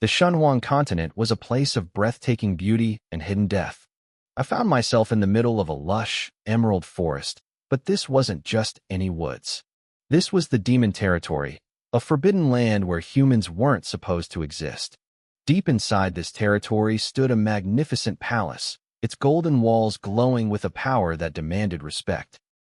The Shunhuang continent was a place of breathtaking beauty and hidden death. I found myself in the middle of a lush, emerald forest, but this wasn't just any woods. This was the demon territory, a forbidden land where humans weren't supposed to exist. Deep inside this territory stood a magnificent palace, its golden walls glowing with a power that demanded respect.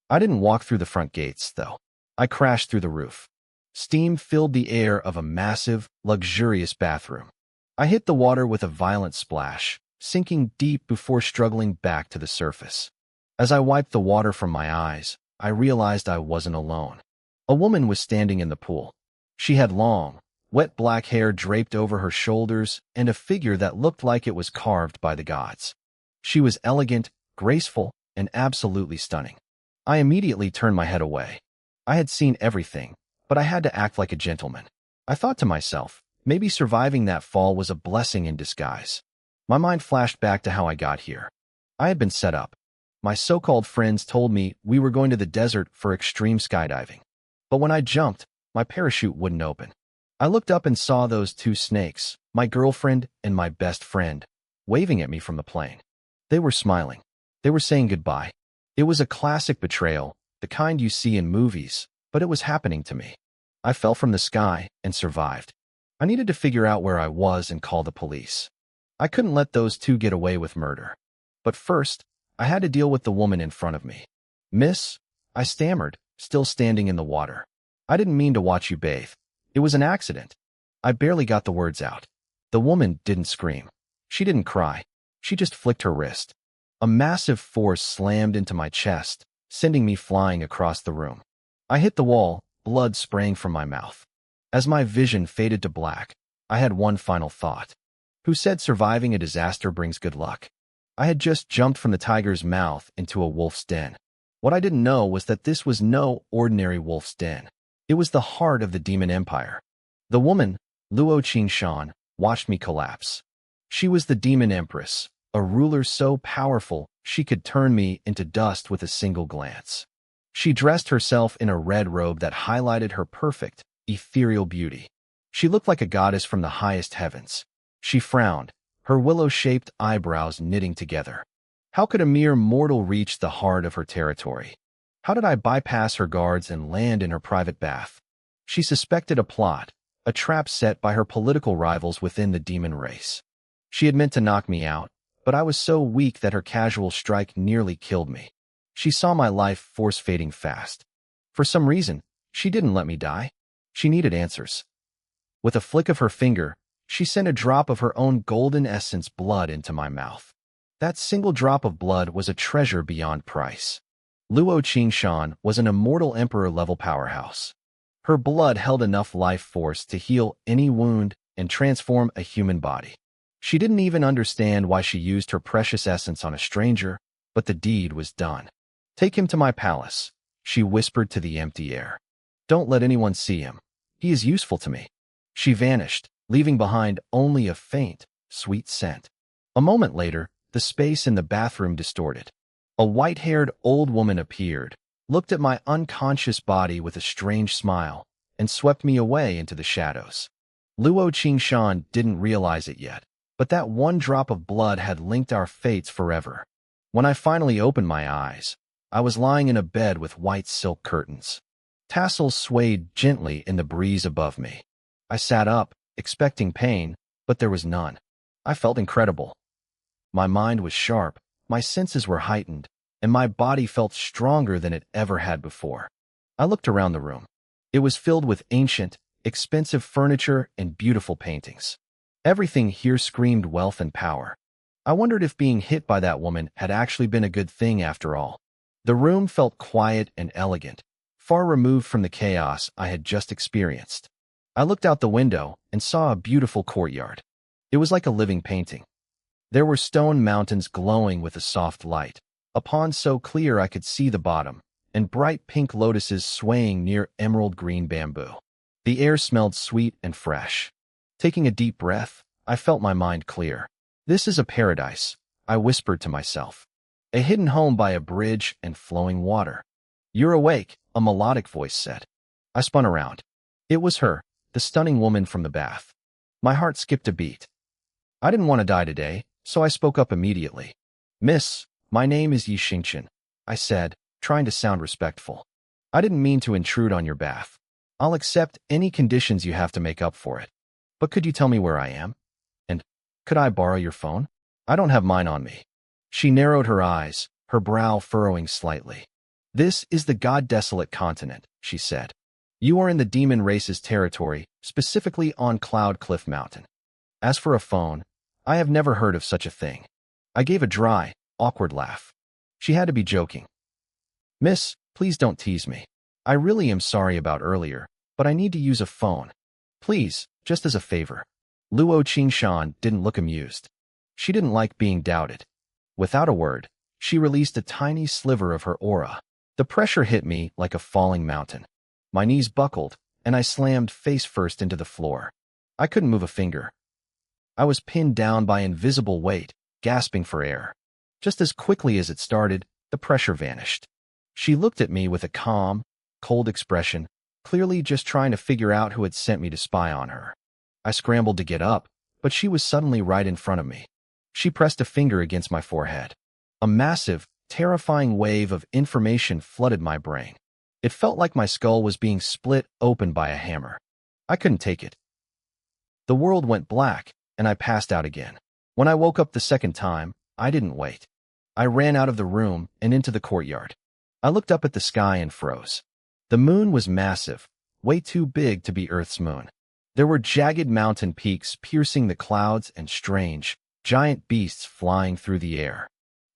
I didn't walk through the front gates, though. I crashed through the roof. Steam filled the air of a massive, luxurious bathroom. I hit the water with a violent splash, sinking deep before struggling back to the surface. As I wiped the water from my eyes, I realized I wasn't alone. A woman was standing in the pool. She had long, wet black hair draped over her shoulders and a figure that looked like it was carved by the gods. She was elegant, graceful, and absolutely stunning. I immediately turned my head away. I had seen everything, but I had to act like a gentleman. I thought to myself, maybe surviving that fall was a blessing in disguise. My mind flashed back to how I got here. I had been set up. My so-called friends told me we were going to the desert for extreme skydiving. But when I jumped, my parachute wouldn't open. I looked up and saw those two snakes, my girlfriend and my best friend, waving at me from the plane. They were smiling. They were saying goodbye. It was a classic betrayal, the kind you see in movies, but it was happening to me. I fell from the sky and survived. I needed to figure out where I was and call the police. I couldn't let those two get away with murder. But first, I had to deal with the woman in front of me. "Miss," I stammered, still standing in the water. "I didn't mean to watch you bathe. It was an accident." I barely got the words out. The woman didn't scream. She didn't cry. She just flicked her wrist. A massive force slammed into my chest, sending me flying across the room. I hit the wall, blood spraying from my mouth. As my vision faded to black, I had one final thought. Who said surviving a disaster brings good luck? I had just jumped from the tiger's mouth into a wolf's den. What I didn't know was that this was no ordinary wolf's den. It was the heart of the demon empire. The woman, Luo Qingshan, watched me collapse. She was the demon empress, a ruler so powerful she could turn me into dust with a single glance. She dressed herself in a red robe that highlighted her perfect, ethereal beauty. She looked like a goddess from the highest heavens. She frowned, her willow-shaped eyebrows knitting together. How could a mere mortal reach the heart of her territory? How did I bypass her guards and land in her private bath? She suspected a plot, a trap set by her political rivals within the demon race. She had meant to knock me out, but I was so weak that her casual strike nearly killed me. She saw my life force fading fast. For some reason, she didn't let me die. She needed answers. With a flick of her finger, she sent a drop of her own golden essence blood into my mouth. That single drop of blood was a treasure beyond price. Luo Qingshan was an immortal emperor-level powerhouse. Her blood held enough life force to heal any wound and transform a human body. She didn't even understand why she used her precious essence on a stranger, but the deed was done. "Take him to my palace," she whispered to the empty air. "Don't let anyone see him. He is useful to me." She vanished, leaving behind only a faint, sweet scent. A moment later, the space in the bathroom distorted. A white-haired old woman appeared, looked at my unconscious body with a strange smile, and swept me away into the shadows. Luo Qingshan didn't realize it yet, but that one drop of blood had linked our fates forever. When I finally opened my eyes, I was lying in a bed with white silk curtains. Tassels swayed gently in the breeze above me. I sat up, expecting pain, but there was none. I felt incredible. My mind was sharp, my senses were heightened, and my body felt stronger than it ever had before. I looked around the room. It was filled with ancient, expensive furniture and beautiful paintings. Everything here screamed wealth and power. I wondered if being hit by that woman had actually been a good thing after all. The room felt quiet and elegant, far removed from the chaos I had just experienced. I looked out the window and saw a beautiful courtyard. It was like a living painting. There were stone mountains glowing with a soft light, a pond so clear I could see the bottom, and bright pink lotuses swaying near emerald green bamboo. The air smelled sweet and fresh. Taking a deep breath, I felt my mind clear. "This is a paradise," I whispered to myself. "A hidden home by a bridge and flowing water." "You're awake," a melodic voice said. I spun around. It was her, the stunning woman from the bath. My heart skipped a beat. I didn't want to die today, so I spoke up immediately. Miss, my name is Yi Xingqian, I said, trying to sound respectful. I didn't mean to intrude on your bath. I'll accept any conditions you have to make up for it. But could you tell me where I am? And could I borrow your phone? I don't have mine on me. She narrowed her eyes, her brow furrowing slightly. This is the god-desolate continent, she said. You are in the demon race's territory, specifically on Cloud Cliff Mountain. As for a phone, I have never heard of such a thing. I gave a dry, awkward laugh. She had to be joking. Miss, please don't tease me. I really am sorry about earlier, but I need to use a phone. Please, just as a favor. Luo Qingshan didn't look amused. She didn't like being doubted. Without a word, she released a tiny sliver of her aura. The pressure hit me like a falling mountain. My knees buckled, and I slammed face first into the floor. I couldn't move a finger. I was pinned down by invisible weight, gasping for air. Just as quickly as it started, the pressure vanished. She looked at me with a calm, cold expression, clearly just trying to figure out who had sent me to spy on her. I scrambled to get up, but she was suddenly right in front of me. She pressed a finger against my forehead. A massive, terrifying wave of information flooded my brain. It felt like my skull was being split open by a hammer. I couldn't take it. The world went black, and I passed out again. When I woke up the second time, I didn't wait. I ran out of the room and into the courtyard. I looked up at the sky and froze. The moon was massive, way too big to be Earth's moon. There were jagged mountain peaks piercing the clouds and strange, giant beasts flying through the air.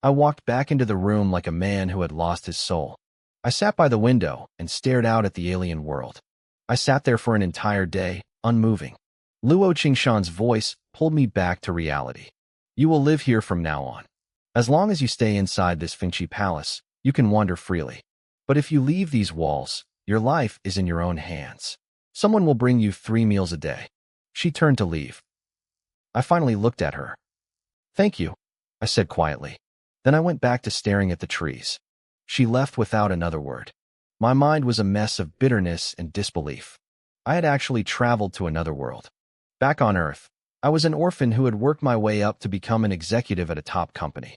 I walked back into the room like a man who had lost his soul. I sat by the window and stared out at the alien world. I sat there for an entire day, unmoving. Luo Qingshan's voice pulled me back to reality. You will live here from now on. As long as you stay inside this Fengqi palace, you can wander freely. But if you leave these walls, your life is in your own hands. Someone will bring you 3 meals a day. She turned to leave. I finally looked at her. Thank you, I said quietly. Then I went back to staring at the trees. She left without another word. My mind was a mess of bitterness and disbelief. I had actually traveled to another world. Back on Earth, I was an orphan who had worked my way up to become an executive at a top company.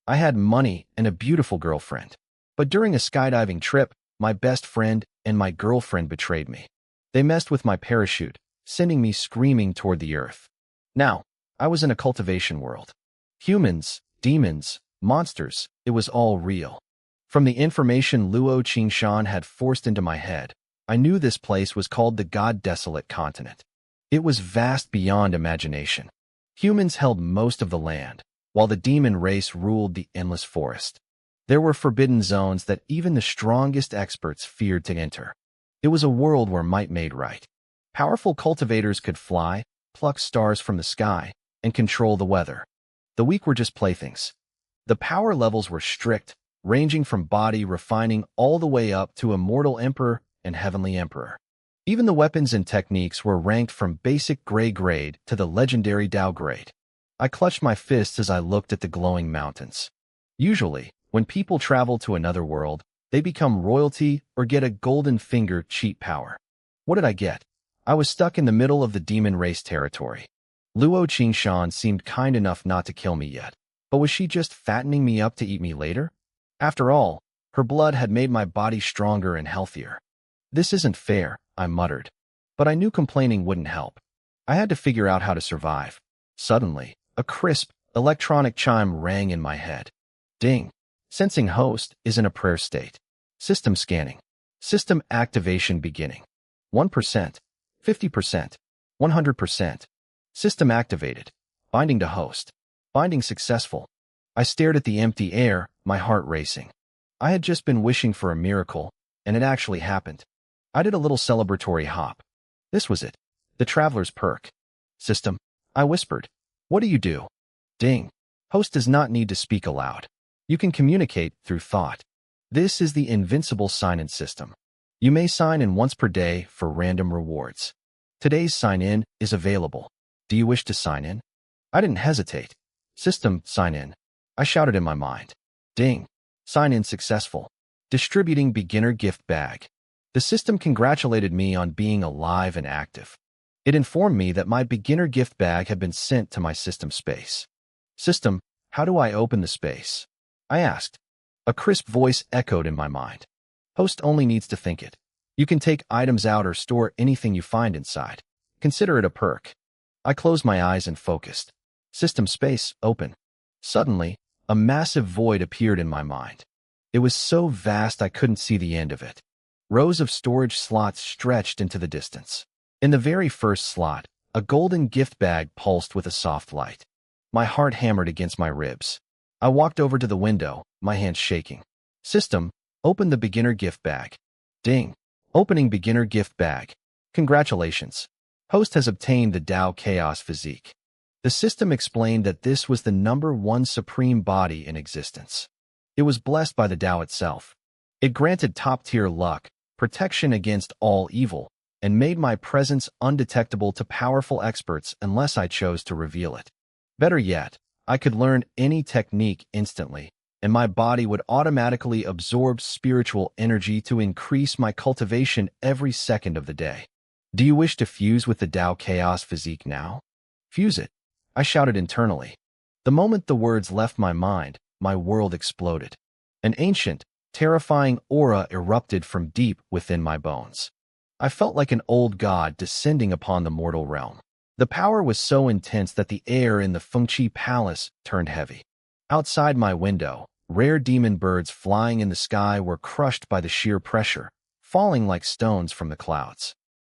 I had money and a beautiful girlfriend. But during a skydiving trip, my best friend and my girlfriend betrayed me. They messed with my parachute, sending me screaming toward the earth. Now, I was in a cultivation world. Humans, demons, monsters, it was all real. From the information Luo Qingshan had forced into my head, I knew this place was called the God-Desolate Continent. It was vast beyond imagination. Humans held most of the land, while the demon race ruled the endless forest. There were forbidden zones that even the strongest experts feared to enter. It was a world where might made right. Powerful cultivators could fly, pluck stars from the sky, and control the weather. The weak were just playthings. The power levels were strict, ranging from body refining all the way up to immortal emperor and heavenly emperor. Even the weapons and techniques were ranked from basic gray grade to the legendary Dao grade. I clutched my fists as I looked at the glowing mountains. Usually, when people travel to another world, they become royalty or get a golden finger cheat power. What did I get? I was stuck in the middle of the demon race territory. Luo Qingshan seemed kind enough not to kill me yet, but was she just fattening me up to eat me later? After all, her blood had made my body stronger and healthier. This isn't fair, I muttered. But I knew complaining wouldn't help. I had to figure out how to survive. Suddenly, a crisp, electronic chime rang in my head. Ding. Sensing host is in a prayer state. System scanning. System activation beginning. 1%, 50%, 100%. System activated. Binding to host. Binding successful. I stared at the empty air, my heart racing. I had just been wishing for a miracle, and it actually happened. I did a little celebratory hop. This was it. The traveler's perk. System. I whispered. What do you do? Ding. Host does not need to speak aloud. You can communicate through thought. This is the invincible sign-in system. You may sign in once per day for random rewards. Today's sign-in is available. Do you wish to sign in? I didn't hesitate. System, sign in. I shouted in my mind. Ding. Sign-in successful. Distributing beginner gift bag. The system congratulated me on being alive and active. It informed me that my beginner gift bag had been sent to my system space. System, how do I open the space? I asked. A crisp voice echoed in my mind. Host only needs to think it. You can take items out or store anything you find inside. Consider it a perk. I closed my eyes and focused. System space, open. Suddenly, a massive void appeared in my mind. It was so vast I couldn't see the end of it. Rows of storage slots stretched into the distance. In the very first slot, a golden gift bag pulsed with a soft light. My heart hammered against my ribs. I walked over to the window, my hands shaking. System, open the beginner gift bag. Ding. Opening beginner gift bag. Congratulations. Host has obtained the Tao Chaos Physique. The system explained that this was the #1 supreme body in existence. It was blessed by the Tao itself. It granted top-tier luck, protection against all evil, and made my presence undetectable to powerful experts unless I chose to reveal it. Better yet, I could learn any technique instantly, and my body would automatically absorb spiritual energy to increase my cultivation every second of the day. Do you wish to fuse with the Tao Chaos Physique now? Fuse it, I shouted internally. The moment the words left my mind, my world exploded. An ancient, terrifying aura erupted from deep within my bones. I felt like an old god descending upon the mortal realm. The power was so intense that the air in the Fengqi Palace turned heavy. Outside my window, rare demon birds flying in the sky were crushed by the sheer pressure, falling like stones from the clouds.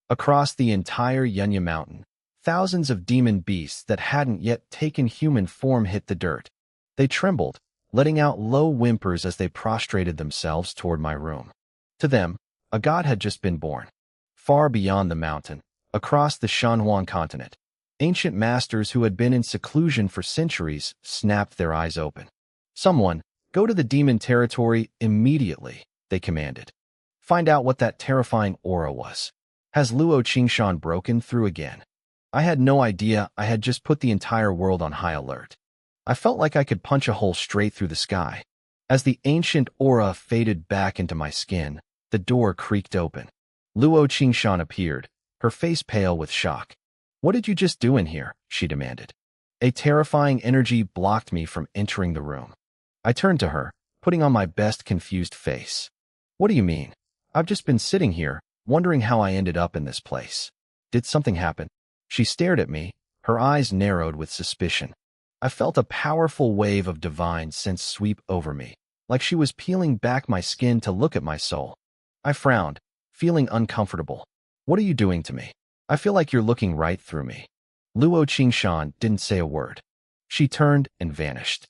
Across the entire Yunya Mountain, thousands of demon beasts that hadn't yet taken human form hit the dirt. They trembled, letting out low whimpers as they prostrated themselves toward my room. To them, a god had just been born. Far beyond the mountain, across the Shanhuan continent, ancient masters who had been in seclusion for centuries snapped their eyes open. Someone, go to the demon territory immediately, they commanded. Find out what that terrifying aura was. Has Luo Qingshan broken through again? I had no idea I had just put the entire world on high alert. I felt like I could punch a hole straight through the sky. As the ancient aura faded back into my skin, the door creaked open. Luo Qingshan appeared, her face pale with shock. What did you just do in here? She demanded. A terrifying energy blocked me from entering the room. I turned to her, putting on my best confused face. What do you mean? I've just been sitting here, wondering how I ended up in this place. Did something happen? She stared at me, her eyes narrowed with suspicion. I felt a powerful wave of divine sense sweep over me, like she was peeling back my skin to look at my soul. I frowned, feeling uncomfortable. What are you doing to me? I feel like you're looking right through me. Luo Qingshan didn't say a word. She turned and vanished.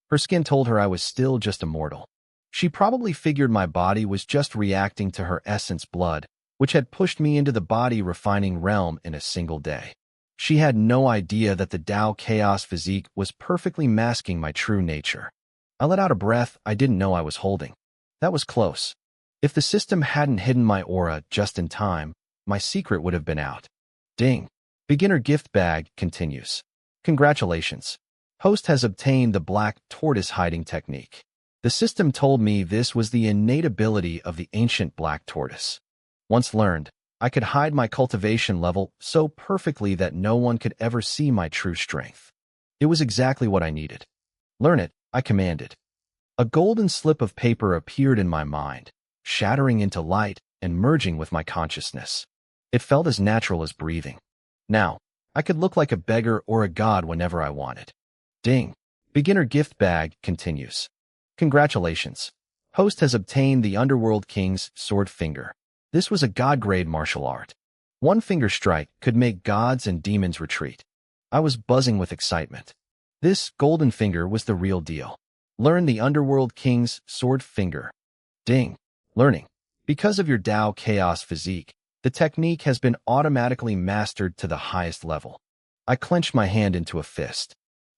Her skin told her I was still just a mortal. She probably figured my body was just reacting to her essence blood, which had pushed me into the body-refining realm in a single day. She had no idea that the Tao Chaos Physique was perfectly masking my true nature. I let out a breath I didn't know I was holding. That was close. If the system hadn't hidden my aura just in time, my secret would have been out. Ding. Beginner gift bag continues. Congratulations. Host has obtained the black tortoise hiding technique. The system told me this was the innate ability of the ancient black tortoise. Once learned, I could hide my cultivation level so perfectly that no one could ever see my true strength. It was exactly what I needed. Learn it, I commanded. A golden slip of paper appeared in my mind, shattering into light and merging with my consciousness. It felt as natural as breathing. Now, I could look like a beggar or a god whenever I wanted. Ding. Beginner gift bag continues. Congratulations. Host has obtained the Underworld King's sword finger. This was a god-grade martial art. One finger strike could make gods and demons retreat. I was buzzing with excitement. This golden finger was the real deal. Learn the Underworld King's sword finger. Ding. Learning. Because of your Tao Chaos Physique, the technique has been automatically mastered to the highest level. I clenched my hand into a fist.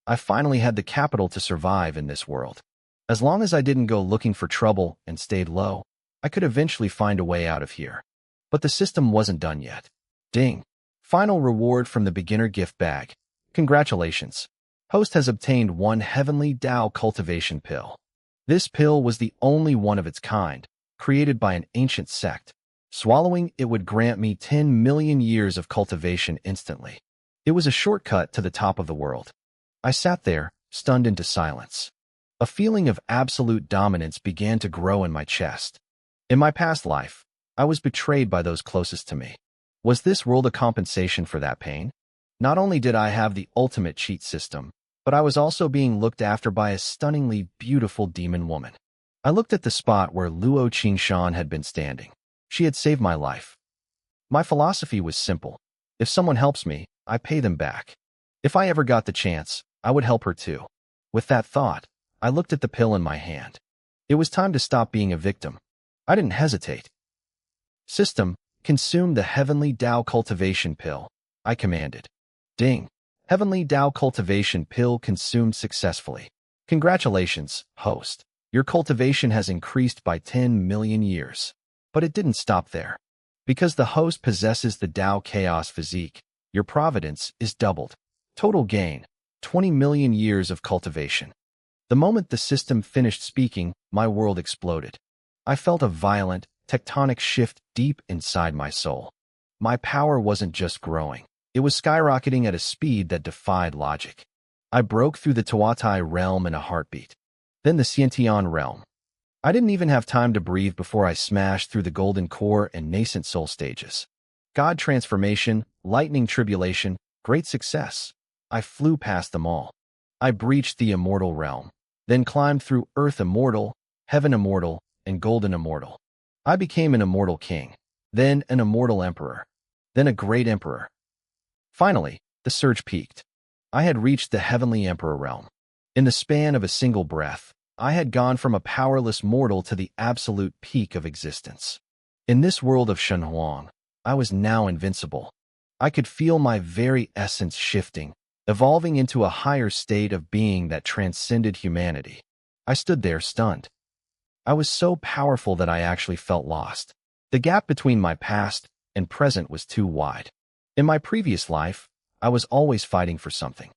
I finally had the capital to survive in this world. As long as I didn't go looking for trouble and stayed low, I could eventually find a way out of here. But the system wasn't done yet. Ding. Final reward from the beginner gift bag. Congratulations. Host has obtained one heavenly Tao cultivation pill. This pill was the only one of its kind, created by an ancient sect. Swallowing it would grant me 10 million years of cultivation instantly. It was a shortcut to the top of the world. I sat there, stunned into silence. A feeling of absolute dominance began to grow in my chest. In my past life, I was betrayed by those closest to me. Was this world a compensation for that pain? Not only did I have the ultimate cheat system, but I was also being looked after by a stunningly beautiful demon woman. I looked at the spot where Luo Qingshan had been standing. She had saved my life. My philosophy was simple. If someone helps me, I pay them back. If I ever got the chance, I would help her too. With that thought, I looked at the pill in my hand. It was time to stop being a victim. I didn't hesitate. System, consume the Heavenly Tao Cultivation Pill, I commanded. Ding. Heavenly Tao Cultivation Pill consumed successfully. Congratulations, host. Your cultivation has increased by 10 million years. But it didn't stop there. Because the host possesses the Tao Chaos physique, your providence is doubled. Total gain, 20 million years of cultivation. The moment the system finished speaking, my world exploded. I felt a violent, tectonic shift deep inside my soul. My power wasn't just growing. It was skyrocketing at a speed that defied logic. I broke through the Tuatai realm in a heartbeat. Then the Xiantian realm. I didn't even have time to breathe before I smashed through the golden core and nascent soul stages. God transformation, lightning tribulation, great success. I flew past them all. I breached the immortal realm, then climbed through earth immortal, heaven immortal, and golden immortal. I became an immortal king, then an immortal emperor, then a great emperor. Finally, the surge peaked. I had reached the heavenly emperor realm. In the span of a single breath, I had gone from a powerless mortal to the absolute peak of existence. In this world of Shenhuang, I was now invincible. I could feel my very essence shifting, evolving into a higher state of being that transcended humanity. I stood there stunned. I was so powerful that I actually felt lost. The gap between my past and present was too wide. In my previous life, I was always fighting for something.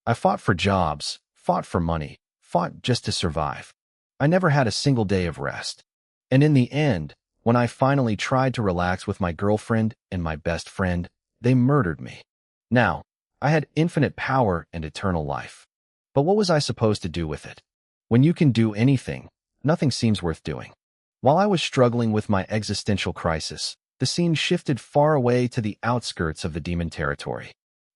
I fought for jobs, fought for money, fought just to survive. I never had a single day of rest. And in the end, when I finally tried to relax with my girlfriend and my best friend, they murdered me. Now, I had infinite power and eternal life. But what was I supposed to do with it? When you can do anything, nothing seems worth doing. While I was struggling with my existential crisis, the scene shifted far away to the outskirts of the demon territory.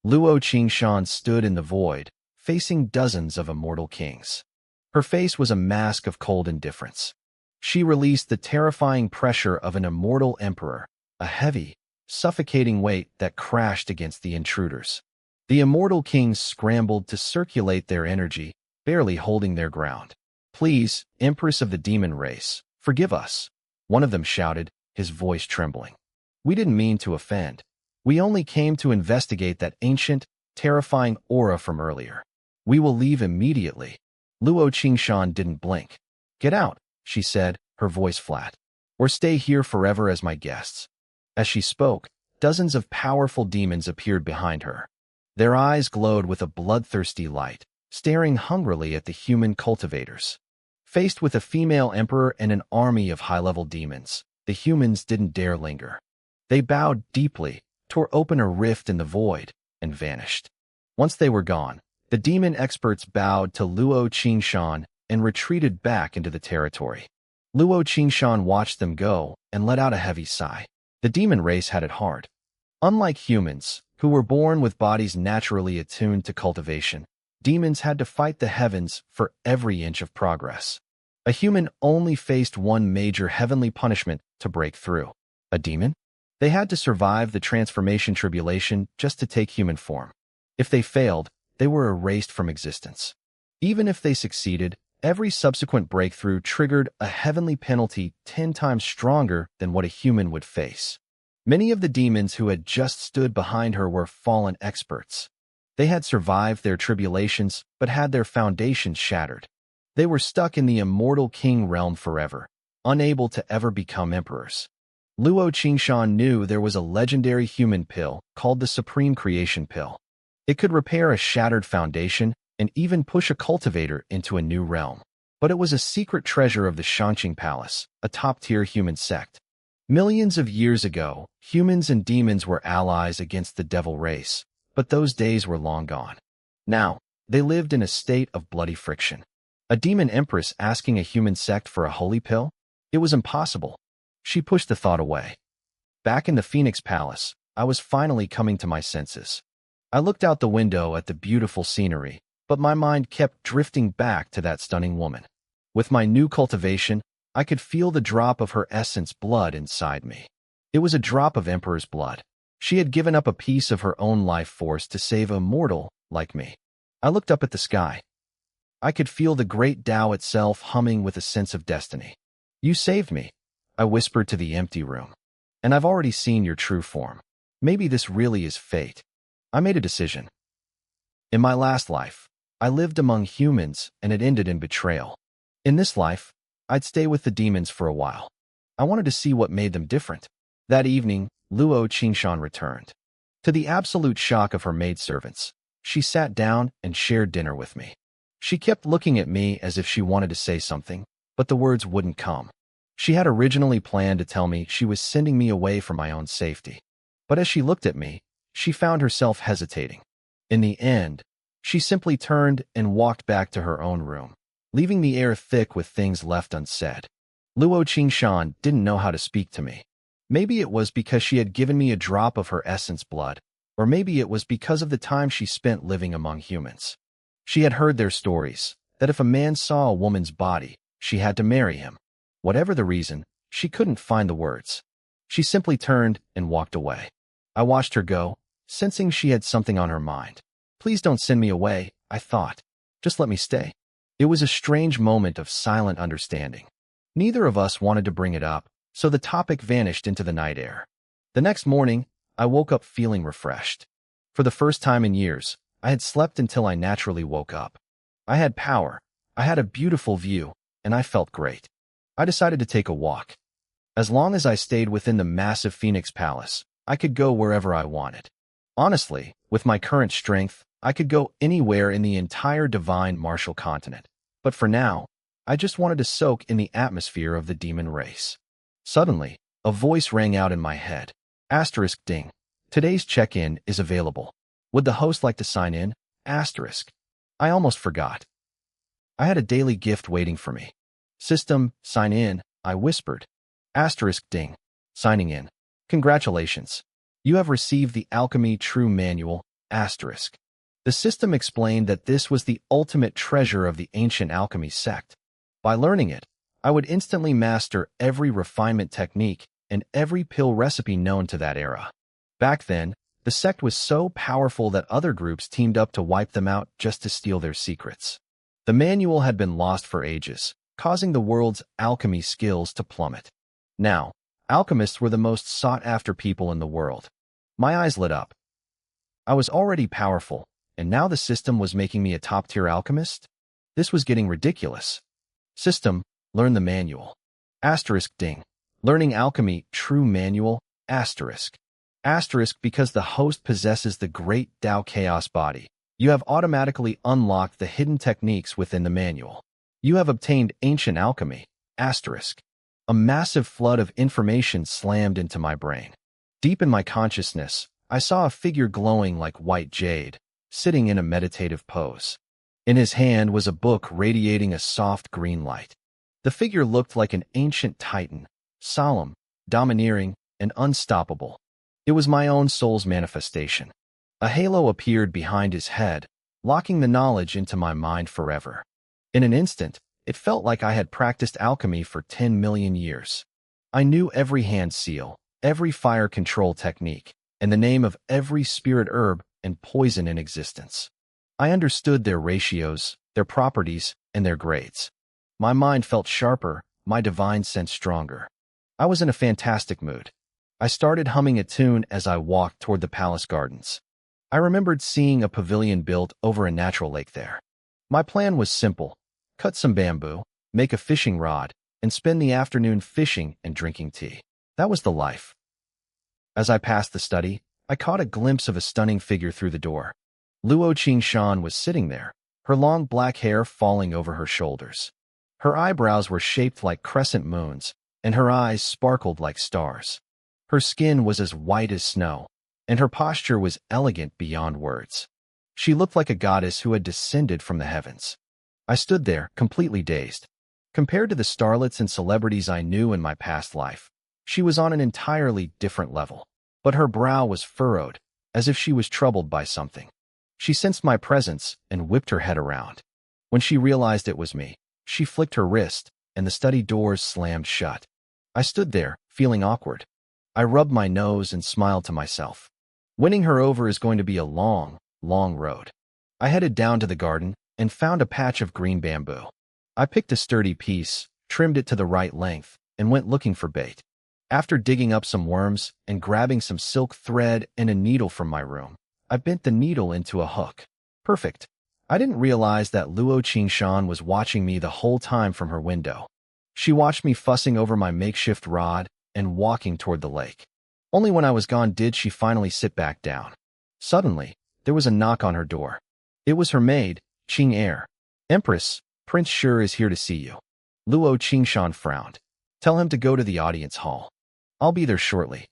Luo Qingshan stood in the void, facing dozens of immortal kings. Her face was a mask of cold indifference. She released the terrifying pressure of an immortal emperor, a heavy, suffocating weight that crashed against the intruders. The immortal kings scrambled to circulate their energy, barely holding their ground. "Please, Empress of the demon race, forgive us," one of them shouted, his voice trembling. "We didn't mean to offend. We only came to investigate that ancient, terrifying aura from earlier. We will leave immediately." Luo Qingshan didn't blink. "Get out," she said, her voice flat, "or stay here forever as my guests." As she spoke, dozens of powerful demons appeared behind her. Their eyes glowed with a bloodthirsty light, staring hungrily at the human cultivators. Faced with a female emperor and an army of high-level demons, the humans didn't dare linger. They bowed deeply, tore open a rift in the void, and vanished. Once they were gone, the demon experts bowed to Luo Qingshan and retreated back into the territory. Luo Qingshan watched them go and let out a heavy sigh. The demon race had it hard. Unlike humans, who were born with bodies naturally attuned to cultivation, demons had to fight the heavens for every inch of progress. A human only faced one major heavenly punishment to break through. A demon? They had to survive the transformation tribulation just to take human form. If they failed, they were erased from existence. Even if they succeeded, every subsequent breakthrough triggered a heavenly penalty 10 times stronger than what a human would face. Many of the demons who had just stood behind her were fallen experts. They had survived their tribulations, but had their foundations shattered. They were stuck in the immortal king realm forever, unable to ever become emperors. Luo Qingshan knew there was a legendary human pill called the Supreme Creation Pill. It could repair a shattered foundation and even push a cultivator into a new realm. But it was a secret treasure of the Shangqing Palace, a top-tier human sect. Millions of years ago, humans and demons were allies against the devil race, but those days were long gone. Now, they lived in a state of bloody friction. A demon empress asking a human sect for a holy pill? It was impossible. She pushed the thought away. Back in the Phoenix Palace, I was finally coming to my senses. I looked out the window at the beautiful scenery, but my mind kept drifting back to that stunning woman. With my new cultivation, I could feel the drop of her essence blood inside me. It was a drop of Emperor's blood. She had given up a piece of her own life force to save a mortal like me. I looked up at the sky. I could feel the great Tao itself humming with a sense of destiny. You saved me, I whispered to the empty room. And I've already seen your true form. Maybe this really is fate. I made a decision. In my last life, I lived among humans and it ended in betrayal. In this life, I'd stay with the demons for a while. I wanted to see what made them different. That evening, Luo Qingshan returned. To the absolute shock of her maidservants, she sat down and shared dinner with me. She kept looking at me as if she wanted to say something, but the words wouldn't come. She had originally planned to tell me she was sending me away for my own safety. But as she looked at me, she found herself hesitating. In the end, she simply turned and walked back to her own room, leaving the air thick with things left unsaid. Luo Qingshan didn't know how to speak to me. Maybe it was because she had given me a drop of her essence blood, or maybe it was because of the time she spent living among humans. She had heard their stories, that if a man saw a woman's body, she had to marry him. Whatever the reason, she couldn't find the words. She simply turned and walked away. I watched her go, sensing she had something on her mind. Please don't send me away, I thought. Just let me stay. It was a strange moment of silent understanding. Neither of us wanted to bring it up, so the topic vanished into the night air. The next morning, I woke up feeling refreshed. For the first time in years, I had slept until I naturally woke up. I had power, I had a beautiful view, and I felt great. I decided to take a walk. As long as I stayed within the massive Phoenix Palace, I could go wherever I wanted. Honestly, with my current strength, I could go anywhere in the entire divine martial continent. But for now, I just wanted to soak in the atmosphere of the demon race. Suddenly, a voice rang out in my head. Asterisk ding. Today's check-in is available. Would the host like to sign in? Asterisk. I almost forgot. I had a daily gift waiting for me. System, sign in, I whispered. Asterisk ding. Signing in. Congratulations. You have received the Alchemy True Manual, asterisk. The system explained that this was the ultimate treasure of the ancient alchemy sect. By learning it, I would instantly master every refinement technique and every pill recipe known to that era. Back then, the sect was so powerful that other groups teamed up to wipe them out just to steal their secrets. The manual had been lost for ages, causing the world's alchemy skills to plummet. Now, alchemists were the most sought-after people in the world. My eyes lit up. I was already powerful, and now the system was making me a top-tier alchemist? This was getting ridiculous. System, learn the manual. Asterisk ding. Learning Alchemy True Manual, asterisk. Asterisk because the host possesses the great Tao Chaos body. You have automatically unlocked the hidden techniques within the manual. You have obtained ancient alchemy, asterisk. A massive flood of information slammed into my brain. Deep in my consciousness, I saw a figure glowing like white jade, sitting in a meditative pose. In his hand was a book radiating a soft green light. The figure looked like an ancient titan, solemn, domineering, and unstoppable. It was my own soul's manifestation. A halo appeared behind his head, locking the knowledge into my mind forever. In an instant, it felt like I had practiced alchemy for 10 million years. I knew every hand seal, every fire control technique, and the name of every spirit herb and poison in existence. I understood their ratios, their properties, and their grades. My mind felt sharper, my divine sense stronger. I was in a fantastic mood. I started humming a tune as I walked toward the palace gardens. I remembered seeing a pavilion built over a natural lake there. My plan was simple. Cut some bamboo, make a fishing rod, and spend the afternoon fishing and drinking tea. That was the life. As I passed the study, I caught a glimpse of a stunning figure through the door. Luo Qingshan was sitting there, her long black hair falling over her shoulders. Her eyebrows were shaped like crescent moons, and her eyes sparkled like stars. Her skin was as white as snow, and her posture was elegant beyond words. She looked like a goddess who had descended from the heavens. I stood there, completely dazed. Compared to the starlets and celebrities I knew in my past life, she was on an entirely different level. But her brow was furrowed, as if she was troubled by something. She sensed my presence and whipped her head around. When she realized it was me, she flicked her wrist, and the study doors slammed shut. I stood there, feeling awkward. I rubbed my nose and smiled to myself. Winning her over is going to be a long, long road. I headed down to the garden and found a patch of green bamboo. I picked a sturdy piece, trimmed it to the right length, and went looking for bait. After digging up some worms and grabbing some silk thread and a needle from my room, I bent the needle into a hook. Perfect. I didn't realize that Luo Qingshan was watching me the whole time from her window. She watched me fussing over my makeshift rod and walking toward the lake. Only when I was gone did she finally sit back down. Suddenly, there was a knock on her door. It was her maid, Qing Er. "Empress, Prince Shi is here to see you." Luo Qingshan frowned. "Tell him to go to the audience hall. I'll be there shortly."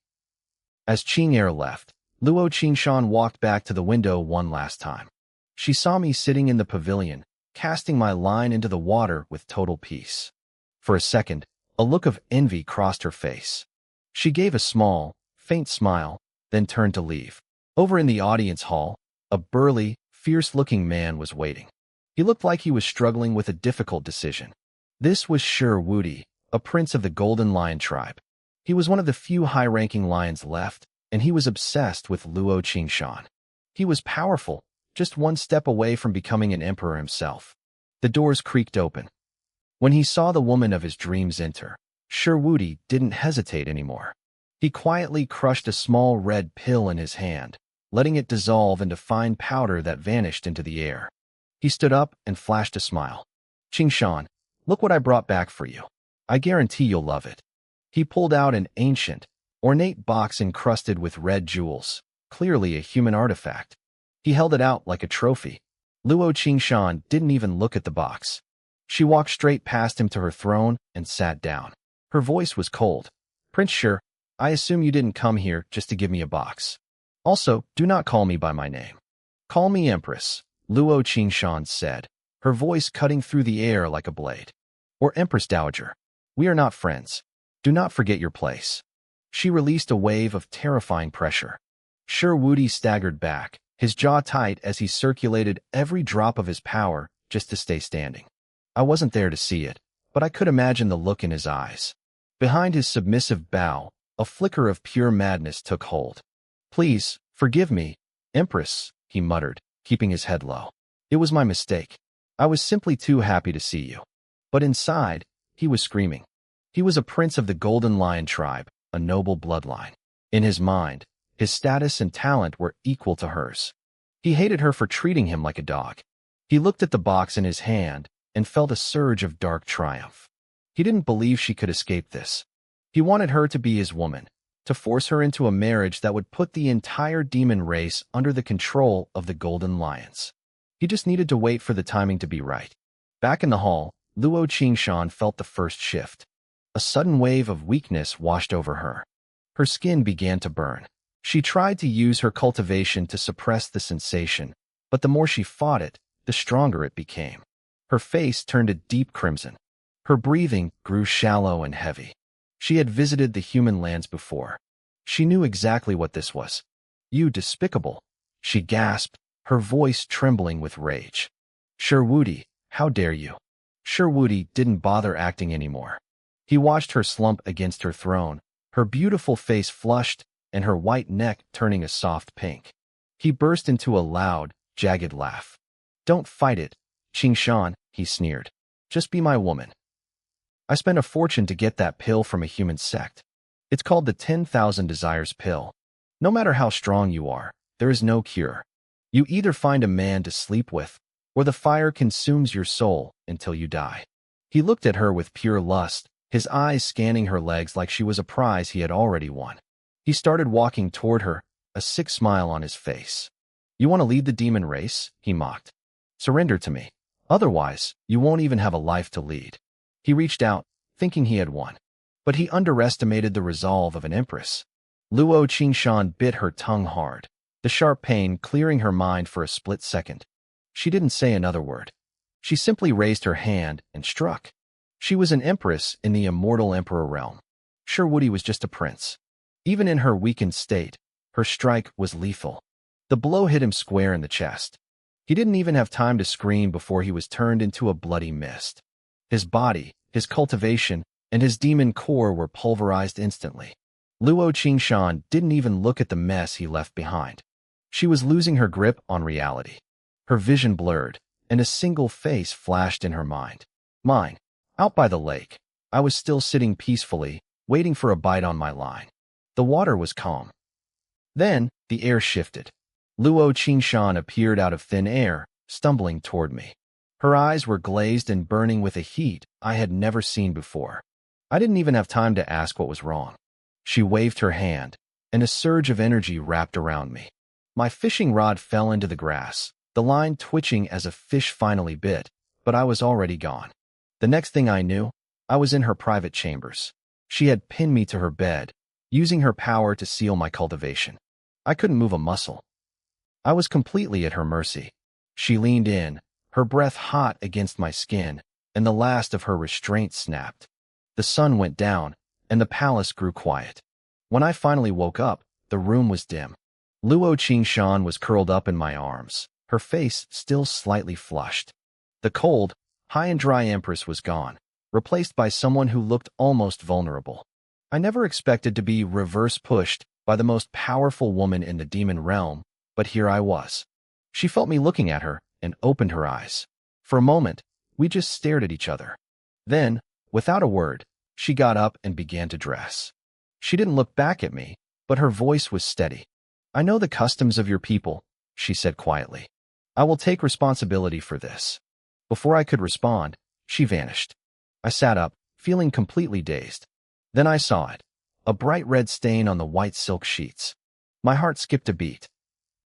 As Qing Er left, Luo Qingshan walked back to the window one last time. She saw me sitting in the pavilion, casting my line into the water with total peace. For a second, a look of envy crossed her face. She gave a small, faint smile, then turned to leave. Over in the audience hall, a burly, fierce-looking man was waiting. He looked like he was struggling with a difficult decision. This was Shi Wudi, a prince of the Golden Lion tribe. He was one of the few high-ranking lions left, and he was obsessed with Luo Qingshan. He was powerful, just one step away from becoming an emperor himself. The doors creaked open. When he saw the woman of his dreams enter, Shi Wudi didn't hesitate anymore. He quietly crushed a small red pill in his hand, letting it dissolve into fine powder that vanished into the air. He stood up and flashed a smile. "Qingshan, look what I brought back for you. I guarantee you'll love it." He pulled out an ancient, ornate box encrusted with red jewels, clearly a human artifact. He held it out like a trophy. Luo Qingshan didn't even look at the box. She walked straight past him to her throne and sat down. Her voice was cold. "Prince Shi, I assume you didn't come here just to give me a box. Also, do not call me by my name. Call me Empress," Luo Qingshan said, her voice cutting through the air like a blade. "Or Empress Dowager. We are not friends. Do not forget your place." She released a wave of terrifying pressure. Shi Wudi staggered back, his jaw tight as he circulated every drop of his power just to stay standing. I wasn't there to see it, but I could imagine the look in his eyes. Behind his submissive bow, a flicker of pure madness took hold. "Please, forgive me, Empress," he muttered, keeping his head low. "It was my mistake. I was simply too happy to see you." But inside, he was screaming. He was a prince of the Golden Lion tribe, a noble bloodline. In his mind, his status and talent were equal to hers. He hated her for treating him like a dog. He looked at the box in his hand and felt a surge of dark triumph. He didn't believe she could escape this. He wanted her to be his woman, to force her into a marriage that would put the entire demon race under the control of the Golden Lions. He just needed to wait for the timing to be right. Back in the hall, Luo Qingshan felt the first shift. A sudden wave of weakness washed over her. Her skin began to burn. She tried to use her cultivation to suppress the sensation, but the more she fought it, the stronger it became. Her face turned a deep crimson. Her breathing grew shallow and heavy. She had visited the human lands before. She knew exactly what this was. "You despicable," she gasped, her voice trembling with rage. "Shi Wudi, how dare you?" Shi Wudi didn't bother acting anymore. He watched her slump against her throne, her beautiful face flushed and her white neck turning a soft pink. He burst into a loud, jagged laugh. "Don't fight it, Qingshan," he sneered. "Just be my woman. I spent a fortune to get that pill from a human sect. It's called the 10,000 Desires pill. No matter how strong you are, there is no cure. You either find a man to sleep with, or the fire consumes your soul until you die." He looked at her with pure lust, his eyes scanning her legs like she was a prize he had already won. He started walking toward her, a sick smile on his face. "You want to lead the demon race?" he mocked. "Surrender to me. Otherwise, you won't even have a life to lead." He reached out, thinking he had won. But he underestimated the resolve of an empress. Luo Qingshan bit her tongue hard, the sharp pain clearing her mind for a split second. She didn't say another word. She simply raised her hand and struck. She was an empress in the immortal emperor realm. Sure, Woody was just a prince. Even in her weakened state, her strike was lethal. The blow hit him square in the chest. He didn't even have time to scream before he was turned into a bloody mist. His body, his cultivation, and his demon core were pulverized instantly. Luo Qingshan didn't even look at the mess he left behind. She was losing her grip on reality. Her vision blurred, and a single face flashed in her mind. Mine. Out by the lake, I was still sitting peacefully, waiting for a bite on my line. The water was calm. Then, the air shifted. Luo Qingshan appeared out of thin air, stumbling toward me. Her eyes were glazed and burning with a heat I had never seen before. I didn't even have time to ask what was wrong. She waved her hand, and a surge of energy wrapped around me. My fishing rod fell into the grass, the line twitching as a fish finally bit, but I was already gone. The next thing I knew, I was in her private chambers. She had pinned me to her bed, using her power to seal my cultivation. I couldn't move a muscle. I was completely at her mercy. She leaned in, her breath hot against my skin, and the last of her restraint snapped. The sun went down, and the palace grew quiet. When I finally woke up, the room was dim. Luo Qingshan was curled up in my arms, her face still slightly flushed. The cold, high and dry empress was gone, replaced by someone who looked almost vulnerable. I never expected to be reverse-pushed by the most powerful woman in the demon realm, but here I was. She felt me looking at her and opened her eyes. For a moment, we just stared at each other. Then, without a word, she got up and began to dress. She didn't look back at me, but her voice was steady. "I know the customs of your people," she said quietly. "I will take responsibility for this." Before I could respond, she vanished. I sat up, feeling completely dazed. Then I saw it, a bright red stain on the white silk sheets. My heart skipped a beat.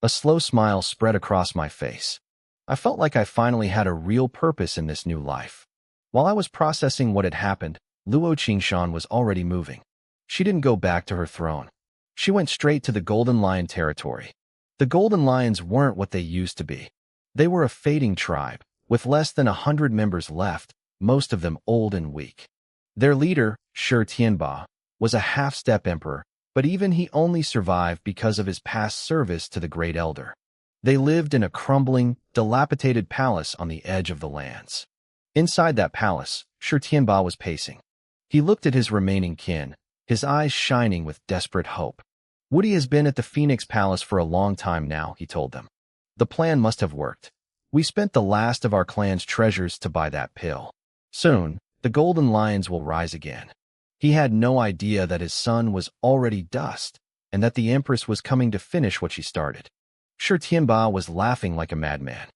A slow smile spread across my face. I felt like I finally had a real purpose in this new life. While I was processing what had happened, Luo Qingshan was already moving. She didn't go back to her throne. She went straight to the Golden Lion territory. The Golden Lions weren't what they used to be. They were a fading tribe, with less than 100 members left, most of them old and weak. Their leader, Shi Tianba, was a half-step emperor, but even he only survived because of his past service to the Great Elder. They lived in a crumbling, dilapidated palace on the edge of the lands. Inside that palace, Shi Tianba was pacing. He looked at his remaining kin, his eyes shining with desperate hope. "Woody has been at the Phoenix Palace for a long time now," he told them. "The plan must have worked. We spent the last of our clan's treasures to buy that pill. Soon, the Golden Lions will rise again." He had no idea that his son was already dust, and that the Empress was coming to finish what she started. Shi Tianba was laughing like a madman.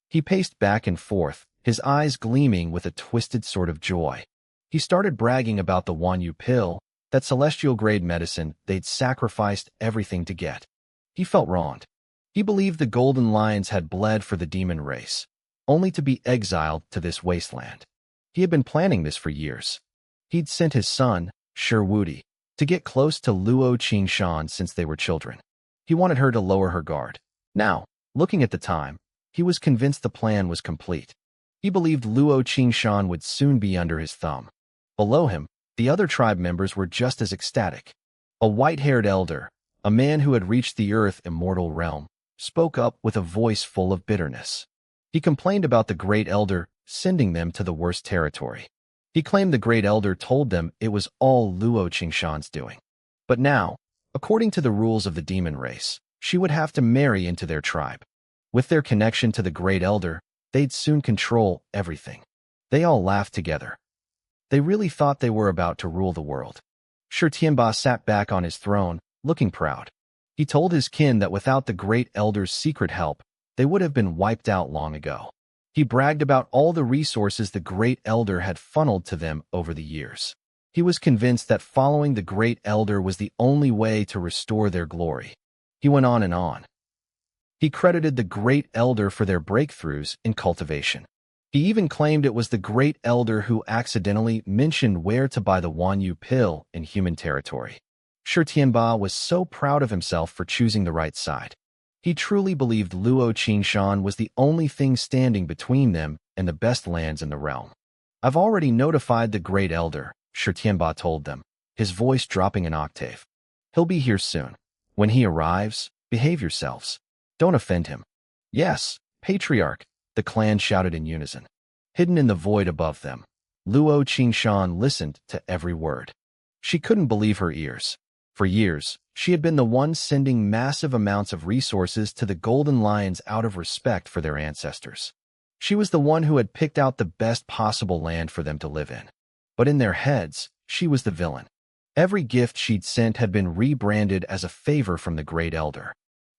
He paced back and forth, his eyes gleaming with a twisted sort of joy. He started bragging about the Wanyu pill, that celestial-grade medicine they'd sacrificed everything to get. He felt wronged. He believed the Golden Lions had bled for the demon race, only to be exiled to this wasteland. He had been planning this for years. He'd sent his son, Sherwoody, to get close to Luo Qingshan since they were children. He wanted her to lower her guard. Now, looking at the time, he was convinced the plan was complete. He believed Luo Qingshan would soon be under his thumb. Below him, the other tribe members were just as ecstatic. A white-haired elder, a man who had reached the Earth immortal realm, spoke up with a voice full of bitterness. He complained about the Great Elder sending them to the worst territory. He claimed the Great Elder told them it was all Luo Qingshan's doing. But now, according to the rules of the demon race, she would have to marry into their tribe. With their connection to the Great Elder, they'd soon control everything. They all laughed together. They really thought they were about to rule the world. Shi Tianba sat back on his throne, looking proud. He told his kin that without the Great Elder's secret help, they would have been wiped out long ago. He bragged about all the resources the Great Elder had funneled to them over the years. He was convinced that following the Great Elder was the only way to restore their glory. He went on and on. He credited the Great Elder for their breakthroughs in cultivation. He even claimed it was the Great Elder who accidentally mentioned where to buy the Wanyu pill in human territory. Shi Tianba was so proud of himself for choosing the right side. He truly believed Luo Qingshan was the only thing standing between them and the best lands in the realm. I've already notified the Great Elder, Shi Tianba told them, his voice dropping an octave. He'll be here soon. When he arrives, behave yourselves. Don't offend him. Yes, Patriarch, the clan shouted in unison. Hidden in the void above them, Luo Qingshan listened to every word. She couldn't believe her ears. For years, she had been the one sending massive amounts of resources to the Golden Lions out of respect for their ancestors. She was the one who had picked out the best possible land for them to live in. But in their heads, she was the villain. Every gift she'd sent had been rebranded as a favor from the Great Elder.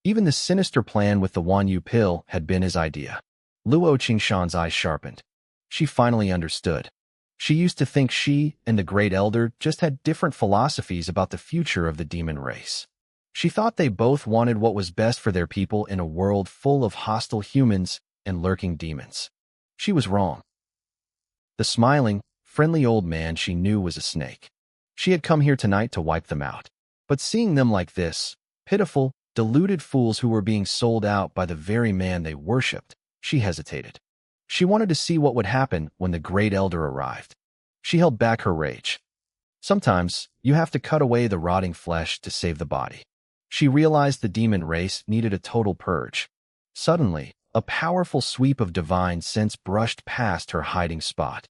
Even the sinister plan with the Wanyu pill had been his idea. Luo Qingshan's eyes sharpened. She finally understood. She used to think she and the Great Elder just had different philosophies about the future of the demon race. She thought they both wanted what was best for their people in a world full of hostile humans and lurking demons. She was wrong. The smiling, friendly old man she knew was a snake. She had come here tonight to wipe them out. But seeing them like this, pitiful, deluded fools who were being sold out by the very man they worshipped, she hesitated. She wanted to see what would happen when the Great Elder arrived. She held back her rage. Sometimes, you have to cut away the rotting flesh to save the body. She realized the demon race needed a total purge. Suddenly, a powerful sweep of divine sense brushed past her hiding spot.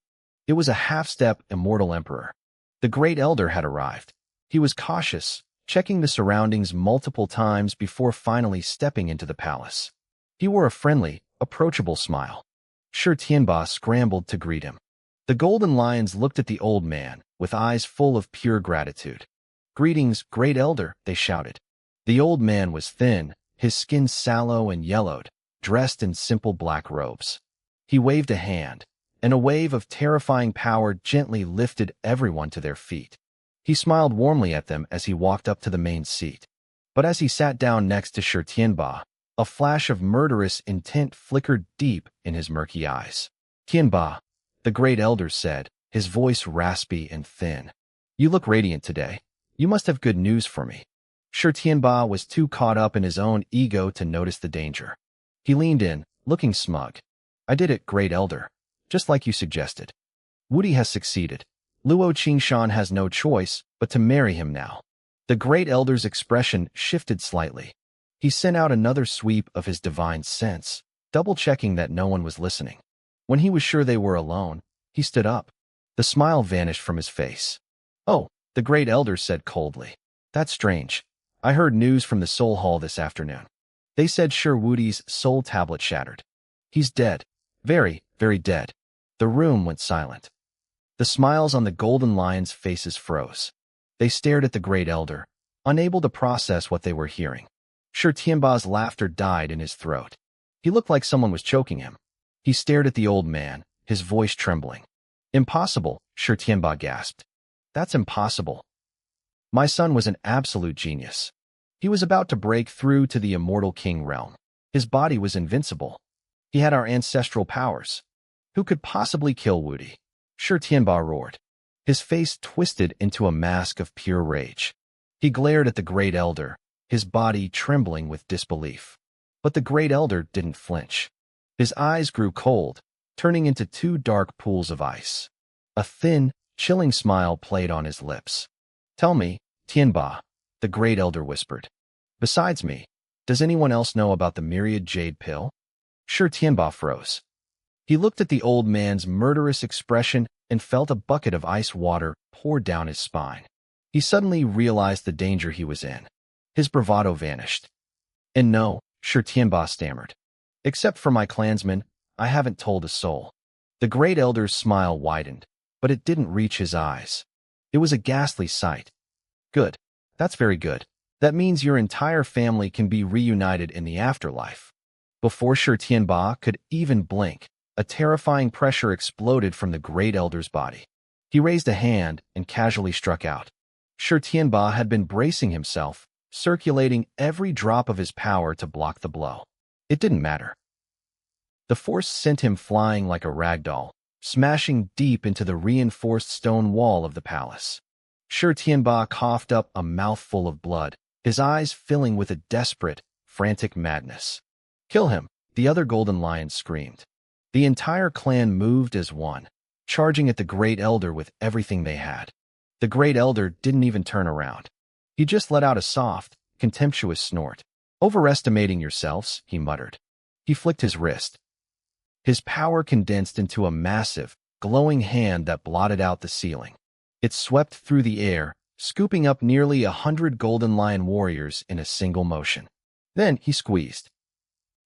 It was a half-step immortal emperor. The Great Elder had arrived. He was cautious, checking the surroundings multiple times before finally stepping into the palace. He wore a friendly, approachable smile. Shi Tianba scrambled to greet him. The Golden Lions looked at the old man, with eyes full of pure gratitude. Greetings, Great Elder, they shouted. The old man was thin, his skin sallow and yellowed, dressed in simple black robes. He waved a hand, and a wave of terrifying power gently lifted everyone to their feet. He smiled warmly at them as he walked up to the main seat. But as he sat down next to Shi Tianba, a flash of murderous intent flickered deep in his murky eyes. Tianba, the Great Elder said, his voice raspy and thin. You look radiant today. You must have good news for me. Shi Tianba was too caught up in his own ego to notice the danger. He leaned in, looking smug. I did it, Great Elder, just like you suggested. Wudi has succeeded. Luo Qingshan has no choice but to marry him now. The Great Elder's expression shifted slightly. He sent out another sweep of his divine sense, double-checking that no one was listening. When he was sure they were alone, he stood up. The smile vanished from his face. Oh, the Great Elder said coldly. That's strange. I heard news from the Soul Hall this afternoon. They said Sir Wudi's soul tablet shattered. He's dead. Very, very dead. The room went silent. The smiles on the Golden Lions' faces froze. They stared at the Great Elder, unable to process what they were hearing. Shi Tianba's laughter died in his throat. He looked like someone was choking him. He stared at the old man, his voice trembling. Impossible, Shi Tianba gasped. That's impossible. My son was an absolute genius. He was about to break through to the immortal king realm. His body was invincible. He had our ancestral powers. Who could possibly kill Wudi? Shi Tianba roared. His face twisted into a mask of pure rage. He glared at the Great Elder, his body trembling with disbelief. But the Great Elder didn't flinch. His eyes grew cold, turning into two dark pools of ice. A thin, chilling smile played on his lips. Tell me, Tianba, the Great Elder whispered. Besides me, does anyone else know about the myriad jade pill? Shi Tianba froze. He looked at the old man's murderous expression and felt a bucket of ice water pour down his spine. He suddenly realized the danger he was in. His bravado vanished. And no, Shi Tianba stammered. Except for my clansmen, I haven't told a soul. The Great Elder's smile widened, but it didn't reach his eyes. It was a ghastly sight. Good. That's very good. That means your entire family can be reunited in the afterlife. Before Shi Tianba could even blink, a terrifying pressure exploded from the Great Elder's body. He raised a hand and casually struck out. Shi Tianba had been bracing himself, circulating every drop of his power to block the blow. It didn't matter. The force sent him flying like a ragdoll, smashing deep into the reinforced stone wall of the palace. Shi Tianba coughed up a mouthful of blood, his eyes filling with a desperate, frantic madness. "Kill him!" the other golden lions screamed. The entire clan moved as one, charging at the Great Elder with everything they had. The Great Elder didn't even turn around. He just let out a soft, contemptuous snort. "Overestimating yourselves," he muttered. He flicked his wrist. His power condensed into a massive, glowing hand that blotted out the ceiling. It swept through the air, scooping up nearly 100 golden lion warriors in a single motion. Then he squeezed.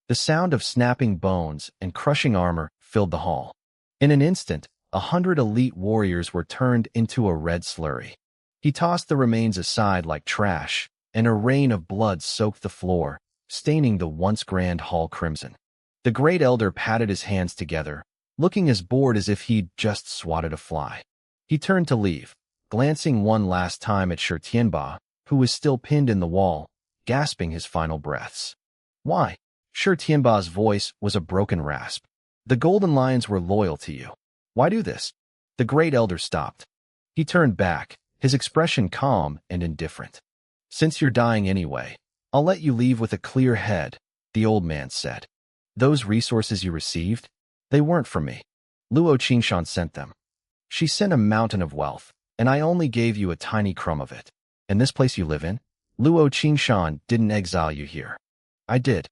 The sound of snapping bones and crushing armor filled the hall. In an instant, 100 elite warriors were turned into a red slurry. He tossed the remains aside like trash, and a rain of blood soaked the floor, staining the once grand hall crimson. The Great Elder patted his hands together, looking as bored as if he'd just swatted a fly. He turned to leave, glancing one last time at Shi Tianba, who was still pinned in the wall, gasping his final breaths. "Why?" Shi Tianba's voice was a broken rasp. "The Golden Lions were loyal to you. Why do this?" The Great Elder stopped. He turned back, his expression calm and indifferent. "Since you're dying anyway, I'll let you leave with a clear head," the old man said. "Those resources you received, they weren't for me. Luo Qingshan sent them. She sent a mountain of wealth, and I only gave you a tiny crumb of it. And this place you live in, Luo Qingshan didn't exile you here. I did.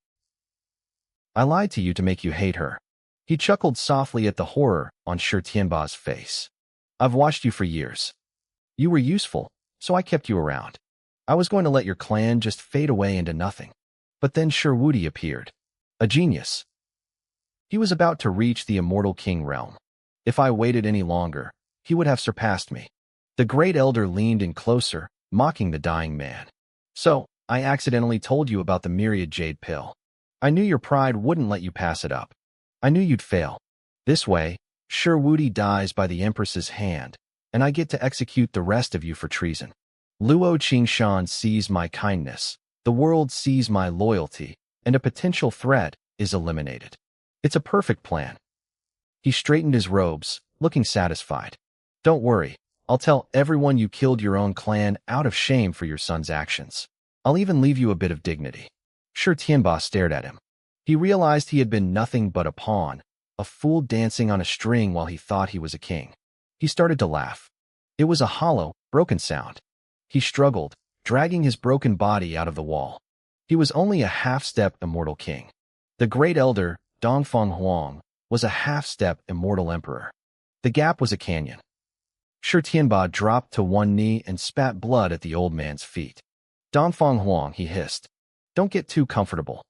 I lied to you to make you hate her." He chuckled softly at the horror on Shi Tianba's face. "I've watched you for years. You were useful, so I kept you around. I was going to let your clan just fade away into nothing. But then Shi Wudi appeared. A genius. He was about to reach the Immortal King realm. If I waited any longer, he would have surpassed me." The Great Elder leaned in closer, mocking the dying man. "So, I accidentally told you about the myriad jade pill. I knew your pride wouldn't let you pass it up. I knew you'd fail. This way, Shi Wudi dies by the Empress's hand, and I get to execute the rest of you for treason. Luo Qingshan sees my kindness, the world sees my loyalty, and a potential threat is eliminated. It's a perfect plan." He straightened his robes, looking satisfied. "Don't worry, I'll tell everyone you killed your own clan out of shame for your son's actions. I'll even leave you a bit of dignity." Shi Tianba stared at him. He realized he had been nothing but a pawn, a fool dancing on a string while he thought he was a king. He started to laugh. It was a hollow, broken sound. He struggled, dragging his broken body out of the wall. He was only a half-step immortal king. The Great Elder, Dongfeng Huang, was a half-step immortal emperor. The gap was a canyon. Shi Tianba dropped to one knee and spat blood at the old man's feet. "Dongfeng Huang," he hissed, "don't get too comfortable.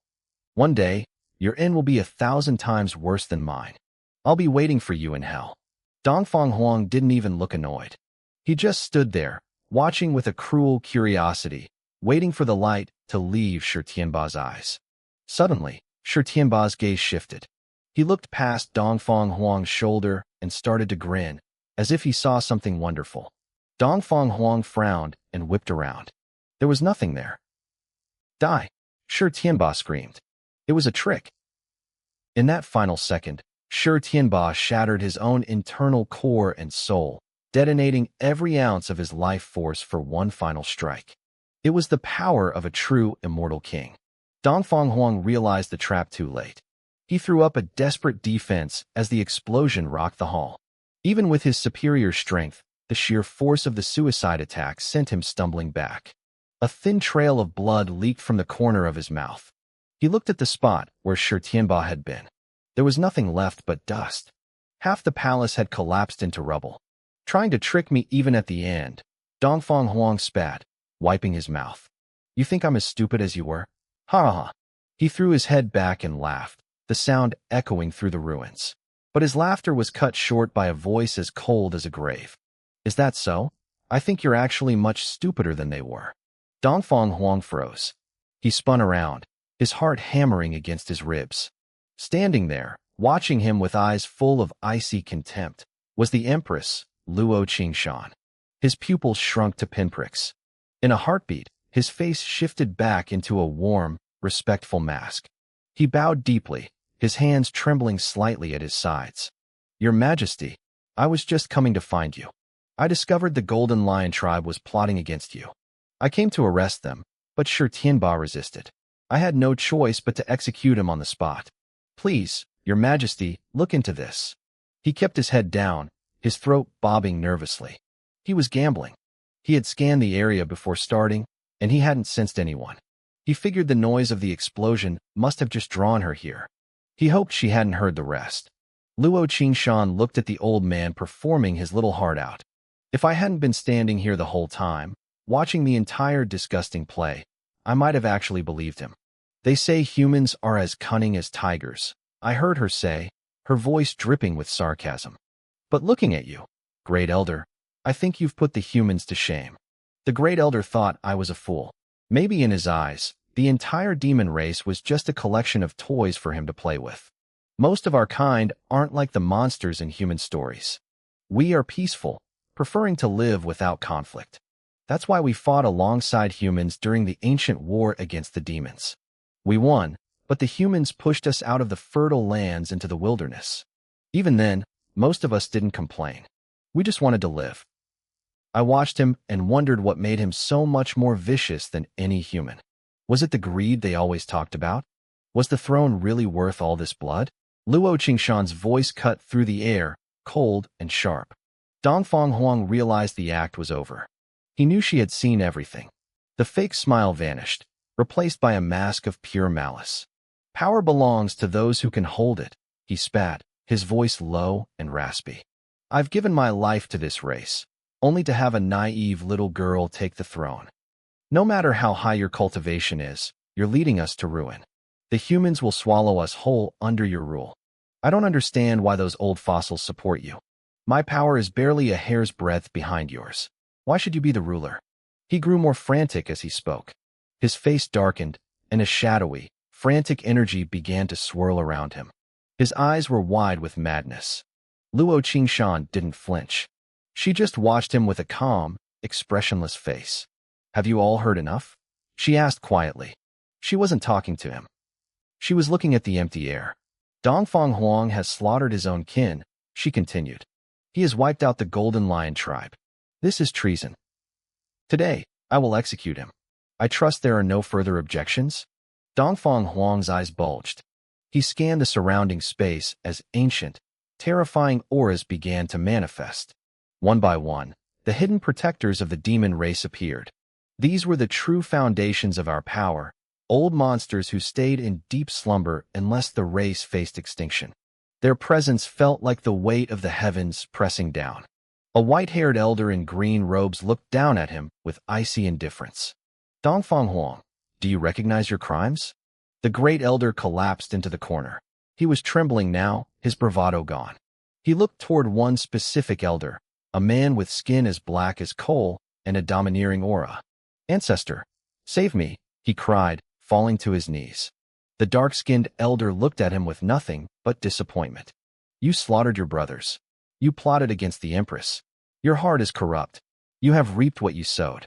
One day, your end will be 1,000 times worse than mine. I'll be waiting for you in hell." Dongfeng Huang didn't even look annoyed. He just stood there, watching with a cruel curiosity, waiting for the light to leave Shi Tianba's eyes. Suddenly, Shi Tianba's gaze shifted. He looked past Dongfeng Huang's shoulder and started to grin, as if he saw something wonderful. Dongfeng Huang frowned and whipped around. There was nothing there. "Die!" Shi Tianba screamed. It was a trick. In that final second, Shi Tianba shattered his own internal core and soul, detonating every ounce of his life force for one final strike. It was the power of a true immortal king. Dongfeng Huang realized the trap too late. He threw up a desperate defense as the explosion rocked the hall. Even with his superior strength, the sheer force of the suicide attack sent him stumbling back. A thin trail of blood leaked from the corner of his mouth. He looked at the spot where Shi Tianba had been. There was nothing left but dust. Half the palace had collapsed into rubble. "Trying to trick me even at the end," Dongfeng Huang spat, wiping his mouth. "You think I'm as stupid as you were? Ha ha ha." He threw his head back and laughed, the sound echoing through the ruins. But his laughter was cut short by a voice as cold as a grave. "Is that so? I think you're actually much stupider than they were." Dongfeng Huang froze. He spun around, his heart hammering against his ribs. Standing there, watching him with eyes full of icy contempt, was the Empress, Luo Qingshan. His pupils shrunk to pinpricks. In a heartbeat, his face shifted back into a warm, respectful mask. He bowed deeply, his hands trembling slightly at his sides. "Your Majesty, I was just coming to find you. I discovered the Golden Lion tribe was plotting against you. I came to arrest them, but Shi Tianba resisted. I had no choice but to execute him on the spot. Please, Your Majesty, look into this." He kept his head down, his throat bobbing nervously. He was gambling. He had scanned the area before starting, and he hadn't sensed anyone. He figured the noise of the explosion must have just drawn her here. He hoped she hadn't heard the rest. Luo Qingshan looked at the old man performing his little heart out. If I hadn't been standing here the whole time, watching the entire disgusting play, I might have actually believed him. "They say humans are as cunning as tigers," I heard her say, her voice dripping with sarcasm. "But looking at you, Great Elder, I think you've put the humans to shame." The Great Elder thought I was a fool. Maybe in his eyes, the entire demon race was just a collection of toys for him to play with. Most of our kind aren't like the monsters in human stories. We are peaceful, preferring to live without conflict. That's why we fought alongside humans during the ancient war against the demons. We won, but the humans pushed us out of the fertile lands into the wilderness. Even then, most of us didn't complain. We just wanted to live. I watched him and wondered what made him so much more vicious than any human. Was it the greed they always talked about? Was the throne really worth all this blood? Luo Qingshan's voice cut through the air, cold and sharp. Dongfang Huang realized the act was over. He knew she had seen everything. The fake smile vanished, replaced by a mask of pure malice. "Power belongs to those who can hold it," he spat, his voice low and raspy. "I've given my life to this race, only to have a naive little girl take the throne. No matter how high your cultivation is, you're leading us to ruin. The humans will swallow us whole under your rule. I don't understand why those old fossils support you. My power is barely a hair's breadth behind yours. Why should you be the ruler?" He grew more frantic as he spoke. His face darkened, and a shadowy, frantic energy began to swirl around him. His eyes were wide with madness. Luo Qingshan didn't flinch. She just watched him with a calm, expressionless face. "Have you all heard enough?" she asked quietly. She wasn't talking to him. She was looking at the empty air. "Dongfang Huang has slaughtered his own kin," she continued. "He has wiped out the Golden Lion tribe. This is treason. Today, I will execute him. I trust there are no further objections?" Dongfang Huang's eyes bulged. He scanned the surrounding space as ancient, terrifying auras began to manifest. One by one, the hidden protectors of the demon race appeared. These were the true foundations of our power, old monsters who stayed in deep slumber unless the race faced extinction. Their presence felt like the weight of the heavens pressing down. A white-haired elder in green robes looked down at him with icy indifference. "Dongfang Huang, do you recognize your crimes?" The great elder collapsed into the corner. He was trembling now, his bravado gone. He looked toward one specific elder, a man with skin as black as coal and a domineering aura. "Ancestor, save me," he cried, falling to his knees. The dark-skinned elder looked at him with nothing but disappointment. "You slaughtered your brothers. You plotted against the Empress. Your heart is corrupt. You have reaped what you sowed."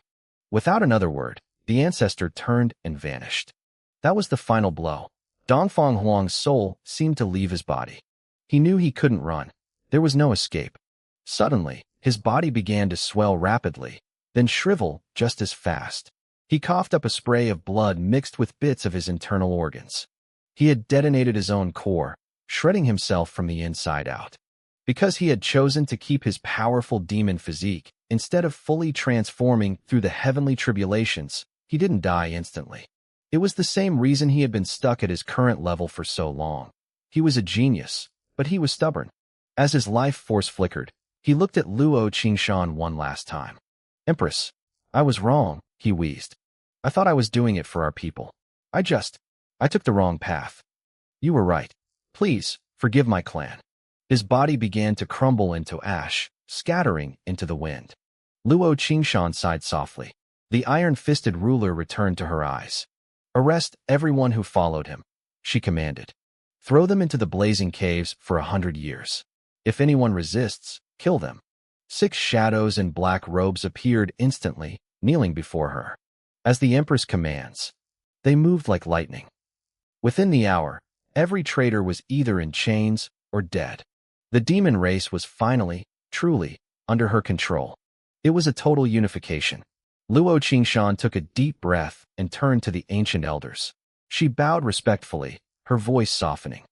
Without another word, the ancestor turned and vanished. That was the final blow. Dongfang Huang's soul seemed to leave his body. He knew he couldn't run. There was no escape. Suddenly, his body began to swell rapidly, then shrivel just as fast. He coughed up a spray of blood mixed with bits of his internal organs. He had detonated his own core, shredding himself from the inside out. Because he had chosen to keep his powerful demon physique, instead of fully transforming through the heavenly tribulations, he didn't die instantly. It was the same reason he had been stuck at his current level for so long. He was a genius, but he was stubborn. As his life force flickered, he looked at Luo Qingshan one last time. "Empress, I was wrong," he wheezed. "I thought I was doing it for our people. I took the wrong path. You were right. Please, forgive my clan." His body began to crumble into ash, scattering into the wind. Luo Qingshan sighed softly. The iron-fisted ruler returned to her eyes. "Arrest everyone who followed him," she commanded. "Throw them into the blazing caves for 100 years. If anyone resists, kill them." 6 shadows in black robes appeared instantly, kneeling before her. As the Empress commands, they moved like lightning. Within the hour, Every traitor was either in chains or dead. The demon race was finally, truly, under her control. It was a total unification. Luo Qingshan took a deep breath and turned to the ancient elders. She bowed respectfully, her voice softening.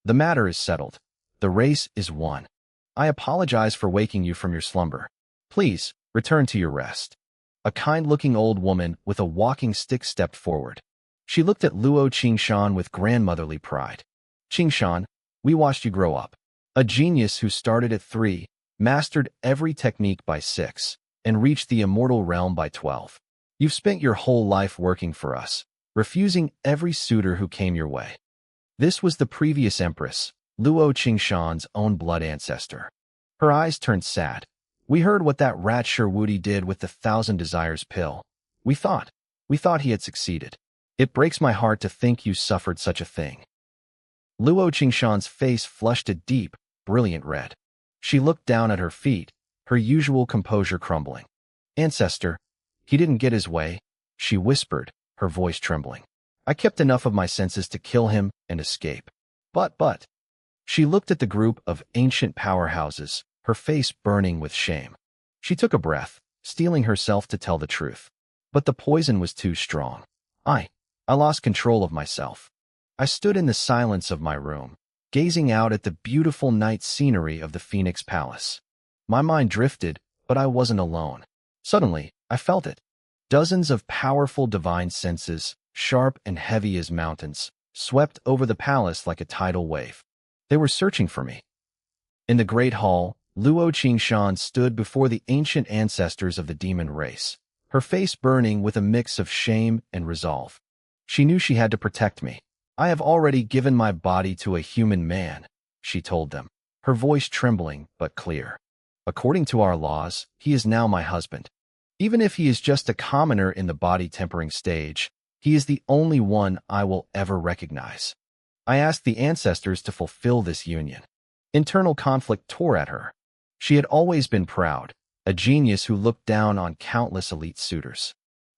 The matter is settled. The race is won. I apologize for waking you from your slumber. Please, return to your rest. A kind-looking old woman with a walking stick stepped forward. She looked at Luo Qingshan with grandmotherly pride. Qingshan, we watched you grow up. A genius who started at 3, mastered every technique by 6, and reached the immortal realm by 12. You've spent your whole life working for us, refusing every suitor who came your way. This was the previous empress, Luo Qingshan's own blood ancestor. Her eyes turned sad. We heard what that rat Sherwoody did with the 1,000 Desires pill. We thought he had succeeded. It breaks my heart to think you suffered such a thing. Luo Qingshan's face flushed a deep, brilliant red. She looked down at her feet, her usual composure crumbling. Ancestor, he didn't get his way, she whispered, her voice trembling. I kept enough of my senses to kill him and escape. But. She looked at the group of ancient powerhouses, her face burning with shame. She took a breath, steeling herself to tell the truth. But the poison was too strong. I lost control of myself. I stood in the silence of my room, gazing out at the beautiful night scenery of the Phoenix Palace. My mind drifted, but I wasn't alone. Suddenly, I felt it. Dozens of powerful divine senses, sharp and heavy as mountains, swept over the palace like a tidal wave. They were searching for me. In the great hall, Luo Qingshan stood before the ancient ancestors of the demon race, her face burning with a mix of shame and resolve. She knew she had to protect me. I have already given my body to a human man, she told them, her voice trembling but clear. According to our laws, he is now my husband. Even if he is just a commoner in the body-tempering stage, he is the only one I will ever recognize. I asked the ancestors to fulfill this union. Internal conflict tore at her. She had always been proud, a genius who looked down on countless elite suitors.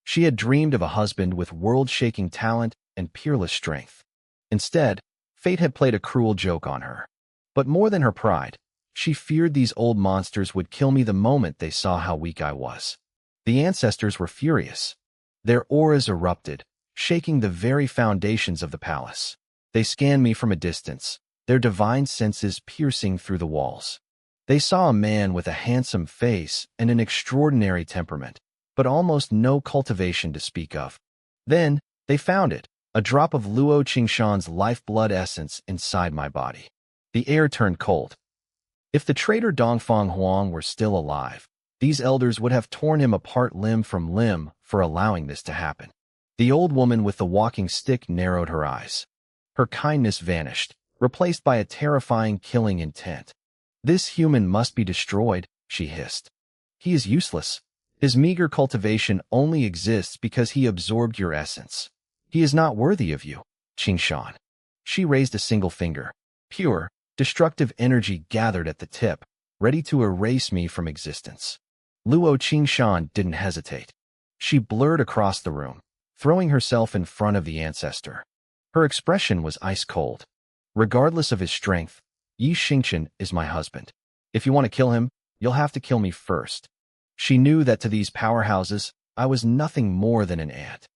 She had dreamed of a husband with world-shaking talent and peerless strength. Instead, fate had played a cruel joke on her. But more than her pride, she feared these old monsters would kill me the moment they saw how weak I was. The ancestors were furious. Their auras erupted, shaking the very foundations of the palace. They scanned me from a distance, their divine senses piercing through the walls. They saw a man with a handsome face and an extraordinary temperament, but almost no cultivation to speak of. Then, they found it, a drop of Luo Qingshan's lifeblood essence inside my body. The air turned cold. If the traitor Dongfang Huang were still alive, these elders would have torn him apart limb from limb for allowing this to happen. The old woman with the walking stick narrowed her eyes. Her kindness vanished, replaced by a terrifying killing intent. This human must be destroyed, she hissed. He is useless. His meager cultivation only exists because he absorbed your essence. He is not worthy of you, Qingshan. She raised a single finger. Pure, destructive energy gathered at the tip, ready to erase me from existence. Luo Qingshan didn't hesitate. She blurred across the room, throwing herself in front of the ancestor. Her expression was ice-cold. Regardless of his strength, Yi Xingchen is my husband. If you want to kill him, you'll have to kill me first. She knew that to these powerhouses, I was nothing more than an ant.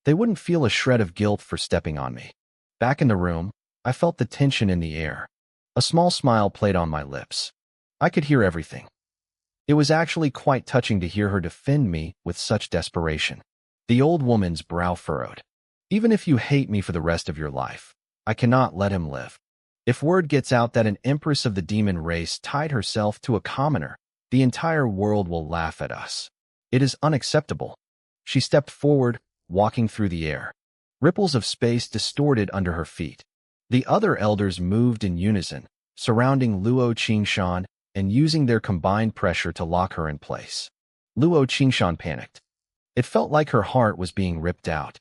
They wouldn't feel a shred of guilt for stepping on me. Back in the room, I felt the tension in the air. A small smile played on my lips. I could hear everything. It was actually quite touching to hear her defend me with such desperation. The old woman's brow furrowed. Even if you hate me for the rest of your life, I cannot let him live. If word gets out that an empress of the demon race tied herself to a commoner, the entire world will laugh at us. It is unacceptable. She stepped forward, walking through the air. Ripples of space distorted under her feet. The other elders moved in unison, surrounding Luo Qingshan and using their combined pressure to lock her in place. Luo Qingshan panicked. It felt like her heart was being ripped out.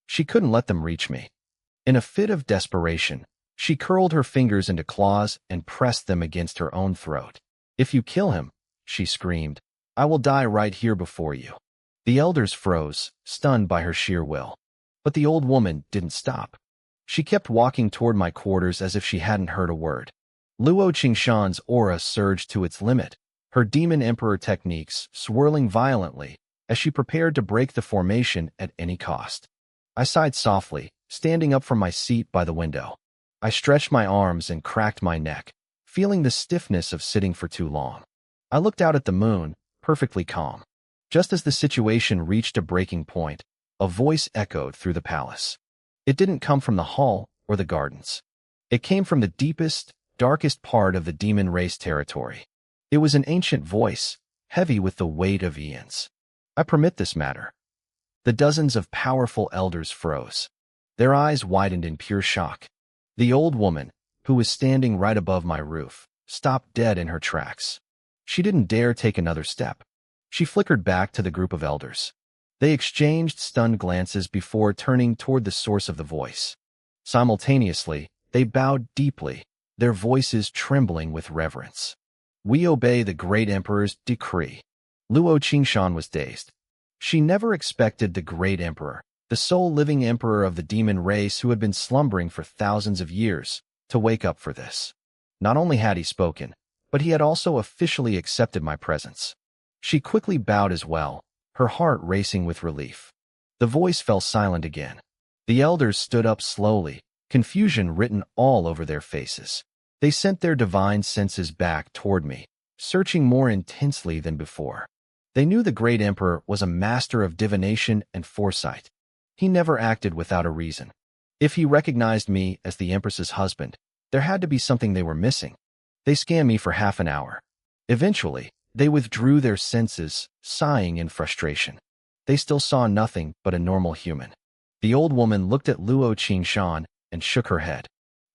She couldn't let them reach me. In a fit of desperation, she curled her fingers into claws and pressed them against her own throat. If you kill him, she screamed, I will die right here before you. The elders froze, stunned by her sheer will. But the old woman didn't stop. She kept walking toward my quarters as if she hadn't heard a word. Luo Qingshan's aura surged to its limit, her demon emperor techniques swirling violently as she prepared to break the formation at any cost. I sighed softly, standing up from my seat by the window. I stretched my arms and cracked my neck, feeling the stiffness of sitting for too long. I looked out at the moon, perfectly calm. Just as the situation reached a breaking point, a voice echoed through the palace. It didn't come from the hall or the gardens. It came from the deepest, darkest part of the demon race territory. It was an ancient voice, heavy with the weight of eons. I permit this matter. The dozens of powerful elders froze. Their eyes widened in pure shock. The old woman, who was standing right above my roof, stopped dead in her tracks. She didn't dare take another step. She flickered back to the group of elders. They exchanged stunned glances before turning toward the source of the voice. Simultaneously, they bowed deeply, their voices trembling with reverence. "We obey the great emperor's decree." Luo Qingshan was dazed. She never expected the great emperor, the sole living emperor of the demon race who had been slumbering for thousands of years, to wake up for this. Not only had he spoken, but he had also officially accepted my presence. She quickly bowed as well, her heart racing with relief. The voice fell silent again. The elders stood up slowly, confusion written all over their faces. They sent their divine senses back toward me, searching more intensely than before. They knew the great emperor was a master of divination and foresight. He never acted without a reason. If he recognized me as the empress's husband, there had to be something they were missing. They scanned me for half an hour. Eventually, they withdrew their senses, sighing in frustration. They still saw nothing but a normal human. The old woman looked at Luo Qingshan and shook her head.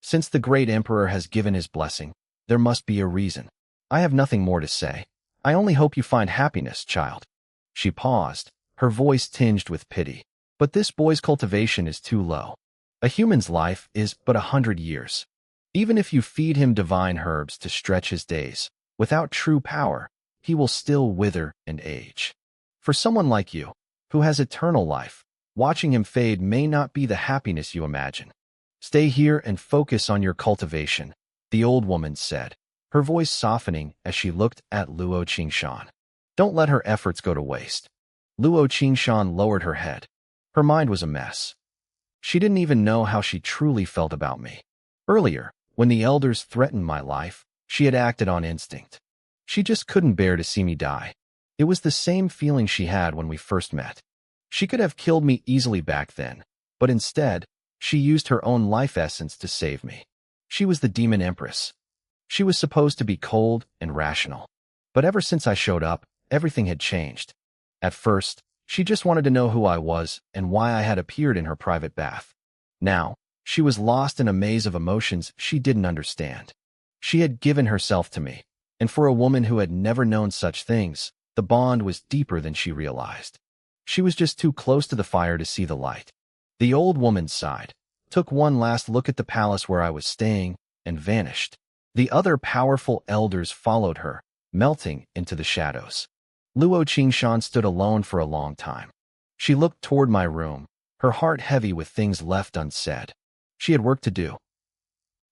"Since the great emperor has given his blessing, there must be a reason. I have nothing more to say. I only hope you find happiness, child." She paused, her voice tinged with pity. "But this boy's cultivation is too low. A human's life is but 100 years. Even if you feed him divine herbs to stretch his days, without true power, he will still wither and age. For someone like you, who has eternal life, watching him fade may not be the happiness you imagine. Stay here and focus on your cultivation," the old woman said, her voice softening as she looked at Luo Qingshan. "Don't let her efforts go to waste." Luo Qingshan lowered her head. Her mind was a mess. She didn't even know how she truly felt about me. Earlier, when the elders threatened my life, she had acted on instinct. She just couldn't bear to see me die. It was the same feeling she had when we first met. She could have killed me easily back then, but instead, she used her own life essence to save me. She was the demon empress. She was supposed to be cold and rational. But ever since I showed up, everything had changed. At first, she just wanted to know who I was and why I had appeared in her private bath. Now, she was lost in a maze of emotions she didn't understand. She had given herself to me, and for a woman who had never known such things, the bond was deeper than she realized. She was just too close to the fire to see the light. The old woman sighed, took one last look at the palace where I was staying, and vanished. The other powerful elders followed her, melting into the shadows. Luo Qingshan stood alone for a long time. She looked toward my room, her heart heavy with things left unsaid. She had work to do.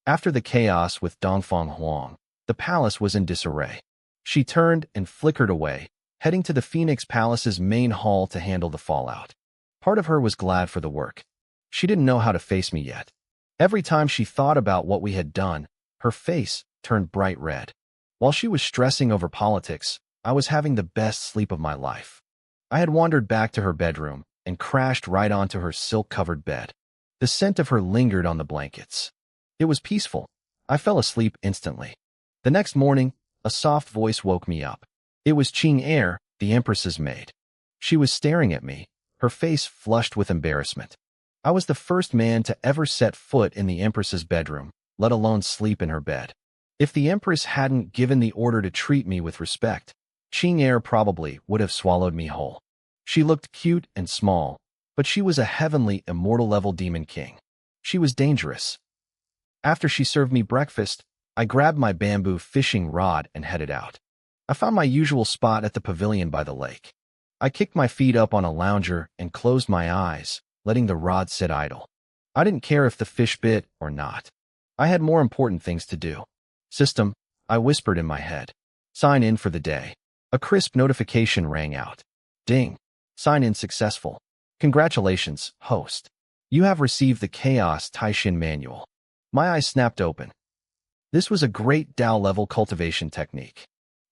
After the chaos with Dongfang Huang, the palace was in disarray. She turned and flickered away, heading to the Phoenix Palace's main hall to handle the fallout. Part of her was glad for the work. She didn't know how to face me yet. Every time she thought about what we had done, her face turned bright red. While she was stressing over politics, I was having the best sleep of my life. I had wandered back to her bedroom and crashed right onto her silk-covered bed. The scent of her lingered on the blankets. It was peaceful. I fell asleep instantly. The next morning, a soft voice woke me up. It was Qing, the Empress's maid. She was staring at me, her face flushed with embarrassment. I was the first man to ever set foot in the Empress's bedroom, let alone sleep in her bed. If the Empress hadn't given the order to treat me with respect, Qing probably would have swallowed me whole. She looked cute and small, but she was a heavenly, immortal-level demon king. She was dangerous. After she served me breakfast, I grabbed my bamboo fishing rod and headed out. I found my usual spot at the pavilion by the lake. I kicked my feet up on a lounger and closed my eyes, letting the rod sit idle. I didn't care if the fish bit or not. I had more important things to do. System, I whispered in my head. Sign in for the day. A crisp notification rang out. Ding. Sign in successful. Congratulations, host. You have received the Chaos Taishin Manual. My eyes snapped open. This was a great Dao-level cultivation technique.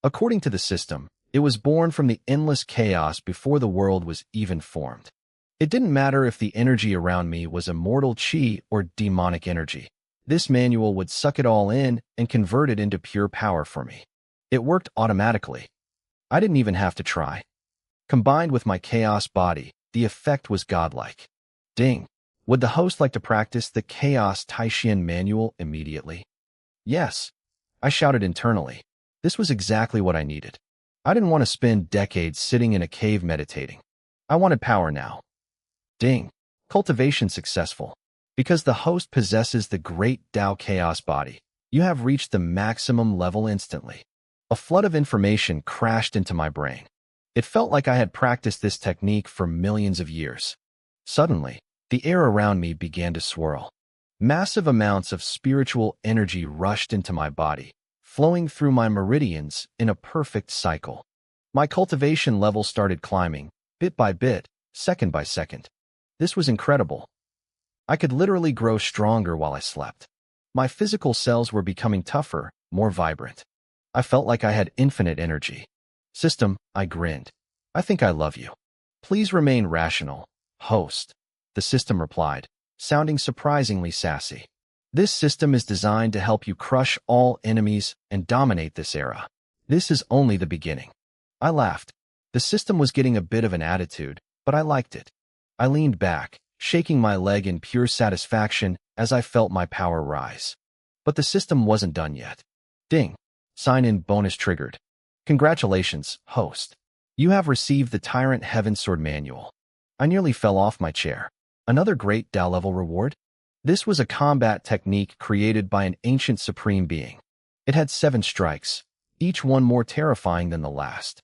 According to the system, it was born from the endless chaos before the world was even formed. It didn't matter if the energy around me was immortal chi or demonic energy. This manual would suck it all in and convert it into pure power for me. It worked automatically. I didn't even have to try. Combined with my chaos body, the effect was godlike. Ding. Would the host like to practice the Chaos Taishin Manual immediately? Yes. I shouted internally. This was exactly what I needed. I didn't want to spend decades sitting in a cave meditating. I wanted power now. Ding. Cultivation successful. Because the host possesses the great Dao Chaos body, you have reached the maximum level instantly. A flood of information crashed into my brain. It felt like I had practiced this technique for millions of years. Suddenly, the air around me began to swirl. Massive amounts of spiritual energy rushed into my body, flowing through my meridians in a perfect cycle. My cultivation level started climbing, bit by bit, second by second. This was incredible. I could literally grow stronger while I slept. My physical cells were becoming tougher, more vibrant. I felt like I had infinite energy. System, I grinned. I think I love you. Please remain rational, host. The system replied, sounding surprisingly sassy. This system is designed to help you crush all enemies and dominate this era. This is only the beginning. I laughed. The system was getting a bit of an attitude, but I liked it. I leaned back, shaking my leg in pure satisfaction as I felt my power rise. But the system wasn't done yet. Ding. Sign-in bonus triggered. Congratulations, host. You have received the Tyrant Heavensword Manual. I nearly fell off my chair. Another great Dao-level reward? This was a combat technique created by an ancient supreme being. It had 7 strikes, each one more terrifying than the last.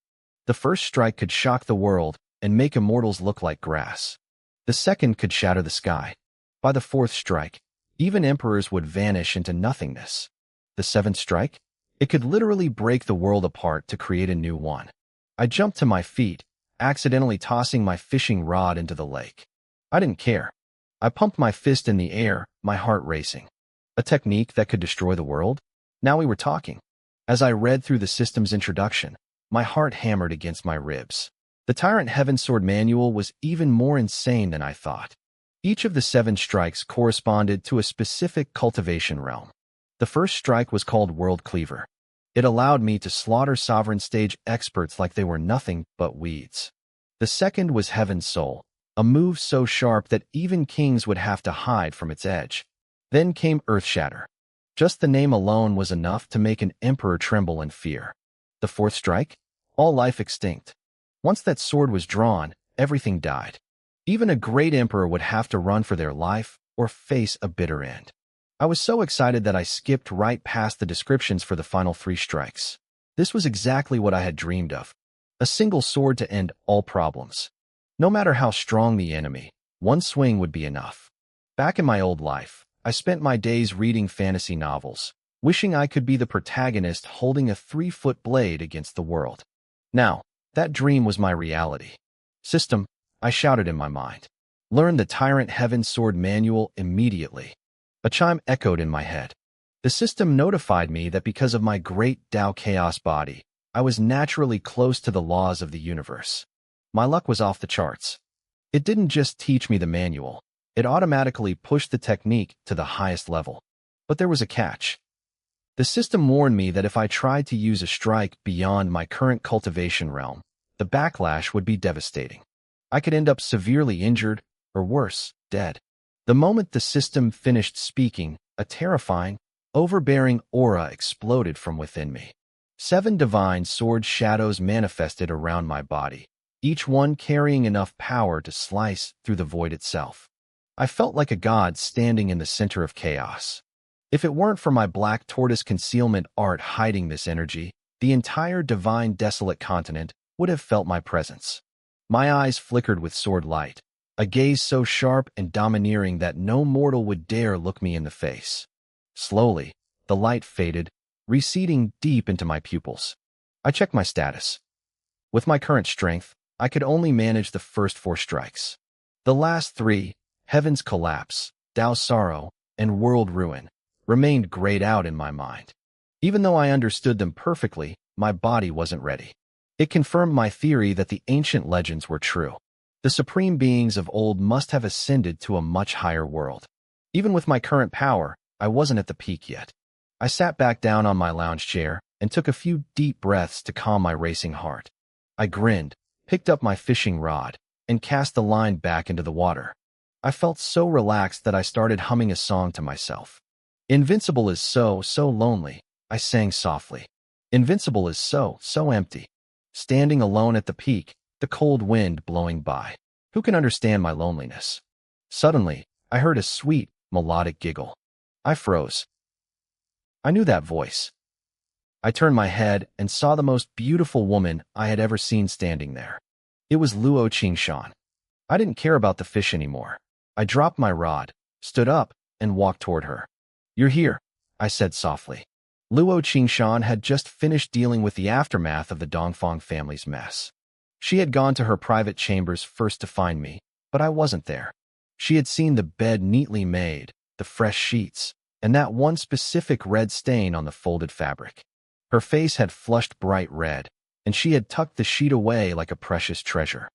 The first strike could shock the world and make immortals look like grass. The second could shatter the sky. By the 4th strike, even emperors would vanish into nothingness. The 7th strike? It could literally break the world apart to create a new one. I jumped to my feet, accidentally tossing my fishing rod into the lake. I didn't care. I pumped my fist in the air, my heart racing. A technique that could destroy the world? Now we were talking. As I read through the system's introduction, my heart hammered against my ribs. The Tyrant Heavensword Manual was even more insane than I thought. Each of the 7 strikes corresponded to a specific cultivation realm. The first strike was called World Cleaver. It allowed me to slaughter Sovereign Stage experts like they were nothing but weeds. The second was Heaven's Soul, a move so sharp that even kings would have to hide from its edge. Then came Earthshatter. Just the name alone was enough to make an emperor tremble in fear. The 4th strike? All life extinct. Once that sword was drawn, everything died. Even a great emperor would have to run for their life or face a bitter end. I was so excited that I skipped right past the descriptions for the final 3 strikes. This was exactly what I had dreamed of. A single sword to end all problems. No matter how strong the enemy, one swing would be enough. Back in my old life, I spent my days reading fantasy novels, wishing I could be the protagonist holding a 3-foot blade against the world. Now, that dream was my reality. System, I shouted in my mind. Learn the Tyrant Heavensword Manual immediately. A chime echoed in my head. The system notified me that because of my great Dao Chaos body, I was naturally close to the laws of the universe. My luck was off the charts. It didn't just teach me the manual, it automatically pushed the technique to the highest level. But there was a catch. The system warned me that if I tried to use a strike beyond my current cultivation realm, the backlash would be devastating. I could end up severely injured, or worse, dead. The moment the system finished speaking, a terrifying, overbearing aura exploded from within me. 7 divine sword shadows manifested around my body, each one carrying enough power to slice through the void itself. I felt like a god standing in the center of chaos. If it weren't for my black tortoise concealment art hiding this energy, the entire divine desolate continent would have felt my presence. My eyes flickered with sword light. a gaze so sharp and domineering that no mortal would dare look me in the face. Slowly, the light faded, receding deep into my pupils. I checked my status. With my current strength, I could only manage the first 4 strikes. The last 3, Heaven's Collapse, Tao's Sorrow, and World Ruin, remained grayed out in my mind. Even though I understood them perfectly, my body wasn't ready. It confirmed my theory that the ancient legends were true. The supreme beings of old must have ascended to a much higher world. Even with my current power, I wasn't at the peak yet. I sat back down on my lounge chair and took a few deep breaths to calm my racing heart. I grinned, picked up my fishing rod, and cast the line back into the water. I felt so relaxed that I started humming a song to myself. Invincible is so lonely, I sang softly. Invincible is so empty. Standing alone at the peak, the cold wind blowing by. Who can understand my loneliness? Suddenly, I heard a sweet, melodic giggle. I froze. I knew that voice. I turned my head and saw the most beautiful woman I had ever seen standing there. It was Luo Qingshan. I didn't care about the fish anymore. I dropped my rod, stood up, and walked toward her. "You're here," I said softly. Luo Qingshan had just finished dealing with the aftermath of the Dongfang family's mess. She had gone to her private chambers first to find me, but I wasn't there. She had seen the bed neatly made, the fresh sheets, and that one specific red stain on the folded fabric. Her face had flushed bright red, and she had tucked the sheet away like a precious treasure.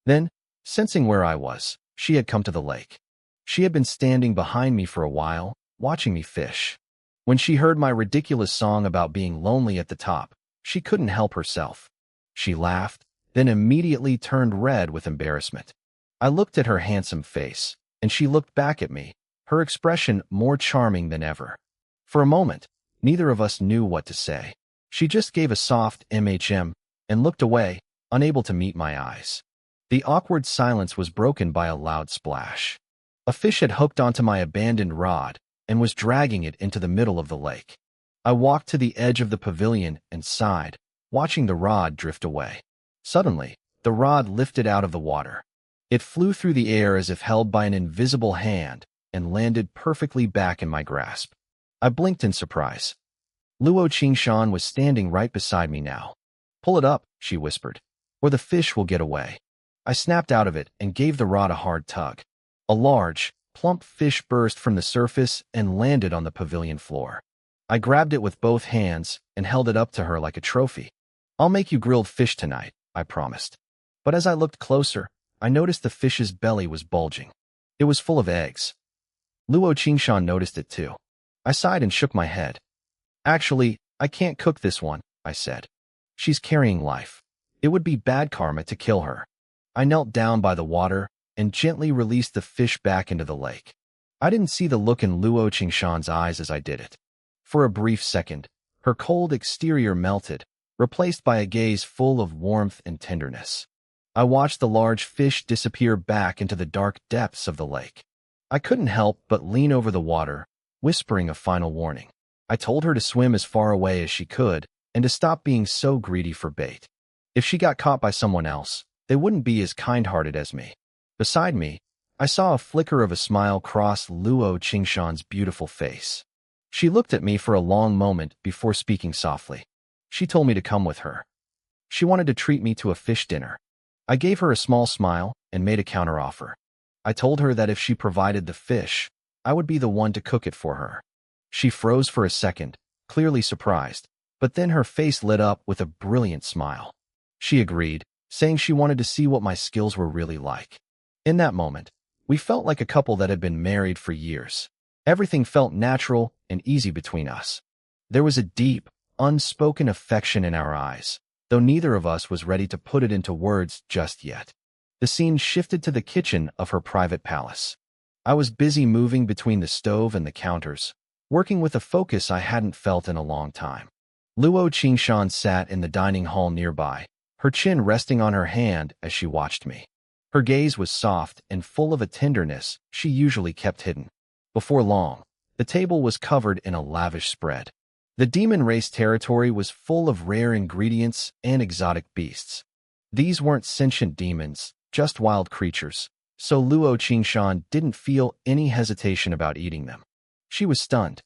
Then, sensing where I was, she had come to the lake. She had been standing behind me for a while, watching me fish. When she heard my ridiculous song about being lonely at the top, she couldn't help herself. She laughed, then immediately turned red with embarrassment. I looked at her handsome face, and she looked back at me, her expression more charming than ever. For a moment, neither of us knew what to say. She just gave a soft MHM and looked away, unable to meet my eyes. The awkward silence was broken by a loud splash. A fish had hooked onto my abandoned rod and was dragging it into the middle of the lake. I walked to the edge of the pavilion and sighed, watching the rod drift away. Suddenly, the rod lifted out of the water. It flew through the air as if held by an invisible hand and landed perfectly back in my grasp. I blinked in surprise. Luo Qingshan was standing right beside me now. "Pull it up," she whispered, "or the fish will get away." I snapped out of it and gave the rod a hard tug. A large, plump fish burst from the surface and landed on the pavilion floor. I grabbed it with both hands and held it up to her like a trophy. "I'll make you grilled fish tonight," I promised. But as I looked closer, I noticed the fish's belly was bulging. It was full of eggs. Luo Qingshan noticed it too. I sighed and shook my head. "Actually, I can't cook this one," I said. "She's carrying life. It would be bad karma to kill her." I knelt down by the water and gently released the fish back into the lake. I didn't see the look in Luo Qingshan's eyes as I did it. For a brief second, her cold exterior melted, replaced by a gaze full of warmth and tenderness. I watched the large fish disappear back into the dark depths of the lake. I couldn't help but lean over the water, whispering a final warning. I told her to swim as far away as she could and to stop being so greedy for bait. If she got caught by someone else, they wouldn't be as kind-hearted as me. Beside me, I saw a flicker of a smile cross Luo Qingshan's beautiful face. She looked at me for a long moment before speaking softly. She told me to come with her. She wanted to treat me to a fish dinner. I gave her a small smile and made a counteroffer. I told her that if she provided the fish, I would be the one to cook it for her. She froze for a second, clearly surprised, but then her face lit up with a brilliant smile. She agreed, saying she wanted to see what my skills were really like. In that moment, we felt like a couple that had been married for years. Everything felt natural and easy between us. There was a deep, unspoken affection in our eyes, though neither of us was ready to put it into words just yet. The scene shifted to the kitchen of her private palace. I was busy moving between the stove and the counters, working with a focus I hadn't felt in a long time. Luo Qingshan sat in the dining hall nearby, her chin resting on her hand as she watched me. Her gaze was soft and full of a tenderness she usually kept hidden. Before long, the table was covered in a lavish spread. The demon race territory was full of rare ingredients and exotic beasts. These weren't sentient demons, just wild creatures, so Luo Qingshan didn't feel any hesitation about eating them. She was stunned.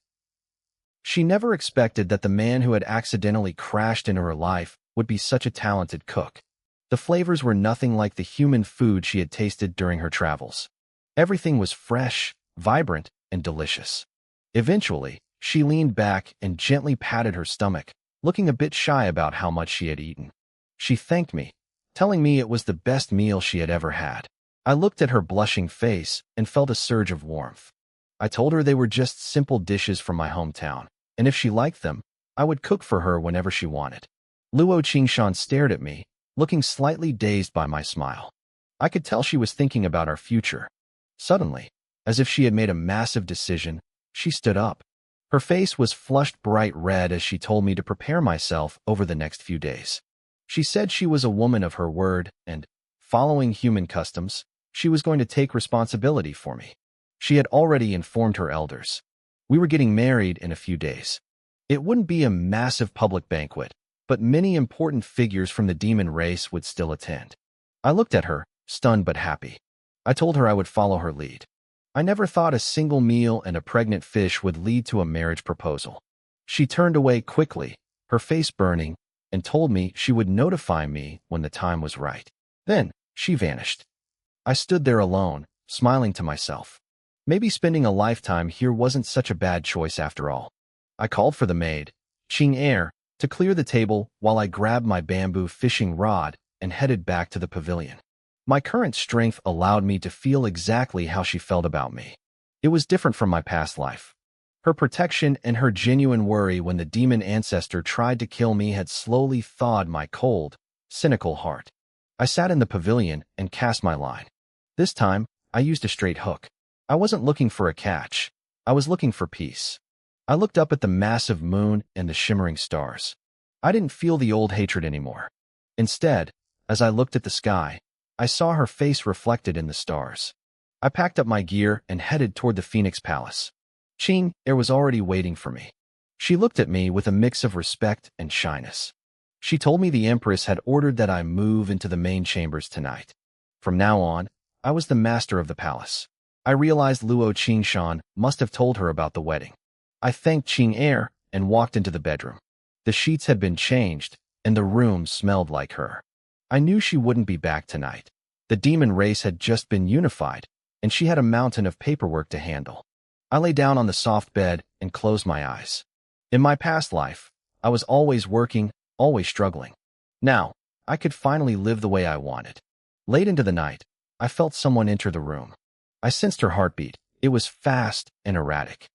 She never expected that the man who had accidentally crashed into her life would be such a talented cook. The flavors were nothing like the human food she had tasted during her travels. Everything was fresh, vibrant, and delicious. Eventually, she leaned back and gently patted her stomach, looking a bit shy about how much she had eaten. She thanked me, telling me it was the best meal she had ever had. I looked at her blushing face and felt a surge of warmth. I told her they were just simple dishes from my hometown, and if she liked them, I would cook for her whenever she wanted. Luo Qingshan stared at me, looking slightly dazed by my smile. I could tell she was thinking about our future. Suddenly, as if she had made a massive decision, she stood up. Her face was flushed bright red as she told me to prepare myself over the next few days. She said she was a woman of her word and, following human customs, she was going to take responsibility for me. She had already informed her elders. We were getting married in a few days. It wouldn't be a massive public banquet, but many important figures from the demon race would still attend. I looked at her, stunned but happy. I told her I would follow her lead. I never thought a single meal and a pregnant fish would lead to a marriage proposal. She turned away quickly, her face burning, and told me she would notify me when the time was right. Then, she vanished. I stood there alone, smiling to myself. Maybe spending a lifetime here wasn't such a bad choice after all. I called for the maid, Qing Er, to clear the table while I grabbed my bamboo fishing rod and headed back to the pavilion. My current strength allowed me to feel exactly how she felt about me. It was different from my past life. Her protection and her genuine worry when the demon ancestor tried to kill me had slowly thawed my cold, cynical heart. I sat in the pavilion and cast my line. This time, I used a straight hook. I wasn't looking for a catch. I was looking for peace. I looked up at the massive moon and the shimmering stars. I didn't feel the old hatred anymore. Instead, as I looked at the sky, I saw her face reflected in the stars. I packed up my gear and headed toward the Phoenix Palace. Qing Er was already waiting for me. She looked at me with a mix of respect and shyness. She told me the Empress had ordered that I move into the main chambers tonight. From now on, I was the master of the palace. I realized Luo Qingshan must have told her about the wedding. I thanked Qing Er and walked into the bedroom. The sheets had been changed, and the room smelled like her. I knew she wouldn't be back tonight. The demon race had just been unified, and she had a mountain of paperwork to handle. I lay down on the soft bed and closed my eyes. In my past life, I was always working, always struggling. Now, I could finally live the way I wanted. Late into the night, I felt someone enter the room. I sensed her heartbeat. It was fast and erratic.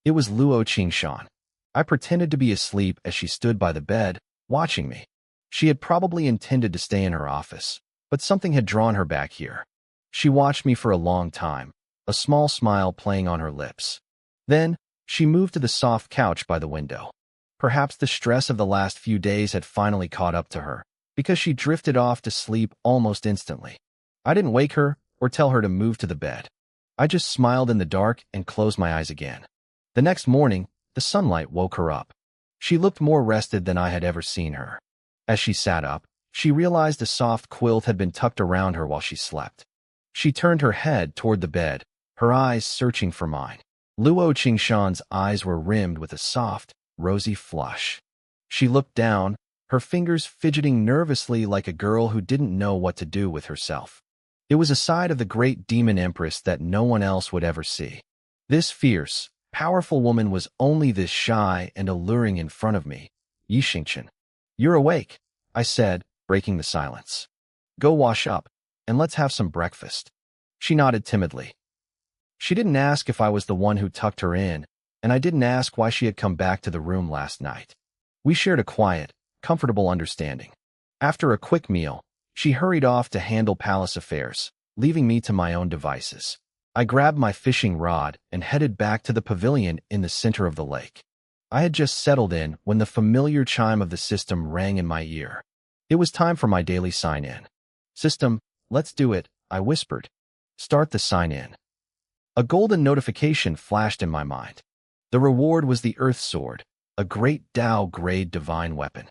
It was Luo Qingshan. I pretended to be asleep as she stood by the bed, watching me. She had probably intended to stay in her office, but something had drawn her back here. She watched me for a long time, a small smile playing on her lips. Then, she moved to the soft couch by the window. Perhaps the stress of the last few days had finally caught up to her, because she drifted off to sleep almost instantly. I didn't wake her or tell her to move to the bed. I just smiled in the dark and closed my eyes again. The next morning, the sunlight woke her up. She looked more rested than I had ever seen her. As she sat up, she realized a soft quilt had been tucked around her while she slept. She turned her head toward the bed, her eyes searching for mine. Luo Qingshan's eyes were rimmed with a soft, rosy flush. She looked down, her fingers fidgeting nervously like a girl who didn't know what to do with herself. It was a side of the great demon empress that no one else would ever see. This fierce, powerful woman was only this shy and alluring in front of me. Yi Xingchen. You're awake, I said, breaking the silence. Go wash up, and let's have some breakfast. She nodded timidly. She didn't ask if I was the one who tucked her in, and I didn't ask why she had come back to the room last night. We shared a quiet, comfortable understanding. After a quick meal, she hurried off to handle palace affairs, leaving me to my own devices. I grabbed my fishing rod and headed back to the pavilion in the center of the lake. I had just settled in when the familiar chime of the system rang in my ear. It was time for my daily sign-in. System, let's do it, I whispered. Start the sign-in. A golden notification flashed in my mind. The reward was the Earth Sword, a great Tao-grade divine weapon.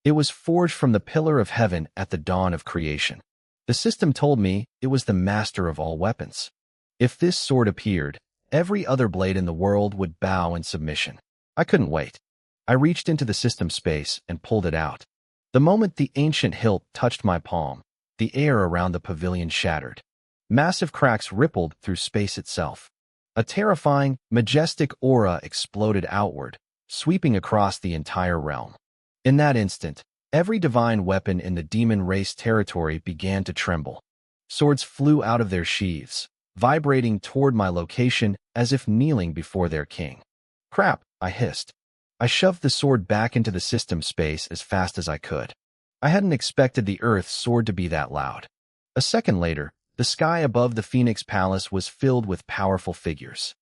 It was forged from the pillar of heaven at the dawn of creation. The system told me it was the master of all weapons. If this sword appeared, every other blade in the world would bow in submission. I couldn't wait. I reached into the system space and pulled it out. The moment the ancient hilt touched my palm, the air around the pavilion shattered. Massive cracks rippled through space itself. A terrifying, majestic aura exploded outward, sweeping across the entire realm. In that instant, every divine weapon in the demon race territory began to tremble. Swords flew out of their sheaths, vibrating toward my location as if kneeling before their king. Crap, I hissed. I shoved the sword back into the system space as fast as I could. I hadn't expected the Earth's sword to be that loud. A second later, the sky above the Phoenix Palace was filled with powerful figures.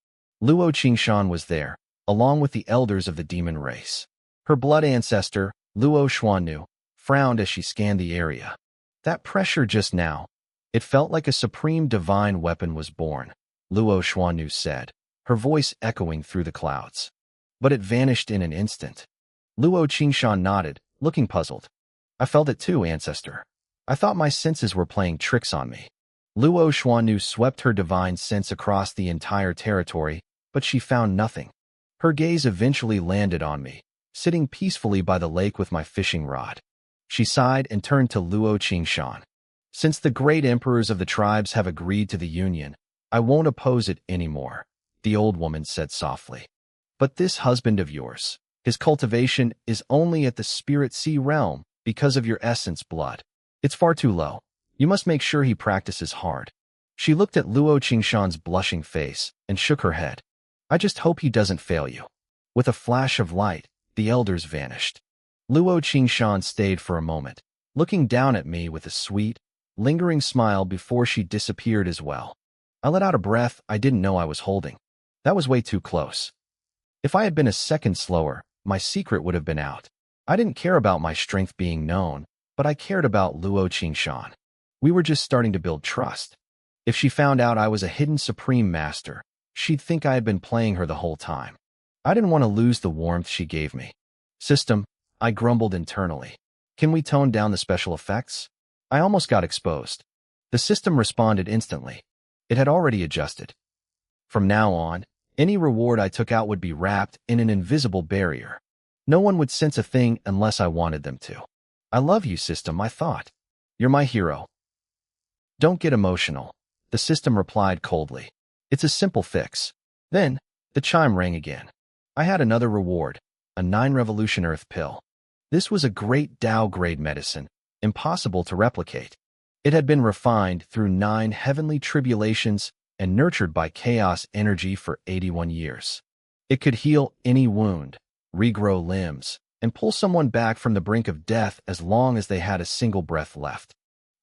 Luo Qingshan was there, along with the elders of the demon race. Her blood ancestor, Luo Xuannu, frowned as she scanned the area. That pressure just now, it felt like a supreme divine weapon was born, Luo Xuannu said, her voice echoing through the clouds. But it vanished in an instant. Luo Qingshan nodded, looking puzzled. I felt it too, ancestor. I thought my senses were playing tricks on me. Luo Xuannu swept her divine sense across the entire territory, but she found nothing. Her gaze eventually landed on me, sitting peacefully by the lake with my fishing rod. She sighed and turned to Luo Qingshan. Since the great emperors of the tribes have agreed to the union, I won't oppose it anymore, the old woman said softly. But this husband of yours, his cultivation is only at the spirit sea realm because of your essence blood. It's far too low. You must make sure he practices hard. She looked at Luo Qingshan's blushing face and shook her head. I just hope he doesn't fail you. With a flash of light, the elders vanished. Luo Qingshan stayed for a moment, looking down at me with a sweet, lingering smile before she disappeared as well. I let out a breath I didn't know I was holding. That was way too close. If I had been a second slower, my secret would have been out. I didn't care about my strength being known, but I cared about Luo Qingshan. We were just starting to build trust. If she found out I was a hidden supreme master, she'd think I had been playing her the whole time. I didn't want to lose the warmth she gave me. System, I grumbled internally. Can we tone down the special effects? I almost got exposed. The system responded instantly. It had already adjusted. From now on, any reward I took out would be wrapped in an invisible barrier. No one would sense a thing unless I wanted them to. I love you, system, I thought. You're my hero. Don't get emotional, the system replied coldly. It's a simple fix. Then, the chime rang again. I had another reward, a 9-revolution earth pill. This was a great Tao-grade medicine, impossible to replicate. It had been refined through 9 heavenly tribulations and nurtured by chaos energy for 81 years. It could heal any wound, regrow limbs, and pull someone back from the brink of death as long as they had a single breath left.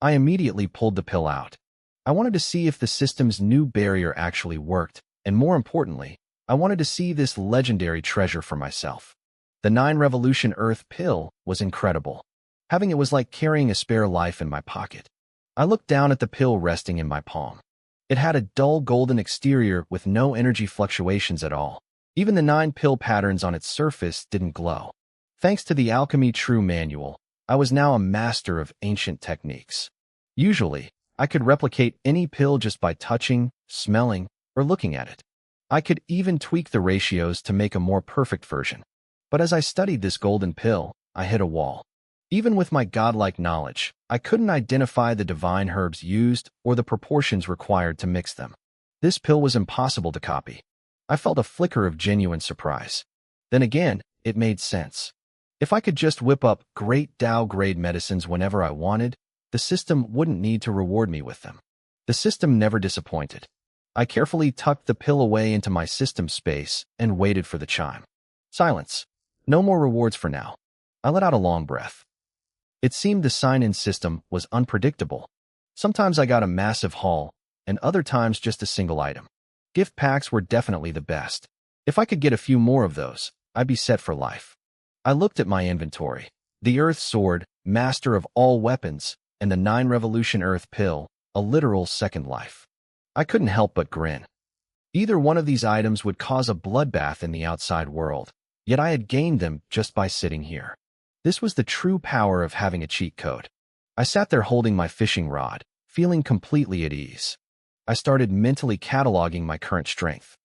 I immediately pulled the pill out. I wanted to see if the system's new barrier actually worked, and more importantly, I wanted to see this legendary treasure for myself. The 9-revolution earth pill was incredible. Having it was like carrying a spare life in my pocket. I looked down at the pill resting in my palm. It had a dull golden exterior with no energy fluctuations at all. Even the 9 pill patterns on its surface didn't glow. Thanks to the Alchemy True Manual, I was now a master of ancient techniques. Usually, I could replicate any pill just by touching, smelling, or looking at it. I could even tweak the ratios to make a more perfect version. But as I studied this golden pill, I hit a wall. Even with my godlike knowledge, I couldn't identify the divine herbs used or the proportions required to mix them. This pill was impossible to copy. I felt a flicker of genuine surprise. Then again, it made sense. If I could just whip up great Tao-grade medicines whenever I wanted, the system wouldn't need to reward me with them. The system never disappointed. I carefully tucked the pill away into my system space and waited for the chime. Silence. No more rewards for now. I let out a long breath. It seemed the sign-in system was unpredictable. Sometimes I got a massive haul, and other times just a single item. Gift packs were definitely the best. If I could get a few more of those, I'd be set for life. I looked at my inventory. The Earth Sword, master of all weapons, and the 9-revolution Earth Pill, a literal second life. I couldn't help but grin. Either one of these items would cause a bloodbath in the outside world, yet I had gained them just by sitting here. This was the true power of having a cheat code. I sat there holding my fishing rod, feeling completely at ease. I started mentally cataloging my current strength.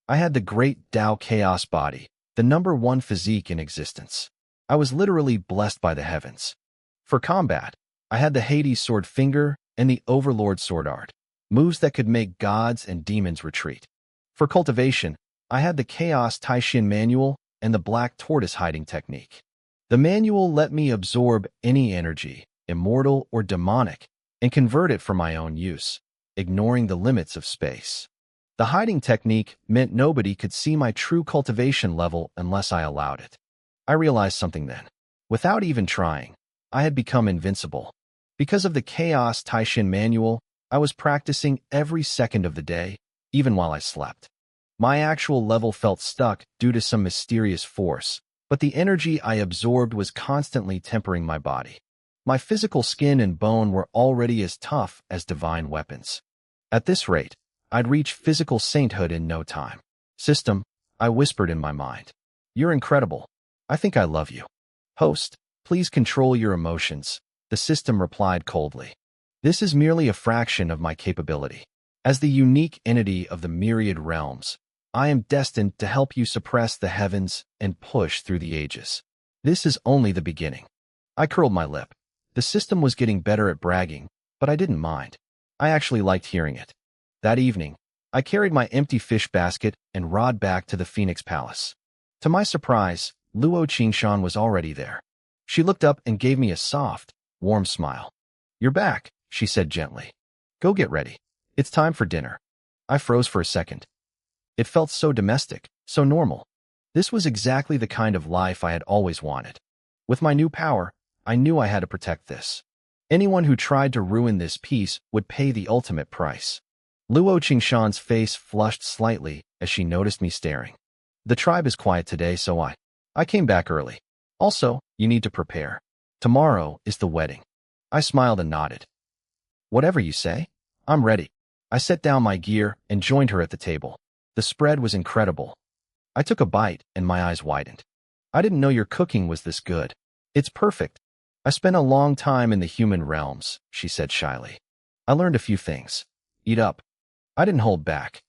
I had the great Tao Chaos body, the #1 physique in existence. I was literally blessed by the heavens. For combat, I had the Hades sword finger and the Overlord sword art, moves that could make gods and demons retreat. For cultivation, I had the Chaos Taishin manual and the Black Tortoise hiding technique. The manual let me absorb any energy, immortal or demonic, and convert it for my own use, ignoring the limits of space. The hiding technique meant nobody could see my true cultivation level unless I allowed it. I realized something then. Without even trying, I had become invincible. Because of the Chaos Taishin manual, I was practicing every second of the day, even while I slept. My actual level felt stuck due to some mysterious force, but the energy I absorbed was constantly tempering my body. My physical skin and bone were already as tough as divine weapons. At this rate, I'd reach physical sainthood in no time. System, I whispered in my mind. You're incredible. I think I love you. Host, please control your emotions, the system replied coldly. This is merely a fraction of my capability. As the unique entity of the myriad realms, I am destined to help you suppress the heavens and push through the ages. This is only the beginning. I curled my lip. The system was getting better at bragging, but I didn't mind. I actually liked hearing it. That evening, I carried my empty fish basket and rod back to the Phoenix Palace. To my surprise, Luo Qingshan was already there. She looked up and gave me a soft, warm smile. You're back, she said gently. Go get ready. It's time for dinner. I froze for a second. It felt so domestic, so normal. This was exactly the kind of life I had always wanted. With my new power, I knew I had to protect this. Anyone who tried to ruin this peace would pay the ultimate price. Luo Qingshan's face flushed slightly as she noticed me staring. The tribe is quiet today, so I came back early. Also, you need to prepare. Tomorrow is the wedding. I smiled and nodded. Whatever you say, I'm ready. I set down my gear and joined her at the table. The spread was incredible. I took a bite and my eyes widened. I didn't know your cooking was this good. It's perfect. I spent a long time in the human realms, she said shyly. I learned a few things. Eat up. I didn't hold back.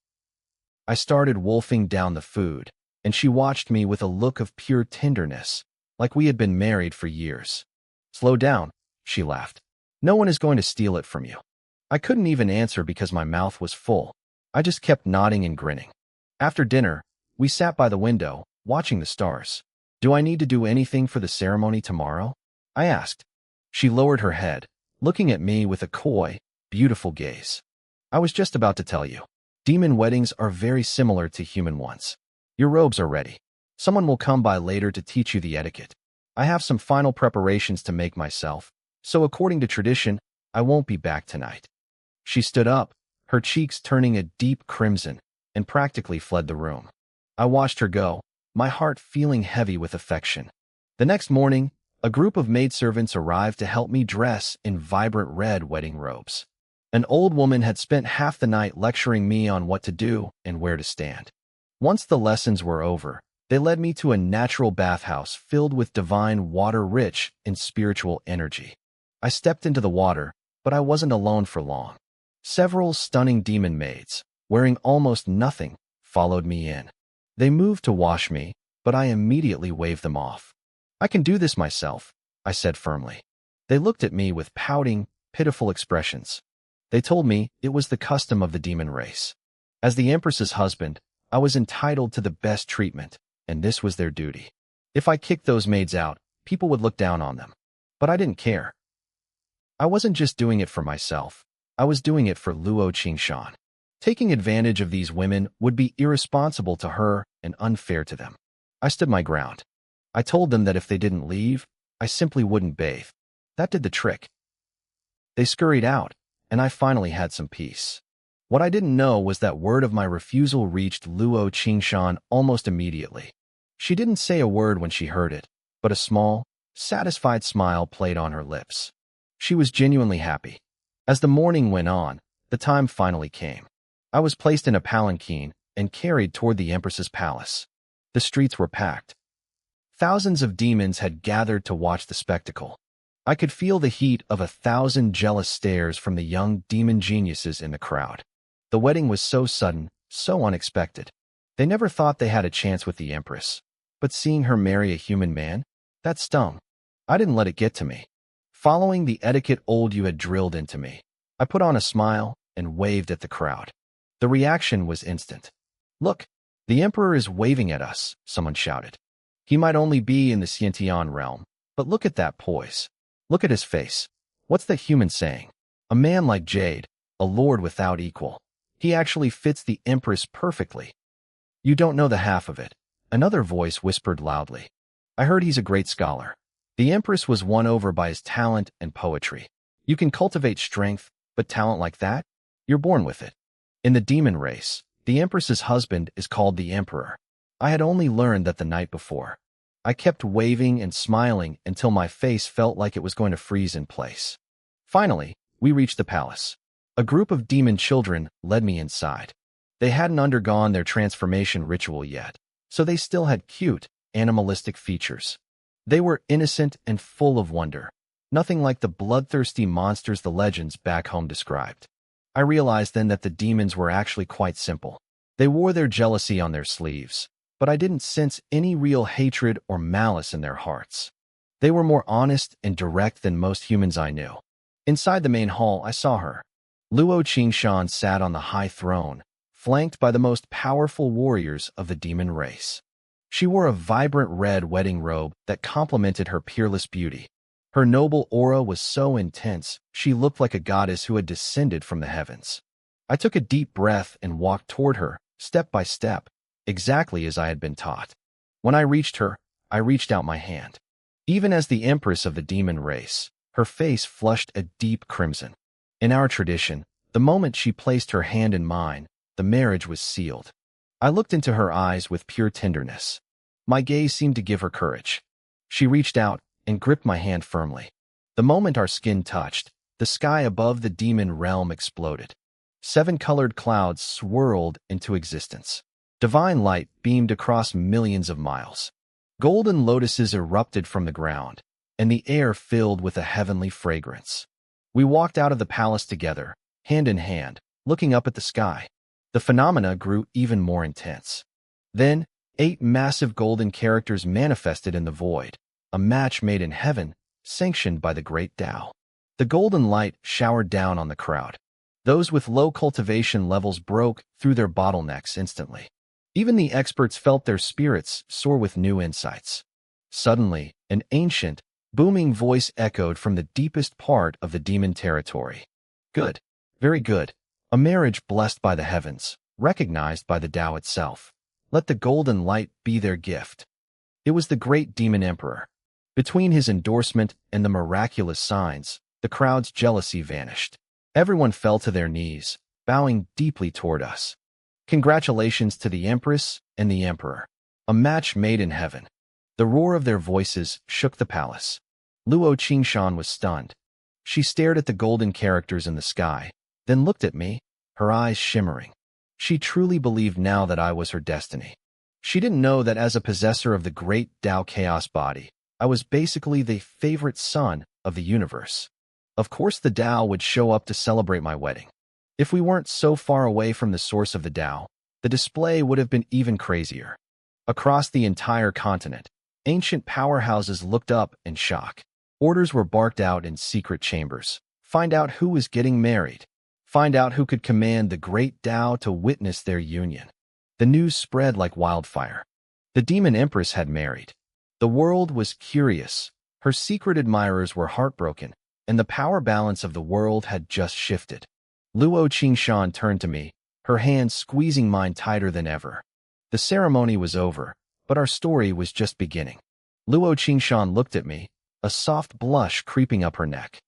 I started wolfing down the food, and she watched me with a look of pure tenderness, like we had been married for years. Slow down, she laughed. No one is going to steal it from you. I couldn't even answer because my mouth was full. I just kept nodding and grinning. After dinner, we sat by the window, watching the stars. Do I need to do anything for the ceremony tomorrow? I asked. She lowered her head, looking at me with a coy, beautiful gaze. I was just about to tell you. Demon weddings are very similar to human ones. Your robes are ready. Someone will come by later to teach you the etiquette. I have some final preparations to make myself, so according to tradition, I won't be back tonight. She stood up, her cheeks turning a deep crimson, and practically fled the room. I watched her go, my heart feeling heavy with affection. The next morning, a group of maidservants arrived to help me dress in vibrant red wedding robes. An old woman had spent half the night lecturing me on what to do and where to stand. Once the lessons were over, they led me to a natural bathhouse filled with divine water rich in spiritual energy. I stepped into the water, but I wasn't alone for long. Several stunning demon maids, wearing almost nothing, followed me in. They moved to wash me, but I immediately waved them off. I can do this myself, I said firmly. They looked at me with pouting, pitiful expressions. They told me it was the custom of the demon race. As the Empress's husband, I was entitled to the best treatment, and this was their duty. If I kicked those maids out, people would look down on them. But I didn't care. I wasn't just doing it for myself. I was doing it for Luo Qingshan. Taking advantage of these women would be irresponsible to her and unfair to them. I stood my ground. I told them that if they didn't leave, I simply wouldn't bathe. That did the trick. They scurried out, and I finally had some peace. What I didn't know was that word of my refusal reached Luo Qingshan almost immediately. She didn't say a word when she heard it, but a small, satisfied smile played on her lips. She was genuinely happy. As the morning went on, the time finally came. I was placed in a palanquin and carried toward the Empress's palace. The streets were packed. Thousands of demons had gathered to watch the spectacle. I could feel the heat of 1,000 jealous stares from the young demon geniuses in the crowd. The wedding was so sudden, so unexpected. They never thought they had a chance with the Empress. But seeing her marry a human man, that stung. I didn't let it get to me. Following the etiquette old you had drilled into me, I put on a smile and waved at the crowd. The reaction was instant. "Look, the Emperor is waving at us," someone shouted. "He might only be in the Xiantian realm, but look at that poise. Look at his face. What's the human saying? A man like Jade, a lord without equal. He actually fits the Empress perfectly." "You don't know the half of it," another voice whispered loudly. "I heard he's a great scholar. The Empress was won over by his talent and poetry. You can cultivate strength, but talent like that? You're born with it." In the demon race, the Empress's husband is called the Emperor. I had only learned that the night before. I kept waving and smiling until my face felt like it was going to freeze in place. Finally, we reached the palace. A group of demon children led me inside. They hadn't undergone their transformation ritual yet, so they still had cute, animalistic features. They were innocent and full of wonder, nothing like the bloodthirsty monsters the legends back home described. I realized then that the demons were actually quite simple. They wore their jealousy on their sleeves, but I didn't sense any real hatred or malice in their hearts. They were more honest and direct than most humans I knew. Inside the main hall, I saw her. Luo Qingshan sat on the high throne, flanked by the most powerful warriors of the demon race. She wore a vibrant red wedding robe that complemented her peerless beauty. Her noble aura was so intense, she looked like a goddess who had descended from the heavens. I took a deep breath and walked toward her, step by step, exactly as I had been taught. When I reached her, I reached out my hand. Even as the Empress of the demon race, her face flushed a deep crimson. In our tradition, the moment she placed her hand in mine, the marriage was sealed. I looked into her eyes with pure tenderness. My gaze seemed to give her courage. She reached out and gripped my hand firmly. The moment our skin touched, the sky above the demon realm exploded. 7 colored clouds swirled into existence. Divine light beamed across millions of miles. Golden lotuses erupted from the ground, and the air filled with a heavenly fragrance. We walked out of the palace together, hand in hand, looking up at the sky. The phenomena grew even more intense. Then, 8 massive golden characters manifested in the void, a match made in heaven, sanctioned by the great Tao. The golden light showered down on the crowd. Those with low cultivation levels broke through their bottlenecks instantly. Even the experts felt their spirits soar with new insights. Suddenly, an ancient, booming voice echoed from the deepest part of the demon territory. "Good. Very good. A marriage blessed by the heavens, recognized by the Tao itself. Let the golden light be their gift." It was the great demon emperor. Between his endorsement and the miraculous signs, the crowd's jealousy vanished. Everyone fell to their knees, bowing deeply toward us. Congratulations to the Empress and the Emperor. A match made in heaven. The roar of their voices shook the palace. Luo Qingshan was stunned. She stared at the golden characters in the sky, then looked at me, her eyes shimmering. She truly believed now that I was her destiny. She didn't know that as a possessor of the great Tao Chaos body, I was basically the favorite son of the universe. Of course the Tao would show up to celebrate my wedding. If we weren't so far away from the source of the Tao, the display would have been even crazier. Across the entire continent, ancient powerhouses looked up in shock. Orders were barked out in secret chambers. Find out who was getting married. Find out who could command the great Tao to witness their union. The news spread like wildfire. The demon empress had married. The world was curious. Her secret admirers were heartbroken, and the power balance of the world had just shifted. Luo Qingshan turned to me, her hand squeezing mine tighter than ever. The ceremony was over, but our story was just beginning. Luo Qingshan looked at me, a soft blush creeping up her neck.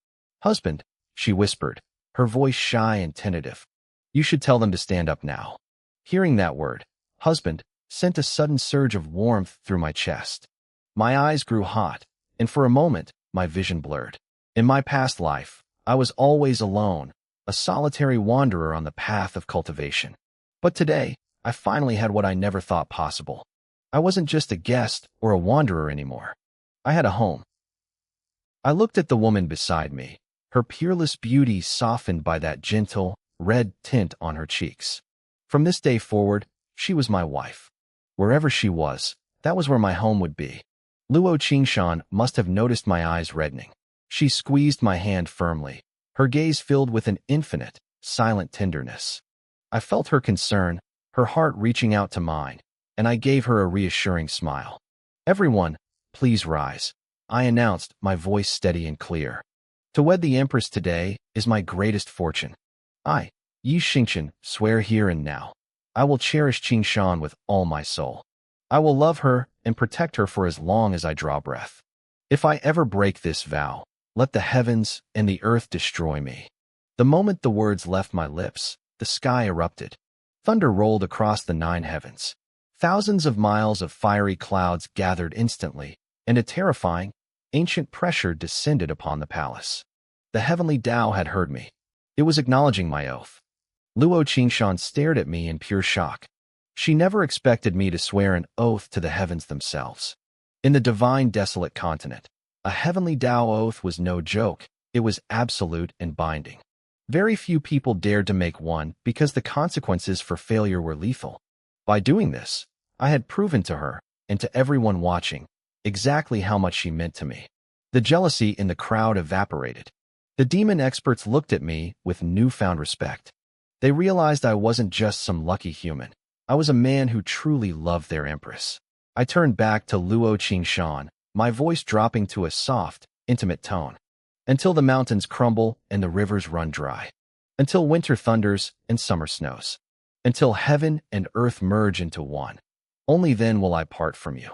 "Husband," she whispered, her voice shy and tentative. "You should tell them to stand up now." Hearing that word, husband, sent a sudden surge of warmth through my chest. My eyes grew hot, and for a moment, my vision blurred. In my past life, I was always alone, a solitary wanderer on the path of cultivation. But today, I finally had what I never thought possible. I wasn't just a guest or a wanderer anymore. I had a home. I looked at the woman beside me, her peerless beauty softened by that gentle, red tint on her cheeks. From this day forward, she was my wife. Wherever she was, that was where my home would be. Luo Qingshan must have noticed my eyes reddening. She squeezed my hand firmly, her gaze filled with an infinite, silent tenderness. I felt her concern, her heart reaching out to mine, and I gave her a reassuring smile. "Everyone, please rise," I announced, my voice steady and clear. "To wed the Empress today is my greatest fortune. I, Yi Xingchen, swear here and now. I will cherish Qingshan with all my soul. I will love her and protect her for as long as I draw breath. If I ever break this vow, let the heavens and the earth destroy me." The moment the words left my lips, the sky erupted. Thunder rolled across the 9 heavens. Thousands of miles of fiery clouds gathered instantly, and a terrifying, ancient pressure descended upon the palace. The heavenly Tao had heard me. It was acknowledging my oath. Luo Qingshan stared at me in pure shock. She never expected me to swear an oath to the heavens themselves. In the divine desolate continent, a heavenly Tao oath was no joke. It was absolute and binding. Very few people dared to make one because the consequences for failure were lethal. By doing this, I had proven to her, and to everyone watching, exactly how much she meant to me. The jealousy in the crowd evaporated. The demon experts looked at me with newfound respect. They realized I wasn't just some lucky human. I was a man who truly loved their empress. I turned back to Luo Qingshan, my voice dropping to a soft, intimate tone. "Until the mountains crumble and the rivers run dry. Until winter thunders and summer snows. Until heaven and earth merge into one. Only then will I part from you."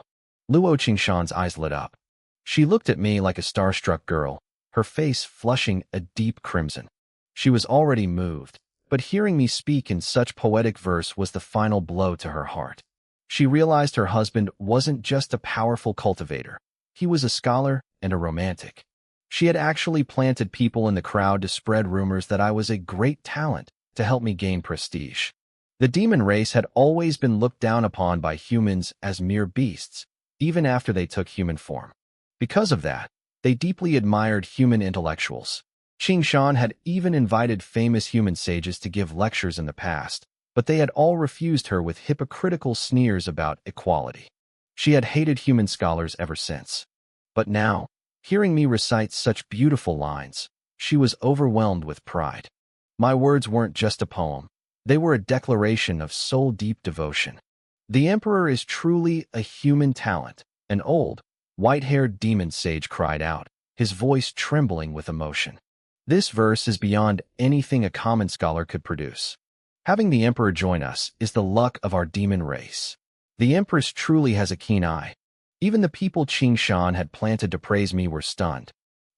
Luo Qingshan's eyes lit up. She looked at me like a starstruck girl, her face flushing a deep crimson. She was already moved, but hearing me speak in such poetic verse was the final blow to her heart. She realized her husband wasn't just a powerful cultivator. He was a scholar and a romantic. She had actually planted people in the crowd to spread rumors that I was a great talent to help me gain prestige. The demon race had always been looked down upon by humans as mere beasts, even after they took human form. Because of that, they deeply admired human intellectuals. Qingshan had even invited famous human sages to give lectures in the past, but they had all refused her with hypocritical sneers about equality. She had hated human scholars ever since. But now, hearing me recite such beautiful lines, she was overwhelmed with pride. My words weren't just a poem. They were a declaration of soul-deep devotion. "The emperor is truly a human talent," an old, white-haired demon sage cried out, his voice trembling with emotion. "This verse is beyond anything a common scholar could produce. Having the emperor join us is the luck of our demon race. The empress truly has a keen eye." Even the people Qingshan had planted to praise me were stunned.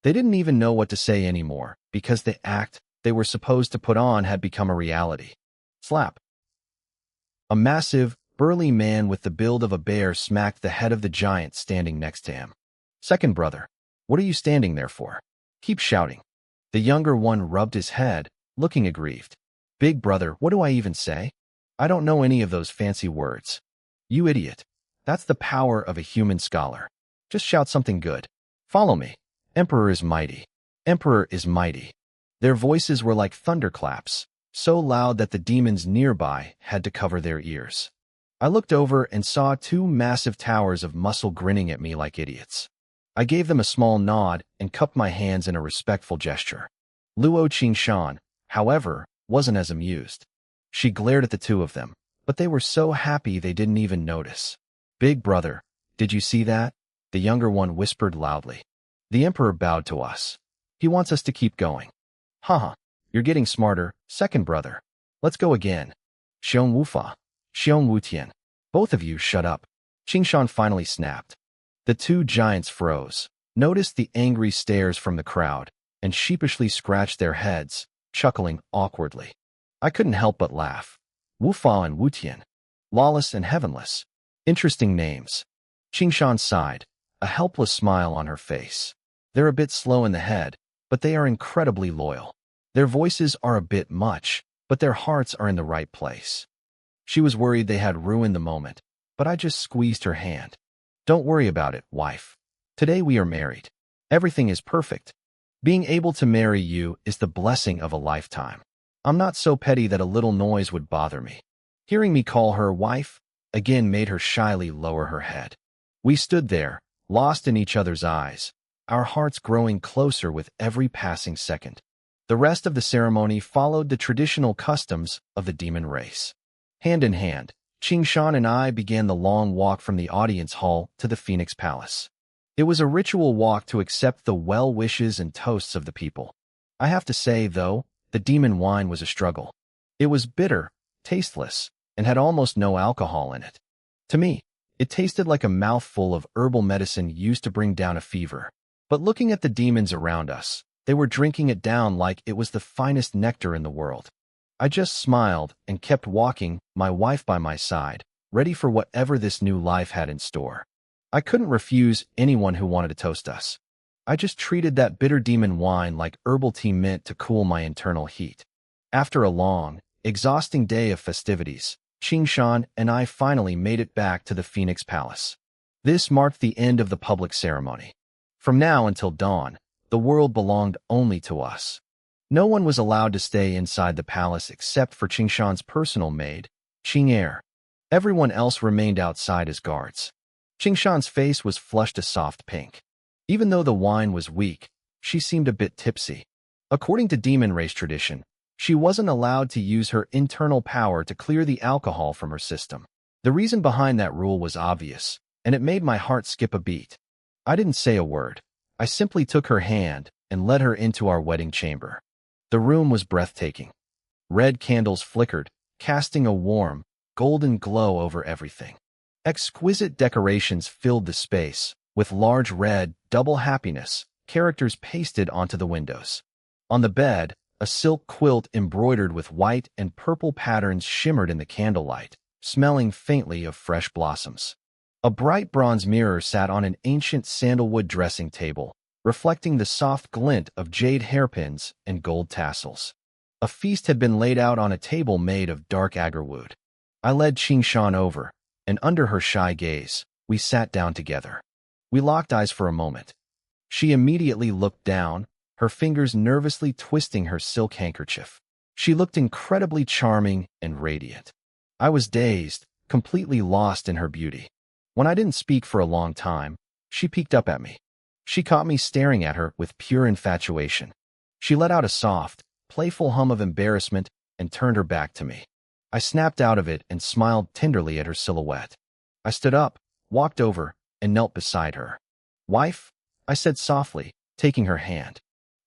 They didn't even know what to say anymore, because the act they were supposed to put on had become a reality. Slap. A massive, burly man with the build of a bear smacked the head of the giant standing next to him. "Second brother, what are you standing there for? Keep shouting." The younger one rubbed his head, looking aggrieved. "Big brother, what do I even say? I don't know any of those fancy words." "You idiot. That's the power of a human scholar. Just shout something good. Follow me. Emperor is mighty. Emperor is mighty." Their voices were like thunderclaps, so loud that the demons nearby had to cover their ears. I looked over and saw 2 massive towers of muscle grinning at me like idiots. I gave them a small nod and cupped my hands in a respectful gesture. Luo Qingshan, however, wasn't as amused. She glared at the 2 of them, but they were so happy they didn't even notice. "Big brother, did you see that?" the younger one whispered loudly. "The emperor bowed to us. He wants us to keep going." "Haha, you're getting smarter, second brother. Let's go again." "Xiong Wufa, Xiong Wutian. Both of you shut up." Qingshan finally snapped. The 2 giants froze, noticed the angry stares from the crowd, and sheepishly scratched their heads, chuckling awkwardly. I couldn't help but laugh. Wufa and Wutian. Lawless and heavenless. Interesting names. Qingshan sighed, a helpless smile on her face. They're a bit slow in the head, but they are incredibly loyal. Their voices are a bit much, but their hearts are in the right place. She was worried they had ruined the moment, but I just squeezed her hand. "Don't worry about it, wife. Today we are married." Everything is perfect. Being able to marry you is the blessing of a lifetime. I'm not so petty that a little noise would bother me. Hearing me call her wife again made her shyly lower her head. We stood there, lost in each other's eyes, our hearts growing closer with every passing second. The rest of the ceremony followed the traditional customs of the demon race. Hand in hand, Qingshan and I began the long walk from the audience hall to the Phoenix Palace. It was a ritual walk to accept the well wishes and toasts of the people. I have to say, though, the demon wine was a struggle. It was bitter, tasteless, and had almost no alcohol in it. To me, it tasted like a mouthful of herbal medicine used to bring down a fever. But looking at the demons around us, they were drinking it down like it was the finest nectar in the world. I just smiled and kept walking, my wife by my side, ready for whatever this new life had in store. I couldn't refuse anyone who wanted to toast us. I just treated that bitter demon wine like herbal tea meant to cool my internal heat. After a long, exhausting day of festivities, Qingshan and I finally made it back to the Phoenix Palace. This marked the end of the public ceremony. From now until dawn, the world belonged only to us. No one was allowed to stay inside the palace except for Qingshan's personal maid, Qing'er. Everyone else remained outside as guards. Qingshan's face was flushed a soft pink. Even though the wine was weak, she seemed a bit tipsy. According to demon race tradition, she wasn't allowed to use her internal power to clear the alcohol from her system. The reason behind that rule was obvious, and it made my heart skip a beat. I didn't say a word. I simply took her hand and led her into our wedding chamber. The room was breathtaking. Red candles flickered, casting a warm, golden glow over everything. Exquisite decorations filled the space, with large red, double happiness characters pasted onto the windows. On the bed, a silk quilt embroidered with white and purple patterns shimmered in the candlelight, smelling faintly of fresh blossoms. A bright bronze mirror sat on an ancient sandalwood dressing table, reflecting the soft glint of jade hairpins and gold tassels. A feast had been laid out on a table made of dark agarwood. I led Qingshan over, and under her shy gaze, we sat down together. We locked eyes for a moment. She immediately looked down, her fingers nervously twisting her silk handkerchief. She looked incredibly charming and radiant. I was dazed, completely lost in her beauty. When I didn't speak for a long time, she peeked up at me. She caught me staring at her with pure infatuation. She let out a soft, playful hum of embarrassment and turned her back to me. I snapped out of it and smiled tenderly at her silhouette. I stood up, walked over, and knelt beside her. "Wife," I said softly, taking her hand.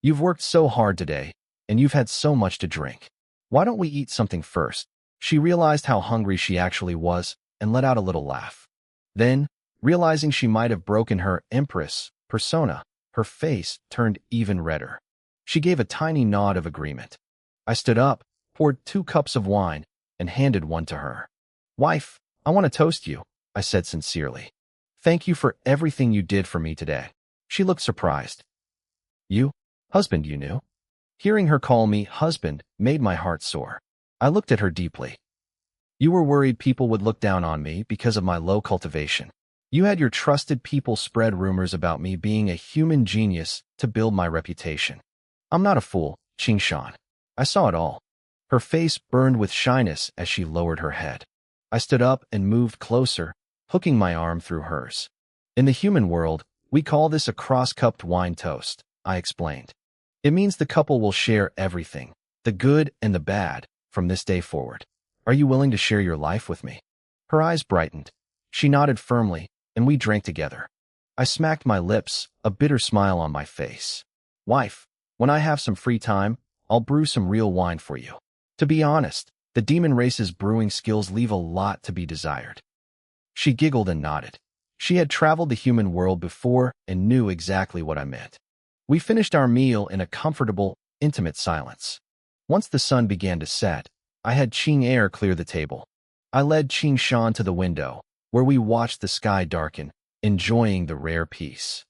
"You've worked so hard today, and you've had so much to drink. Why don't we eat something first?" She realized how hungry she actually was and let out a little laugh. Then, realizing she might have broken her empress persona, her face turned even redder. She gave a tiny nod of agreement. I stood up, poured 2 cups of wine, and handed one to her. "Wife, I want to toast you," I said sincerely. "Thank you for everything you did for me today." She looked surprised. "You? Husband, you knew?" Hearing her call me husband made my heart soar. I looked at her deeply. "You were worried people would look down on me because of my low cultivation. You had your trusted people spread rumors about me being a human genius to build my reputation. I'm not a fool, Qingshan. I saw it all." Her face burned with shyness as she lowered her head. I stood up and moved closer, hooking my arm through hers. "In the human world, we call this a cross-cupped wine toast," I explained. "It means the couple will share everything, the good and the bad, from this day forward. Are you willing to share your life with me?" Her eyes brightened. She nodded firmly, and we drank together. I smacked my lips, a bitter smile on my face. "Wife, when I have some free time, I'll brew some real wine for you. To be honest, the demon race's brewing skills leave a lot to be desired." She giggled and nodded. She had traveled the human world before and knew exactly what I meant. We finished our meal in a comfortable, intimate silence. Once the sun began to set, I had Qing'er clear the table. I led Qingshan to the window, where we watched the sky darken, enjoying the rare peace.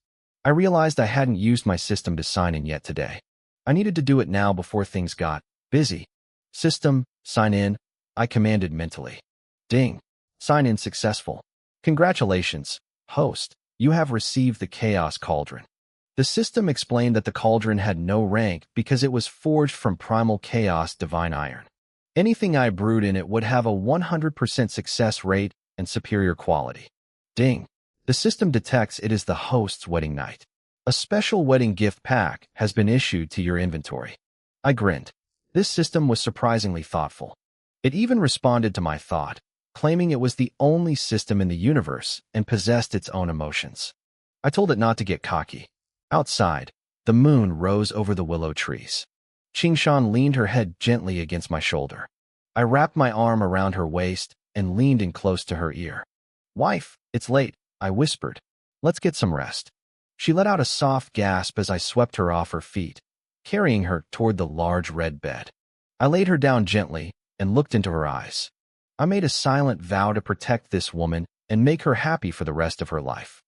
I realized I hadn't used my system to sign in yet today. I needed to do it now before things got busy. "System, sign in," I commanded mentally. Ding. Sign in successful. "Congratulations, host. You have received the Chaos Cauldron." The system explained that the cauldron had no rank because it was forged from primal chaos divine iron. Anything I brewed in it would have a 100% success rate and superior quality. Ding! The system detects it is the host's wedding night. A special wedding gift pack has been issued to your inventory. I grinned. This system was surprisingly thoughtful. It even responded to my thought, claiming it was the only system in the universe and possessed its own emotions. I told it not to get cocky. Outside, the moon rose over the willow trees. Qingshan leaned her head gently against my shoulder. I wrapped my arm around her waist and leaned in close to her ear. "Wife, it's late," I whispered. "Let's get some rest." She let out a soft gasp as I swept her off her feet, carrying her toward the large red bed. I laid her down gently and looked into her eyes. I made a silent vow to protect this woman and make her happy for the rest of her life.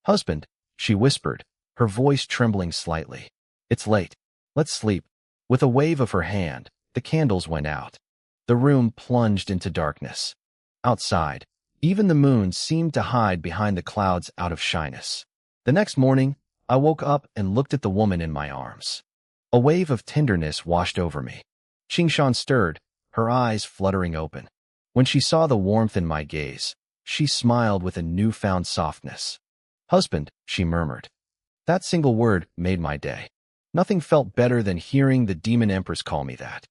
"Husband," she whispered, her voice trembling slightly. "It's late. Let's sleep." With a wave of her hand, the candles went out. The room plunged into darkness. Outside, even the moon seemed to hide behind the clouds out of shyness. The next morning, I woke up and looked at the woman in my arms. A wave of tenderness washed over me. Qingshan stirred, her eyes fluttering open. When she saw the warmth in my gaze, she smiled with a newfound softness. "Husband," she murmured. That single word made my day. Nothing felt better than hearing the demon empress call me that.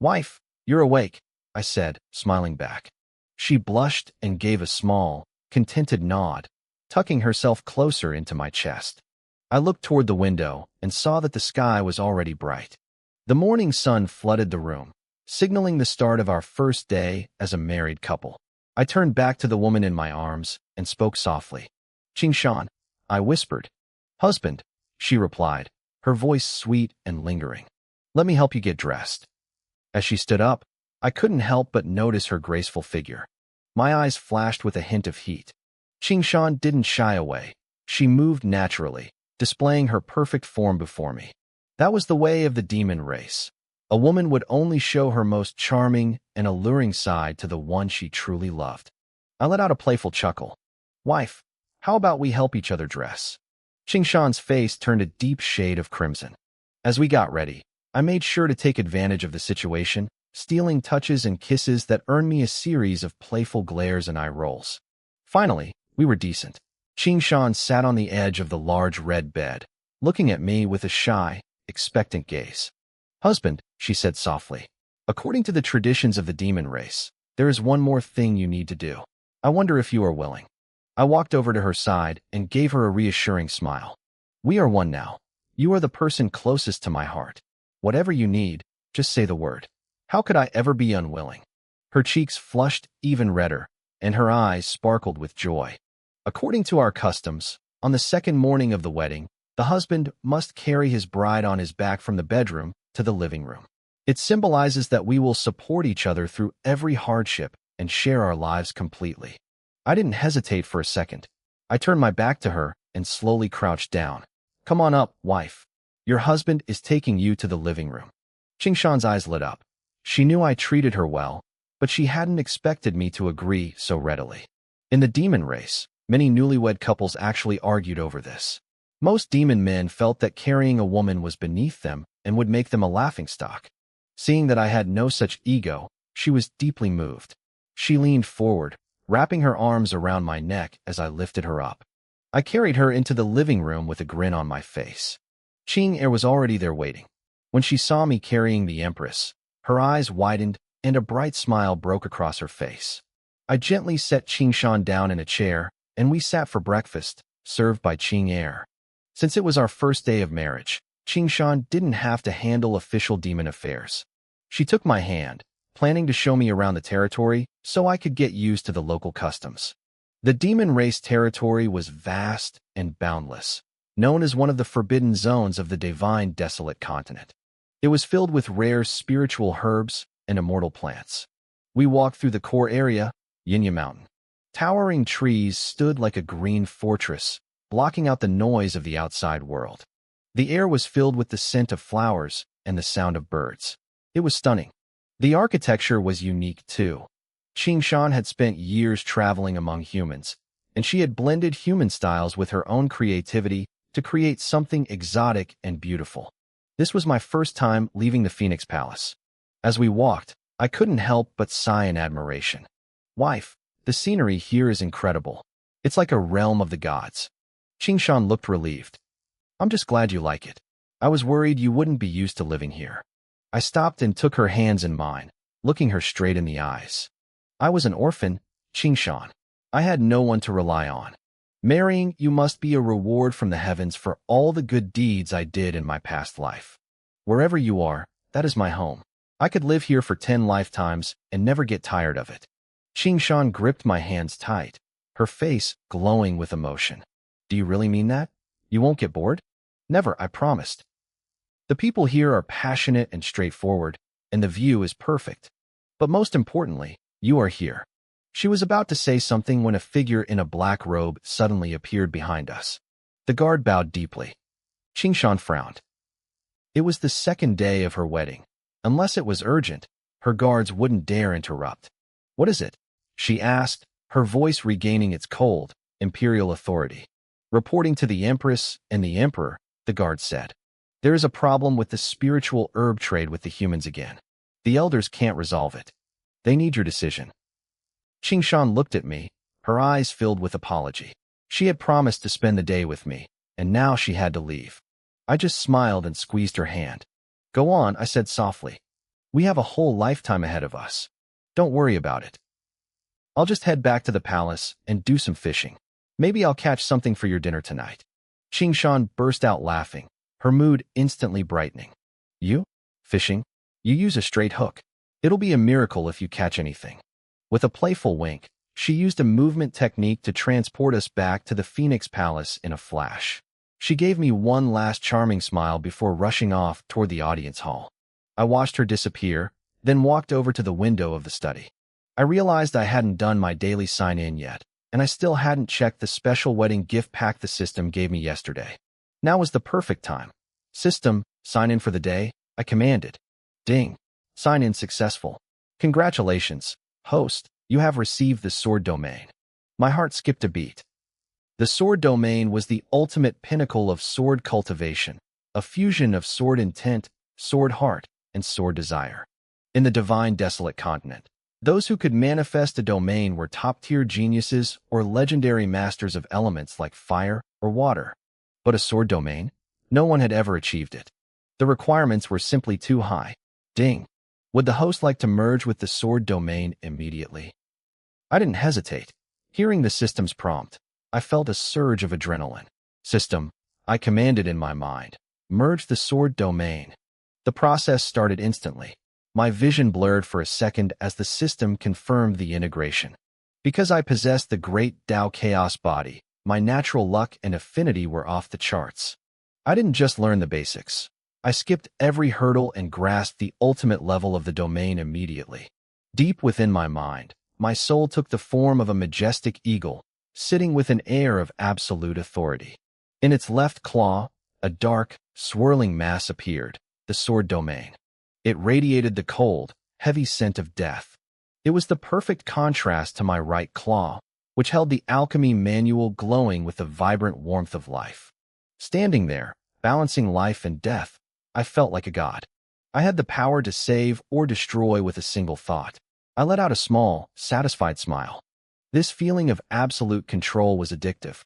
"Wife, you're awake," I said, smiling back. She blushed and gave a small, contented nod, tucking herself closer into my chest. I looked toward the window and saw that the sky was already bright. The morning sun flooded the room, signaling the start of our first day as a married couple. I turned back to the woman in my arms and spoke softly. "Qingshan," I whispered. "Husband," she replied, her voice sweet and lingering. "Let me help you get dressed." As she stood up, I couldn't help but notice her graceful figure. My eyes flashed with a hint of heat. Qingshan didn't shy away. She moved naturally, displaying her perfect form before me. That was the way of the demon race. A woman would only show her most charming and alluring side to the one she truly loved. I let out a playful chuckle. "Wife, how about we help each other dress?" Qingshan's face turned a deep shade of crimson. As we got ready, I made sure to take advantage of the situation, stealing touches and kisses that earned me a series of playful glares and eye rolls. Finally, we were decent. Qingshan sat on the edge of the large red bed, looking at me with a shy, expectant gaze. "Husband," she said softly, "according to the traditions of the demon race, there is one more thing you need to do. I wonder if you are willing." I walked over to her side and gave her a reassuring smile. "We are one now. You are the person closest to my heart. Whatever you need, just say the word. How could I ever be unwilling?" Her cheeks flushed even redder, and her eyes sparkled with joy. According to our customs, on the second morning of the wedding, the husband must carry his bride on his back from the bedroom to the living room. It symbolizes that we will support each other through every hardship and share our lives completely. I didn't hesitate for a second. I turned my back to her and slowly crouched down. "Come on up, wife. Your husband is taking you to the living room." Qingshan's eyes lit up. She knew I treated her well, but she hadn't expected me to agree so readily. In the demon race, many newlywed couples actually argued over this. Most demon men felt that carrying a woman was beneath them and would make them a laughingstock. Seeing that I had no such ego, she was deeply moved. She leaned forward, wrapping her arms around my neck as I lifted her up. I carried her into the living room with a grin on my face. Qing was already there waiting. When she saw me carrying the Empress, her eyes widened and a bright smile broke across her face. I gently set Qingshan down in a chair, and we sat for breakfast, served by Qing. Since it was our first day of marriage, Qingshan didn't have to handle official demon affairs. She took my hand, planning to show me around the territory so I could get used to the local customs. The demon race territory was vast and boundless, known as one of the forbidden zones of the divine desolate continent. It was filled with rare spiritual herbs and immortal plants. We walked through the core area, Yinya Mountain. Towering trees stood like a green fortress, blocking out the noise of the outside world. The air was filled with the scent of flowers and the sound of birds. It was stunning. The architecture was unique too. Qingshan had spent years traveling among humans, and she had blended human styles with her own creativity to create something exotic and beautiful. This was my first time leaving the Phoenix Palace. As we walked, I couldn't help but sigh in admiration. Wife, the scenery here is incredible. It's like a realm of the gods. Qingshan looked relieved. I'm just glad you like it. I was worried you wouldn't be used to living here. I stopped and took her hands in mine, looking her straight in the eyes. I was an orphan, Qingshan. I had no one to rely on. Marrying you must be a reward from the heavens for all the good deeds I did in my past life. Wherever you are, that is my home. I could live here for 10 lifetimes and never get tired of it. Qingshan gripped my hands tight, her face glowing with emotion. Do you really mean that? You won't get bored? Never, I promised. The people here are passionate and straightforward, and the view is perfect. But most importantly, you are here. She was about to say something when a figure in a black robe suddenly appeared behind us. The guard bowed deeply. Qingshan frowned. It was the second day of her wedding. Unless it was urgent, her guards wouldn't dare interrupt. What is it? She asked, her voice regaining its cold, imperial authority. Reporting to the Empress and the Emperor, the guard said. There is a problem with the spiritual herb trade with the humans again. The elders can't resolve it. They need your decision. Qingshan looked at me, her eyes filled with apology. She had promised to spend the day with me, and now she had to leave. I just smiled and squeezed her hand. Go on, I said softly. We have a whole lifetime ahead of us. Don't worry about it. I'll just head back to the palace and do some fishing. Maybe I'll catch something for your dinner tonight. Qingshan burst out laughing, her mood instantly brightening. You? Fishing? You use a straight hook. It'll be a miracle if you catch anything. With a playful wink, she used a movement technique to transport us back to the Phoenix Palace in a flash. She gave me one last charming smile before rushing off toward the audience hall. I watched her disappear, then walked over to the window of the study. I realized I hadn't done my daily sign-in yet, and I still hadn't checked the special wedding gift pack the system gave me yesterday. Now was the perfect time. System, sign in for the day, I commanded. Ding. Sign in successful. Congratulations, host, you have received the sword domain. My heart skipped a beat. The sword domain was the ultimate pinnacle of sword cultivation, a fusion of sword intent, sword heart, and sword desire. In the divine desolate continent, those who could manifest a domain were top-tier geniuses or legendary masters of elements like fire or water. But a sword domain? No one had ever achieved it. The requirements were simply too high. Ding. Would the host like to merge with the sword domain immediately? I didn't hesitate. Hearing the system's prompt, I felt a surge of adrenaline. System, I commanded in my mind. Merge the sword domain. The process started instantly. My vision blurred for a second as the system confirmed the integration. Because I possessed the great Tao Chaos body, my natural luck and affinity were off the charts. I didn't just learn the basics. I skipped every hurdle and grasped the ultimate level of the domain immediately. Deep within my mind, my soul took the form of a majestic eagle, sitting with an air of absolute authority. In its left claw, a dark, swirling mass appeared, the sword domain. It radiated the cold, heavy scent of death. It was the perfect contrast to my right claw, which held the alchemy manual glowing with the vibrant warmth of life. Standing there, balancing life and death, I felt like a god. I had the power to save or destroy with a single thought. I let out a small, satisfied smile. This feeling of absolute control was addictive.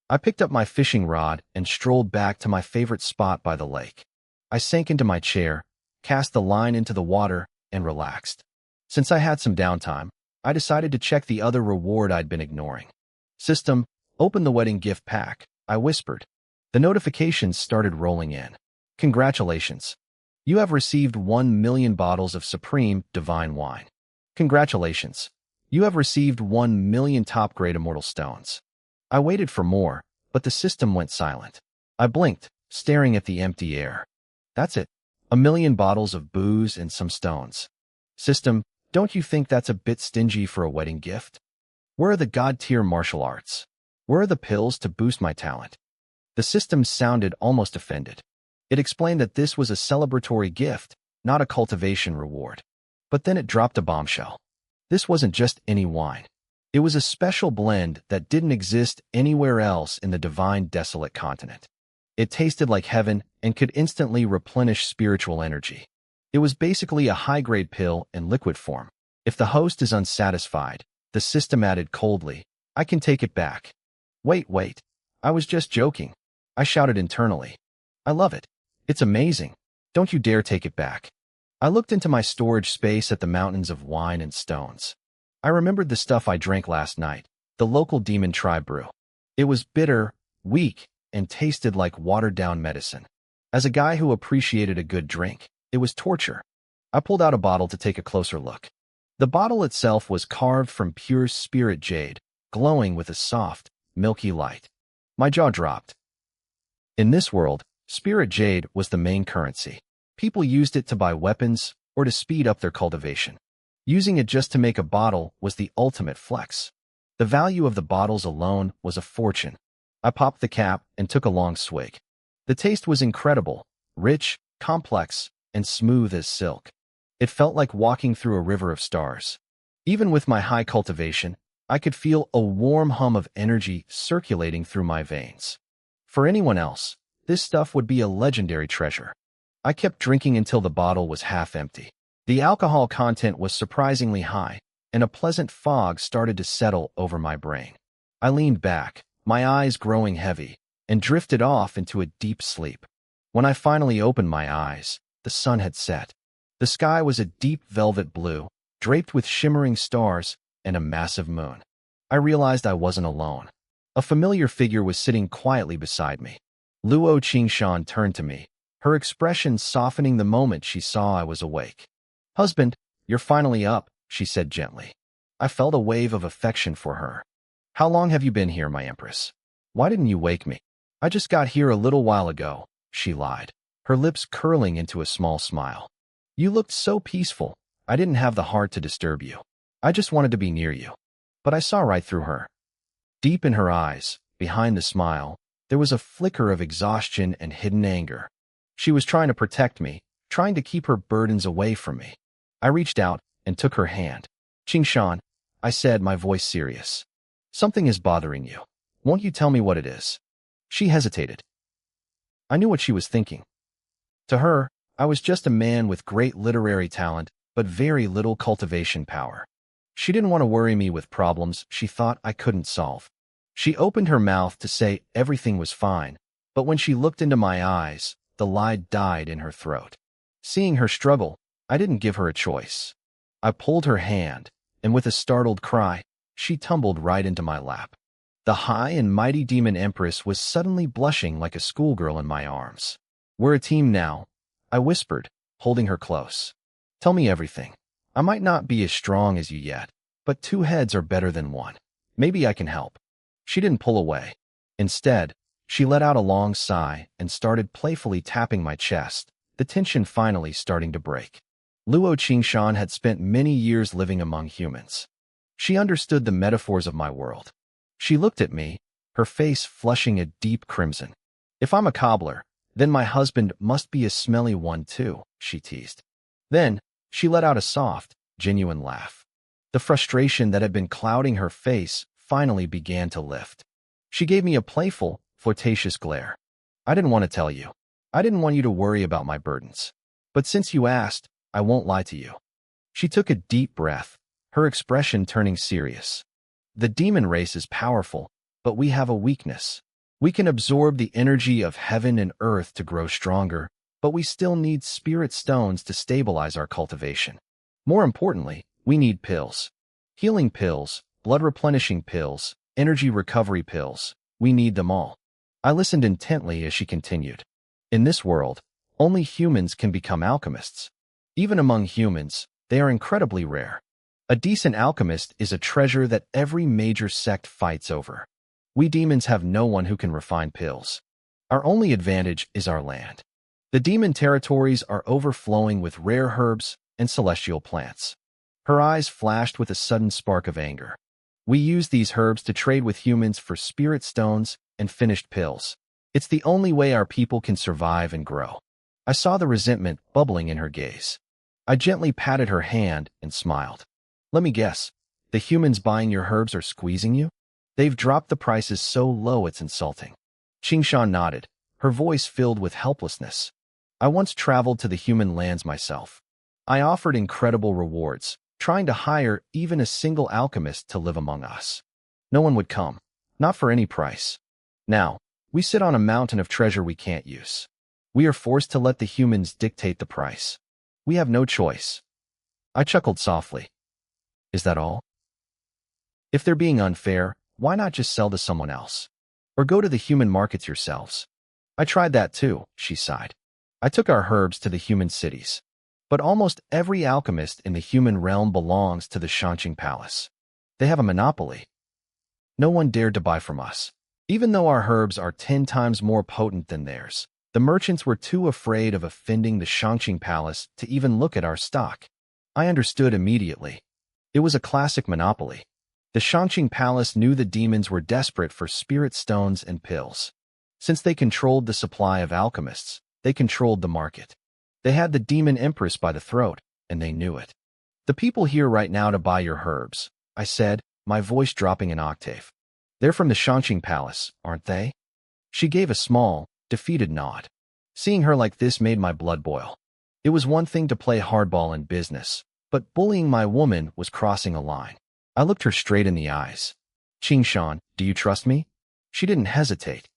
I picked up my fishing rod and strolled back to my favorite spot by the lake. I sank into my chair, cast the line into the water, and relaxed. Since I had some downtime, I decided to check the other reward I'd been ignoring. System, open the wedding gift pack, I whispered. The notifications started rolling in. Congratulations. You have received 1 million bottles of supreme divine wine. Congratulations. You have received 1 million top-grade immortal stones. I waited for more, but the system went silent. I blinked, staring at the empty air. That's it. 1 million bottles of booze and some stones. System, don't you think that's a bit stingy for a wedding gift? Where are the god-tier martial arts? Where are the pills to boost my talent? The system sounded almost offended. It explained that this was a celebratory gift, not a cultivation reward. But then it dropped a bombshell. This wasn't just any wine. It was a special blend that didn't exist anywhere else in the divine desolate continent. It tasted like heaven and could instantly replenish spiritual energy. It was basically a high-grade pill in liquid form. If the host is unsatisfied, the system added coldly, "I can take it back." Wait. I was just joking. I shouted internally. I love it. It's amazing. Don't you dare take it back. I looked into my storage space at the mountains of wine and stones. I remembered the stuff I drank last night, the local demon tribe brew. It was bitter, weak, and tasted like watered-down medicine. As a guy who appreciated a good drink, it was torture. I pulled out a bottle to take a closer look. The bottle itself was carved from pure spirit jade, glowing with a soft, milky light. My jaw dropped. In this world, spirit jade was the main currency. People used it to buy weapons or to speed up their cultivation. Using it just to make a bottle was the ultimate flex. The value of the bottles alone was a fortune. I popped the cap and took a long swig. The taste was incredible, rich, complex, and smooth as silk. It felt like walking through a river of stars. Even with my high cultivation, I could feel a warm hum of energy circulating through my veins. For anyone else, this stuff would be a legendary treasure. I kept drinking until the bottle was half empty. The alcohol content was surprisingly high, and a pleasant fog started to settle over my brain. I leaned back, my eyes growing heavy, and drifted off into a deep sleep. When I finally opened my eyes, the sun had set. The sky was a deep velvet blue, draped with shimmering stars and a massive moon. I realized I wasn't alone. A familiar figure was sitting quietly beside me. Luo Qingshan turned to me, her expression softening the moment she saw I was awake. "Husband, you're finally up," she said gently. I felt a wave of affection for her. "How long have you been here, my empress? Why didn't you wake me?" "I just got here a little while ago," she lied, her lips curling into a small smile. "You looked so peaceful. I didn't have the heart to disturb you. I just wanted to be near you." But I saw right through her. Deep in her eyes, behind the smile, there was a flicker of exhaustion and hidden anger. She was trying to protect me, trying to keep her burdens away from me. I reached out and took her hand. "Qingshan," I said, my voice serious. "Something is bothering you. Won't you tell me what it is?" She hesitated. I knew what she was thinking. To her, I was just a man with great literary talent, but very little cultivation power. She didn't want to worry me with problems she thought I couldn't solve. She opened her mouth to say everything was fine, but when she looked into my eyes, the lie died in her throat. Seeing her struggle, I didn't give her a choice. I pulled her hand, and with a startled cry, she tumbled right into my lap. The high and mighty demon empress was suddenly blushing like a schoolgirl in my arms. "We're a team now," I whispered, holding her close. "Tell me everything. I might not be as strong as you yet, but 2 heads are better than 1. Maybe I can help." She didn't pull away. Instead, she let out a long sigh and started playfully tapping my chest, the tension finally starting to break. Luo Qingshan had spent many years living among humans. She understood the metaphors of my world. She looked at me, her face flushing a deep crimson. "If I'm a cobbler, then my husband must be a smelly one too," she teased. Then, she let out a soft, genuine laugh. The frustration that had been clouding her face finally began to lift. She gave me a playful, flirtatious glare. "I didn't want to tell you. I didn't want you to worry about my burdens. But since you asked, I won't lie to you." She took a deep breath, her expression turning serious. "The demon race is powerful, but we have a weakness. We can absorb the energy of heaven and earth to grow stronger, but we still need spirit stones to stabilize our cultivation. More importantly, we need pills. Healing pills, blood replenishing pills, energy recovery pills. We need them all." I listened intently as she continued. "In this world, only humans can become alchemists. Even among humans, they are incredibly rare. A decent alchemist is a treasure that every major sect fights over. We demons have no one who can refine pills. Our only advantage is our land. The demon territories are overflowing with rare herbs and celestial plants." Her eyes flashed with a sudden spark of anger. "We use these herbs to trade with humans for spirit stones and finished pills. It's the only way our people can survive and grow." I saw the resentment bubbling in her gaze. I gently patted her hand and smiled. "Let me guess, the humans buying your herbs are squeezing you? They've dropped the prices so low it's insulting." Qingshan nodded, her voice filled with helplessness. I once traveled to the human lands myself. I offered incredible rewards, trying to hire even a single alchemist to live among us. No one would come, not for any price. Now, we sit on a mountain of treasure we can't use. We are forced to let the humans dictate the price. We have no choice. I chuckled softly. Is that all? If they're being unfair, why not just sell to someone else? Or go to the human markets yourselves? I tried that too, she sighed. I took our herbs to the human cities. But almost every alchemist in the human realm belongs to the Shanqing Palace. They have a monopoly. No one dared to buy from us. Even though our herbs are 10 times more potent than theirs, the merchants were too afraid of offending the Shanqing Palace to even look at our stock. I understood immediately. It was a classic monopoly. The Shanqing Palace knew the demons were desperate for spirit stones and pills. Since they controlled the supply of alchemists, they controlled the market. They had the demon empress by the throat, and they knew it. The people here right now to buy your herbs, I said, my voice dropping an octave. They're from the Shanqing Palace, aren't they? She gave a small, defeated nod. Seeing her like this made my blood boil. It was one thing to play hardball in business, but bullying my woman was crossing a line. I looked her straight in the eyes. Qingshan, do you trust me? She didn't hesitate.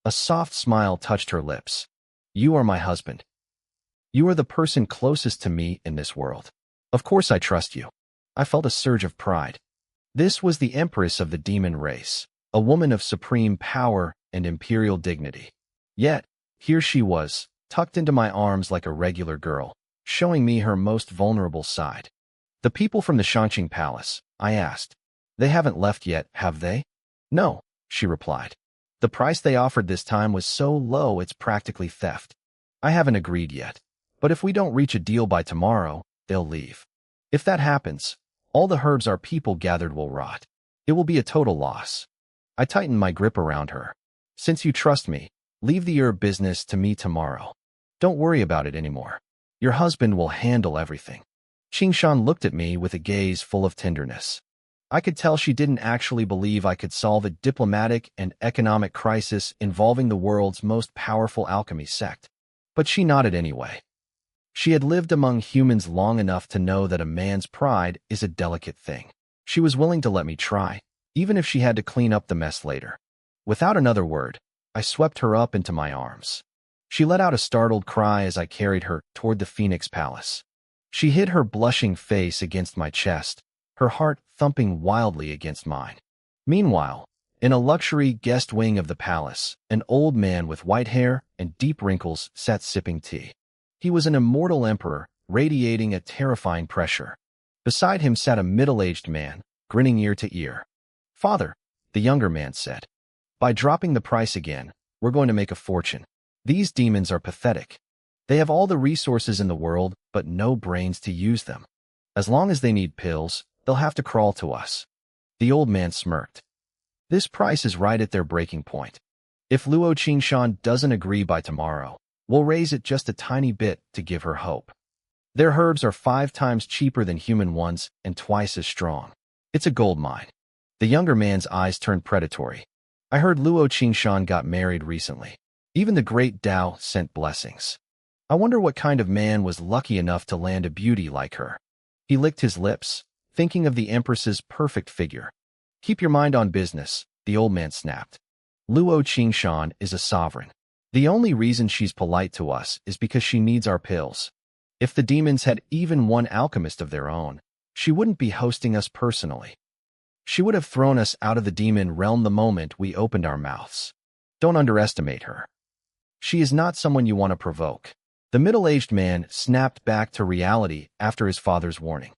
A soft smile touched her lips. You are my husband. You are the person closest to me in this world. Of course I trust you. I felt a surge of pride. This was the empress of the demon race, a woman of supreme power and imperial dignity. Yet, here she was, tucked into my arms like a regular girl, showing me her most vulnerable side. The people from the Shanqing Palace, I asked. They haven't left yet, have they? No, she replied. The price they offered this time was so low it's practically theft. I haven't agreed yet, but if we don't reach a deal by tomorrow, they'll leave. If that happens, all the herbs our people gathered will rot. It will be a total loss. I tightened my grip around her. Since you trust me, leave the herb business to me tomorrow. Don't worry about it anymore. Your husband will handle everything. Qingshan looked at me with a gaze full of tenderness. I could tell she didn't actually believe I could solve a diplomatic and economic crisis involving the world's most powerful alchemy sect. But she nodded anyway. She had lived among humans long enough to know that a man's pride is a delicate thing. She was willing to let me try, even if she had to clean up the mess later. Without another word, I swept her up into my arms. She let out a startled cry as I carried her toward the Phoenix Palace. She hid her blushing face against my chest, her heart thumping wildly against mine. Meanwhile, in a luxury guest wing of the palace, an old man with white hair and deep wrinkles sat sipping tea. He was an immortal emperor, radiating a terrifying pressure. Beside him sat a middle-aged man, grinning ear to ear. Father, the younger man said, by dropping the price again, we're going to make a fortune. These demons are pathetic. They have all the resources in the world, but no brains to use them. As long as they need pills, they'll have to crawl to us. The old man smirked. This price is right at their breaking point. If Luo Qingshan doesn't agree by tomorrow, we'll raise it just a tiny bit to give her hope. Their herbs are 5 times cheaper than human ones and twice as strong. It's a gold mine. The younger man's eyes turned predatory. I heard Luo Qingshan got married recently. Even the great Dao sent blessings. I wonder what kind of man was lucky enough to land a beauty like her. He licked his lips, thinking of the Empress's perfect figure. Keep your mind on business, the old man snapped. Luo Qingshan is a sovereign. The only reason she's polite to us is because she needs our pills. If the demons had even one alchemist of their own, she wouldn't be hosting us personally. She would have thrown us out of the demon realm the moment we opened our mouths. Don't underestimate her. She is not someone you want to provoke. The middle-aged man snapped back to reality after his father's warning.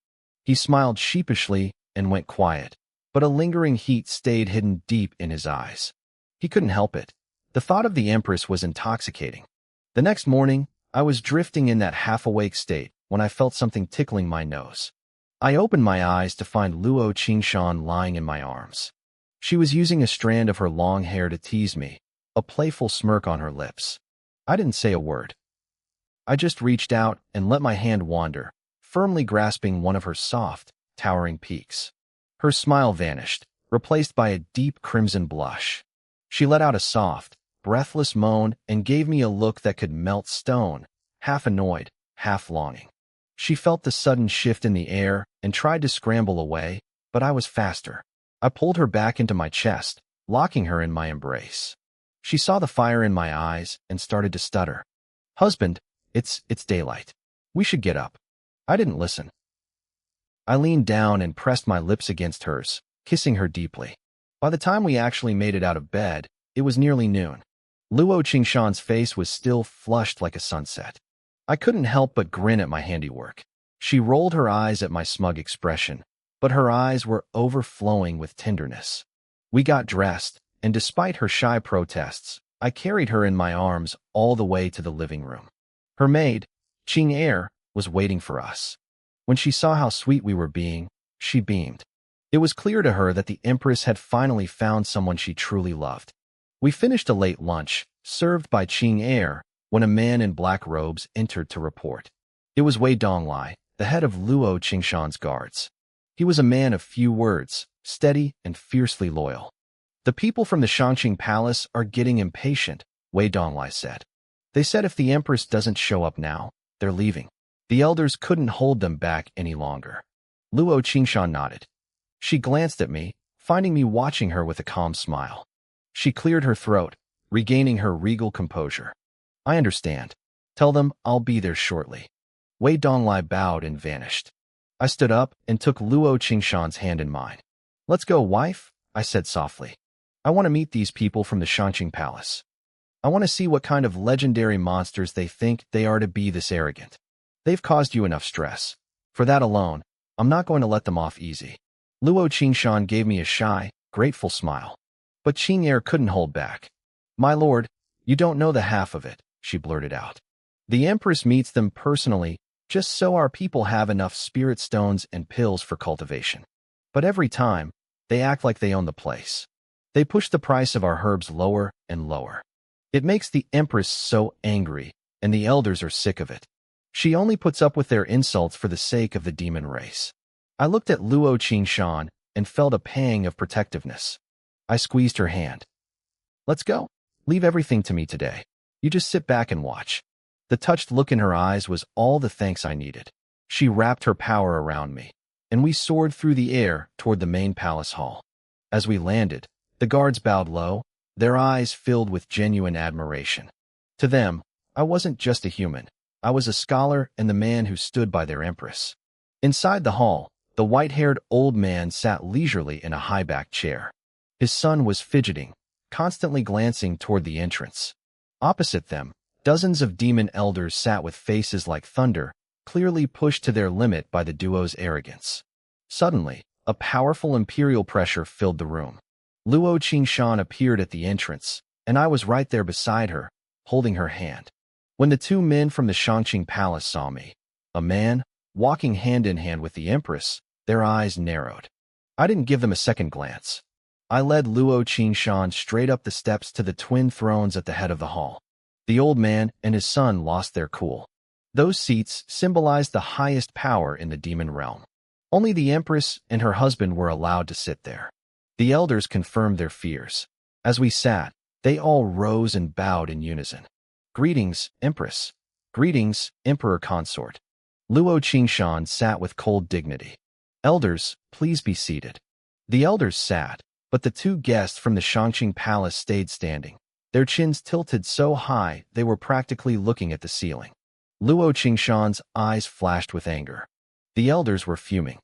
He smiled sheepishly and went quiet, but a lingering heat stayed hidden deep in his eyes. He couldn't help it. The thought of the Empress was intoxicating. The next morning, I was drifting in that half-awake state when I felt something tickling my nose. I opened my eyes to find Luo Qingshan lying in my arms. She was using a strand of her long hair to tease me, a playful smirk on her lips. I didn't say a word. I just reached out and let my hand wander, firmly grasping one of her soft, towering peaks. Her smile vanished, replaced by a deep crimson blush. She let out a soft, breathless moan and gave me a look that could melt stone, half annoyed, half longing. She felt the sudden shift in the air and tried to scramble away, but I was faster. I pulled her back into my chest, locking her in my embrace. She saw the fire in my eyes and started to stutter. "Husband, it's daylight. We should get up." I didn't listen. I leaned down and pressed my lips against hers, kissing her deeply. By the time we actually made it out of bed, it was nearly noon. Luo Qingshan's face was still flushed like a sunset. I couldn't help but grin at my handiwork. She rolled her eyes at my smug expression, but her eyes were overflowing with tenderness. We got dressed, and despite her shy protests, I carried her in my arms all the way to the living room. Her maid, Qing Er, was waiting for us. When she saw how sweet we were being, she beamed. It was clear to her that the Empress had finally found someone she truly loved. We finished a late lunch, served by Qing Er, when a man in black robes entered to report. It was Wei Donglai, the head of Luo Qingshan's guards. He was a man of few words, steady and fiercely loyal. "The people from the Shangqing Palace are getting impatient," Wei Donglai said. "They said if the Empress doesn't show up now, they're leaving." The elders couldn't hold them back any longer. Luo Qingshan nodded. She glanced at me, finding me watching her with a calm smile. She cleared her throat, regaining her regal composure. "I understand. Tell them I'll be there shortly." Wei Donglai bowed and vanished. I stood up and took Luo Qingshan's hand in mine. "Let's go, wife," I said softly. "I want to meet these people from the Shangqing Palace. I want to see what kind of legendary monsters they think they are to be this arrogant. They've caused you enough stress. For that alone, I'm not going to let them off easy." Luo Qingshan gave me a shy, grateful smile. But Qing Er couldn't hold back. "My lord, you don't know the half of it," she blurted out. "The Empress meets them personally just so our people have enough spirit stones and pills for cultivation. But every time, they act like they own the place. They push the price of our herbs lower and lower. It makes the Empress so angry, and the elders are sick of it. She only puts up with their insults for the sake of the demon race." I looked at Luo Qingshan and felt a pang of protectiveness. I squeezed her hand. "Let's go. Leave everything to me today. You just sit back and watch." The touched look in her eyes was all the thanks I needed. She wrapped her power around me, and we soared through the air toward the main palace hall. As we landed, the guards bowed low, their eyes filled with genuine admiration. To them, I wasn't just a human. I was a scholar and the man who stood by their empress. Inside the hall, the white-haired old man sat leisurely in a high-backed chair. His son was fidgeting, constantly glancing toward the entrance. Opposite them, dozens of demon elders sat with faces like thunder, clearly pushed to their limit by the duo's arrogance. Suddenly, a powerful imperial pressure filled the room. Luo Qingshan appeared at the entrance, and I was right there beside her, holding her hand. When the two men from the Shangqing Palace saw me, a man, walking hand-in-hand with the Empress, their eyes narrowed. I didn't give them a second glance. I led Luo Qingshan straight up the steps to the twin thrones at the head of the hall. The old man and his son lost their cool. Those seats symbolized the highest power in the demon realm. Only the Empress and her husband were allowed to sit there. The elders confirmed their fears. As we sat, they all rose and bowed in unison. "Greetings, Empress. Greetings, Emperor Consort." Luo Qingshan sat with cold dignity. "Elders, please be seated." The elders sat, but the two guests from the Shangqing Palace stayed standing, their chins tilted so high they were practically looking at the ceiling. Luo Qingshan's eyes flashed with anger. The elders were fuming.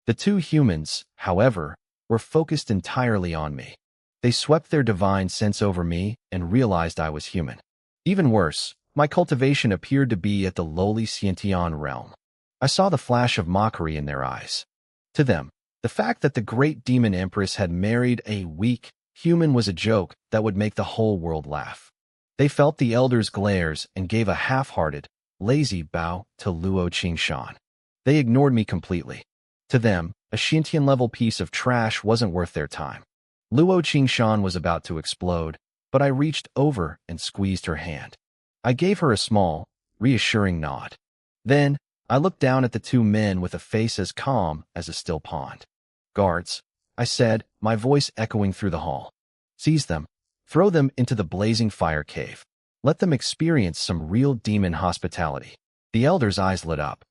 The two humans, however, were focused entirely on me. They swept their divine sense over me and realized I was human. Even worse, my cultivation appeared to be at the lowly Xiantian realm. I saw the flash of mockery in their eyes. To them, the fact that the great demon empress had married a weak human was a joke that would make the whole world laugh. They felt the elders' glares and gave a half-hearted, lazy bow to Luo Qingshan. They ignored me completely. To them, a Xiantian-level piece of trash wasn't worth their time. Luo Qingshan was about to explode, but I reached over and squeezed her hand. I gave her a small, reassuring nod. Then, I looked down at the two men with a face as calm as a still pond. "Guards," I said, my voice echoing through the hall. "Seize them. Throw them into the blazing fire cave. Let them experience some real demon hospitality. The elder's eyes lit up.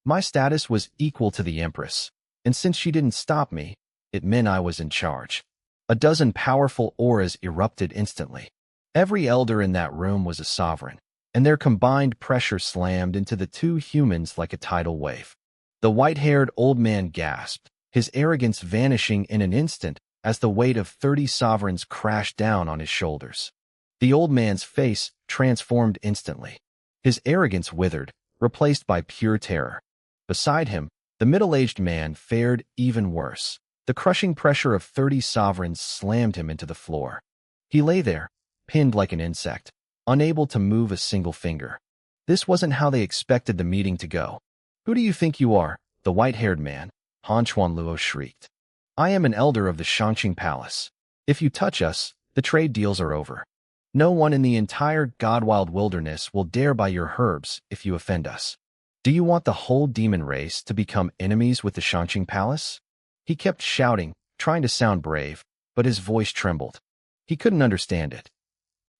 My status was equal to the Empress, and since she didn't stop me, it meant I was in charge. A dozen powerful auras erupted instantly. Every elder in that room was a sovereign, and their combined pressure slammed into the two humans like a tidal wave. The white-haired old man gasped, his arrogance vanishing in an instant as the weight of 30 sovereigns crashed down on his shoulders. The old man's face transformed instantly. His arrogance withered, replaced by pure terror. Beside him, the middle-aged man fared even worse. The crushing pressure of 30 sovereigns slammed him into the floor. He lay there, pinned like an insect, unable to move a single finger. This wasn't how they expected the meeting to go. "Who do you think you are?" the white-haired man, Han Chuanluo, shrieked. "I am an elder of the Shangqing Palace. If you touch us, the trade deals are over. No one in the entire Godwild wilderness will dare buy your herbs if you offend us. Do you want the whole demon race to become enemies with the Shangqing Palace?" He kept shouting, trying to sound brave, but his voice trembled. He couldn't understand it.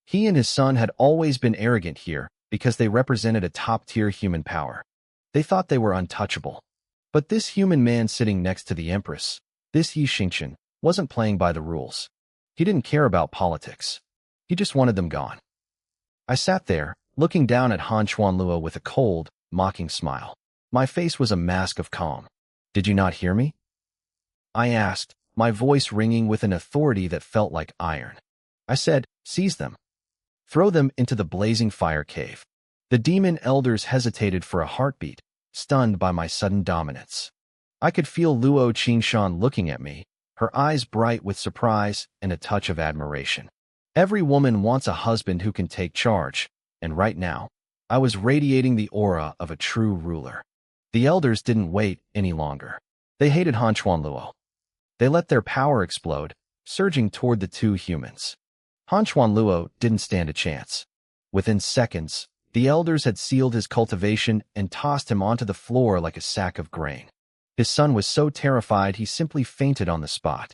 He and his son had always been arrogant here because they represented a top-tier human power. They thought they were untouchable. But this human man sitting next to the Empress, this Yi Xingqian, wasn't playing by the rules. He didn't care about politics. He just wanted them gone. I sat there, looking down at Han Chuanluo with a cold, mocking smile. My face was a mask of calm. "Did you not hear me?" I asked, my voice ringing with an authority that felt like iron. I said, "Seize them. Throw them into the blazing fire cave." The demon elders hesitated for a heartbeat, stunned by my sudden dominance. I could feel Luo Qingshan looking at me, her eyes bright with surprise and a touch of admiration. Every woman wants a husband who can take charge, and right now, I was radiating the aura of a true ruler. The elders didn't wait any longer. They hated Han Chuanluo. They let their power explode, surging toward the two humans. Han Chuanluo didn't stand a chance. Within seconds, the elders had sealed his cultivation and tossed him onto the floor like a sack of grain. His son was so terrified he simply fainted on the spot.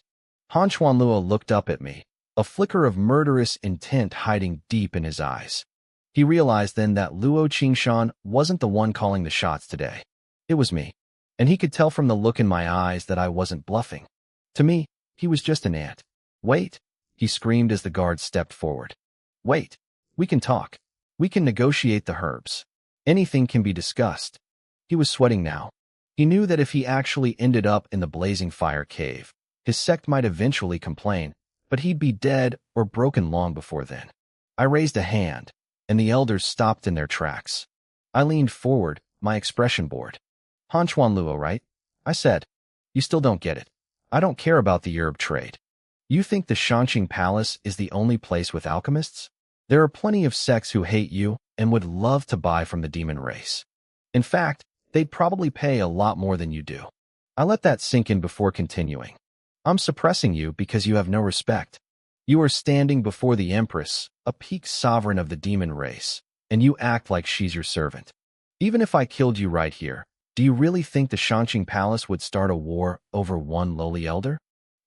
Han Chuanluo looked up at me, a flicker of murderous intent hiding deep in his eyes. He realized then that Luo Qingshan wasn't the one calling the shots today. It was me, and he could tell from the look in my eyes that I wasn't bluffing. To me, he was just an ant. "Wait," he screamed as the guard stepped forward. "Wait, we can talk. We can negotiate the herbs. Anything can be discussed." He was sweating now. He knew that if he actually ended up in the blazing fire cave, his sect might eventually complain, but he'd be dead or broken long before then. I raised a hand, and the elders stopped in their tracks. I leaned forward, my expression bored. "Han Chuanluo, right?" I said. "You still don't get it. I don't care about the herb trade. You think the Shangqing Palace is the only place with alchemists? There are plenty of sects who hate you and would love to buy from the demon race. In fact, they'd probably pay a lot more than you do." I let that sink in before continuing. "I'm suppressing you because you have no respect. You are standing before the Empress, a peak sovereign of the demon race, and you act like she's your servant. Even if I killed you right here, do you really think the Shangqing Palace would start a war over one lowly elder?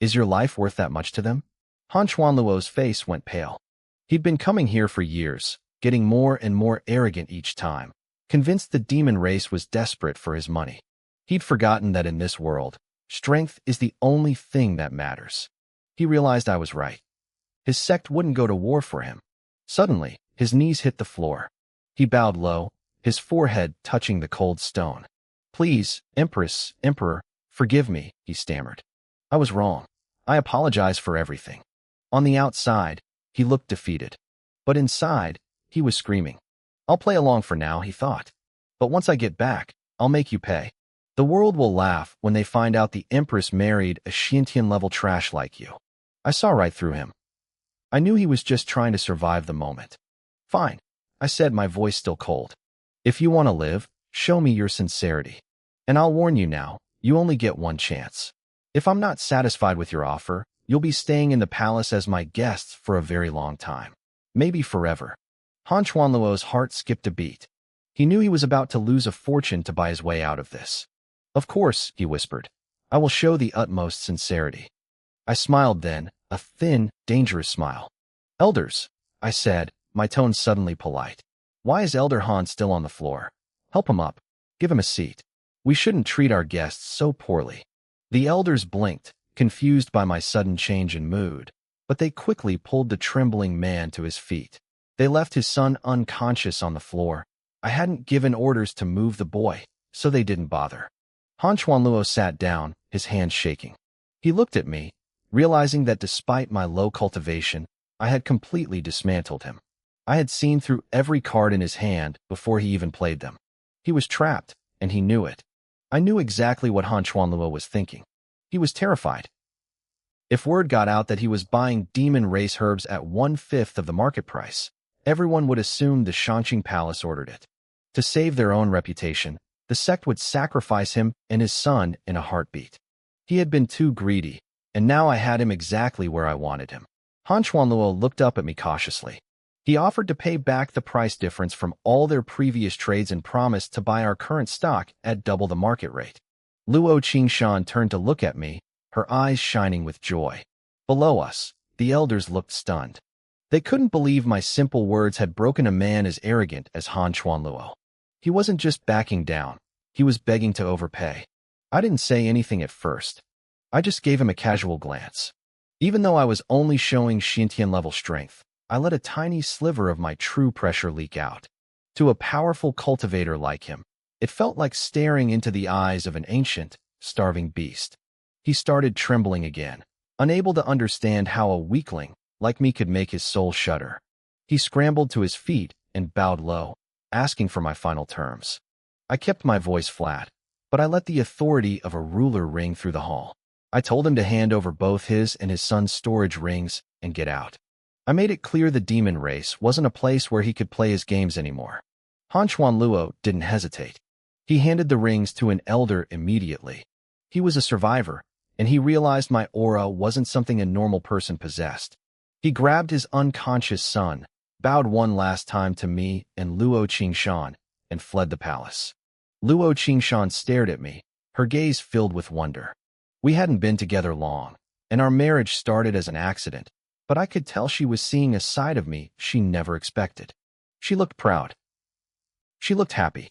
Is your life worth that much to them?" Han Chuanluo's face went pale. He'd been coming here for years, getting more and more arrogant each time, convinced the demon race was desperate for his money. He'd forgotten that in this world, strength is the only thing that matters. He realized I was right. His sect wouldn't go to war for him. Suddenly, his knees hit the floor. He bowed low, his forehead touching the cold stone. "Please, Empress, Emperor, forgive me," he stammered. "I was wrong. I apologize for everything." On the outside, he looked defeated. But inside, he was screaming. "I'll play along for now," he thought. "But once I get back, I'll make you pay. The world will laugh when they find out the Empress married a Xiantian-level trash like you." I saw right through him. I knew he was just trying to survive the moment. "Fine," I said, my voice still cold. "If you want to live, show me your sincerity. And I'll warn you now, you only get one chance. If I'm not satisfied with your offer, you'll be staying in the palace as my guests for a very long time. Maybe forever." Han Chuanluo's heart skipped a beat. He knew he was about to lose a fortune to buy his way out of this. "Of course," he whispered. "I will show the utmost sincerity." I smiled then, a thin, dangerous smile. Elders, I said, my tone suddenly polite. Why is Elder Han still on the floor? Help him up. Give him a seat. We shouldn't treat our guests so poorly. The elders blinked, confused by my sudden change in mood, but they quickly pulled the trembling man to his feet. They left his son unconscious on the floor. I hadn't given orders to move the boy, so they didn't bother. Han Chuanluo sat down, his hands shaking. He looked at me, realizing that despite my low cultivation, I had completely dismantled him. I had seen through every card in his hand before he even played them. He was trapped, and he knew it. I knew exactly what Han Chuanluo was thinking. He was terrified. If word got out that he was buying demon race herbs at 1/5 of the market price, everyone would assume the Shanqing Palace ordered it. To save their own reputation, the sect would sacrifice him and his son in a heartbeat. He had been too greedy, and now I had him exactly where I wanted him. Han Chuanluo looked up at me cautiously. He offered to pay back the price difference from all their previous trades and promised to buy our current stock at double the market rate. Luo Qingshan turned to look at me, her eyes shining with joy. Below us, the elders looked stunned. They couldn't believe my simple words had broken a man as arrogant as Han Chuanluo. He wasn't just backing down, he was begging to overpay. I didn't say anything at first. I just gave him a casual glance. Even though I was only showing Xintian-level strength, I let a tiny sliver of my true pressure leak out. To a powerful cultivator like him, it felt like staring into the eyes of an ancient, starving beast. He started trembling again, unable to understand how a weakling like me could make his soul shudder. He scrambled to his feet and bowed low, asking for my final terms. I kept my voice flat, but I let the authority of a ruler ring through the hall. I told him to hand over both his and his son's storage rings and get out. I made it clear the demon race wasn't a place where he could play his games anymore. Han Chuanluo didn't hesitate. He handed the rings to an elder immediately. He was a survivor, and he realized my aura wasn't something a normal person possessed. He grabbed his unconscious son, bowed one last time to me and Luo Qingshan, and fled the palace. Luo Qingshan stared at me, her gaze filled with wonder. We hadn't been together long, and our marriage started as an accident, but I could tell she was seeing a side of me she never expected. She looked proud. She looked happy.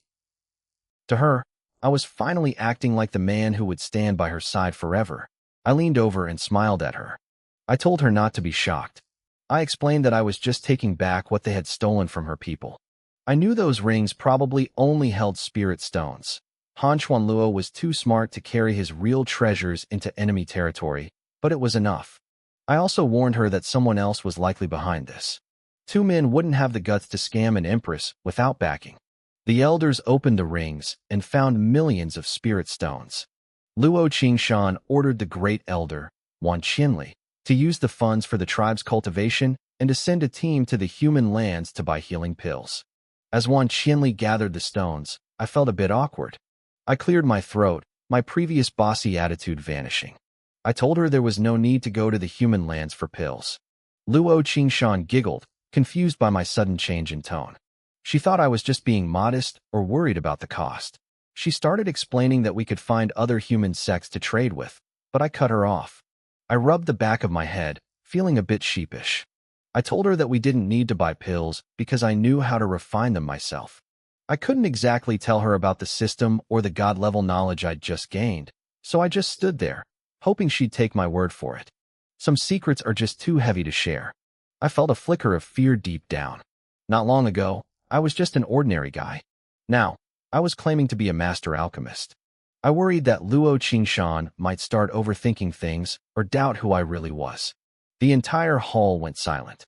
To her, I was finally acting like the man who would stand by her side forever. I leaned over and smiled at her. I told her not to be shocked. I explained that I was just taking back what they had stolen from her people. I knew those rings probably only held spirit stones. Han Chuanluo was too smart to carry his real treasures into enemy territory, but it was enough. I also warned her that someone else was likely behind this. Two men wouldn't have the guts to scam an empress without backing. The elders opened the rings and found millions of spirit stones. Luo Qingshan ordered the great elder, Wan Qianli, to use the funds for the tribe's cultivation and to send a team to the human lands to buy healing pills. As Wan Qianli gathered the stones, I felt a bit awkward. I cleared my throat, my previous bossy attitude vanishing. I told her there was no need to go to the human lands for pills. Luo Qingshan giggled, confused by my sudden change in tone. She thought I was just being modest or worried about the cost. She started explaining that we could find other human sects to trade with, but I cut her off. I rubbed the back of my head, feeling a bit sheepish. I told her that we didn't need to buy pills because I knew how to refine them myself. I couldn't exactly tell her about the system or the god-level knowledge I'd just gained, so I just stood there, hoping she'd take my word for it. Some secrets are just too heavy to share. I felt a flicker of fear deep down. Not long ago, I was just an ordinary guy. Now, I was claiming to be a master alchemist. I worried that Luo Qingshan might start overthinking things or doubt who I really was. The entire hall went silent.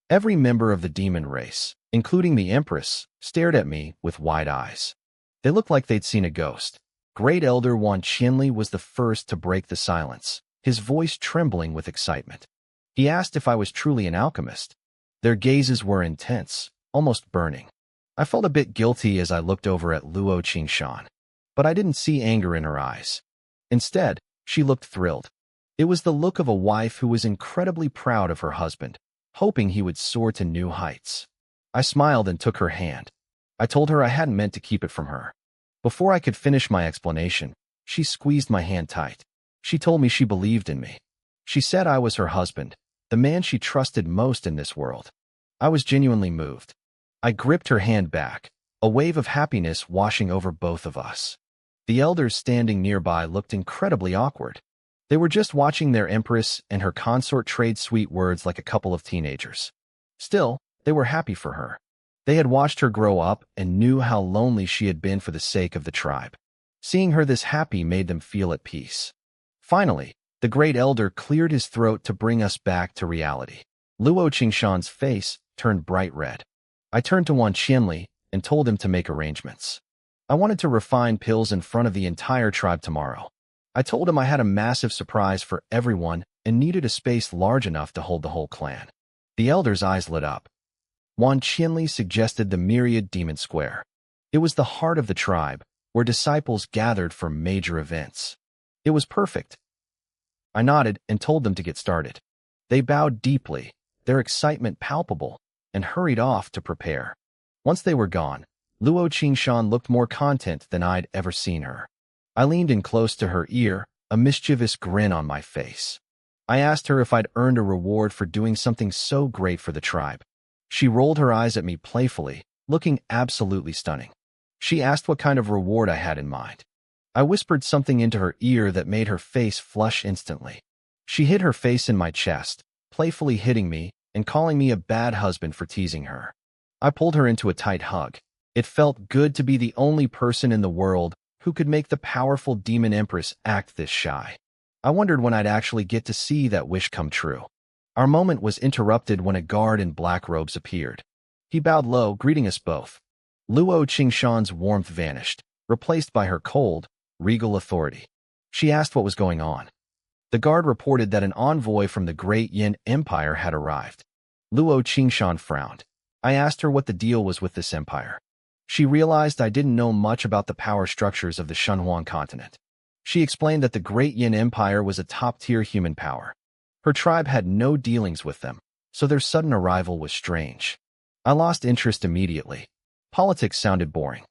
Every member of the demon race, including the Empress, stared at me with wide eyes. They looked like they'd seen a ghost. Great Elder Wan Qianli was the first to break the silence, his voice trembling with excitement. He asked if I was truly an alchemist. Their gazes were intense, almost burning. I felt a bit guilty as I looked over at Luo Qingshan, but I didn't see anger in her eyes. Instead, she looked thrilled. It was the look of a wife who was incredibly proud of her husband, hoping he would soar to new heights. I smiled and took her hand. I told her I hadn't meant to keep it from her. Before I could finish my explanation, she squeezed my hand tight. She told me she believed in me. She said I was her husband, the man she trusted most in this world. I was genuinely moved. I gripped her hand back, a wave of happiness washing over both of us. The elders standing nearby looked incredibly awkward. They were just watching their empress and her consort trade sweet words like a couple of teenagers. Still, they were happy for her. They had watched her grow up and knew how lonely she had been for the sake of the tribe. Seeing her this happy made them feel at peace. Finally, the great elder cleared his throat to bring us back to reality. Luo Qingshan's face turned bright red. I turned to Wan Qianli and told him to make arrangements. I wanted to refine pills in front of the entire tribe tomorrow. I told him I had a massive surprise for everyone and needed a space large enough to hold the whole clan. The elder's eyes lit up. Wan Qianli suggested the Myriad Demon Square. It was the heart of the tribe, where disciples gathered for major events. It was perfect. I nodded and told them to get started. They bowed deeply, their excitement palpable, and hurried off to prepare. Once they were gone, Luo Qingshan looked more content than I'd ever seen her. I leaned in close to her ear, a mischievous grin on my face. I asked her if I'd earned a reward for doing something so great for the tribe. She rolled her eyes at me playfully, looking absolutely stunning. She asked what kind of reward I had in mind. I whispered something into her ear that made her face flush instantly. She hid her face in my chest, playfully hitting me and calling me a bad husband for teasing her. I pulled her into a tight hug. It felt good to be the only person in the world who could make the powerful demon empress act this shy. I wondered when I'd actually get to see that wish come true. Our moment was interrupted when a guard in black robes appeared. He bowed low, greeting us both. Luo Qingshan's warmth vanished, replaced by her cold, regal authority. She asked what was going on. The guard reported that an envoy from the Great Yin Empire had arrived. Luo Qingshan frowned. I asked her what the deal was with this empire. She realized I didn't know much about the power structures of the Shunhuang continent. She explained that the Great Yin Empire was a top-tier human power. Her tribe had no dealings with them, so their sudden arrival was strange. I lost interest immediately. Politics sounded boring.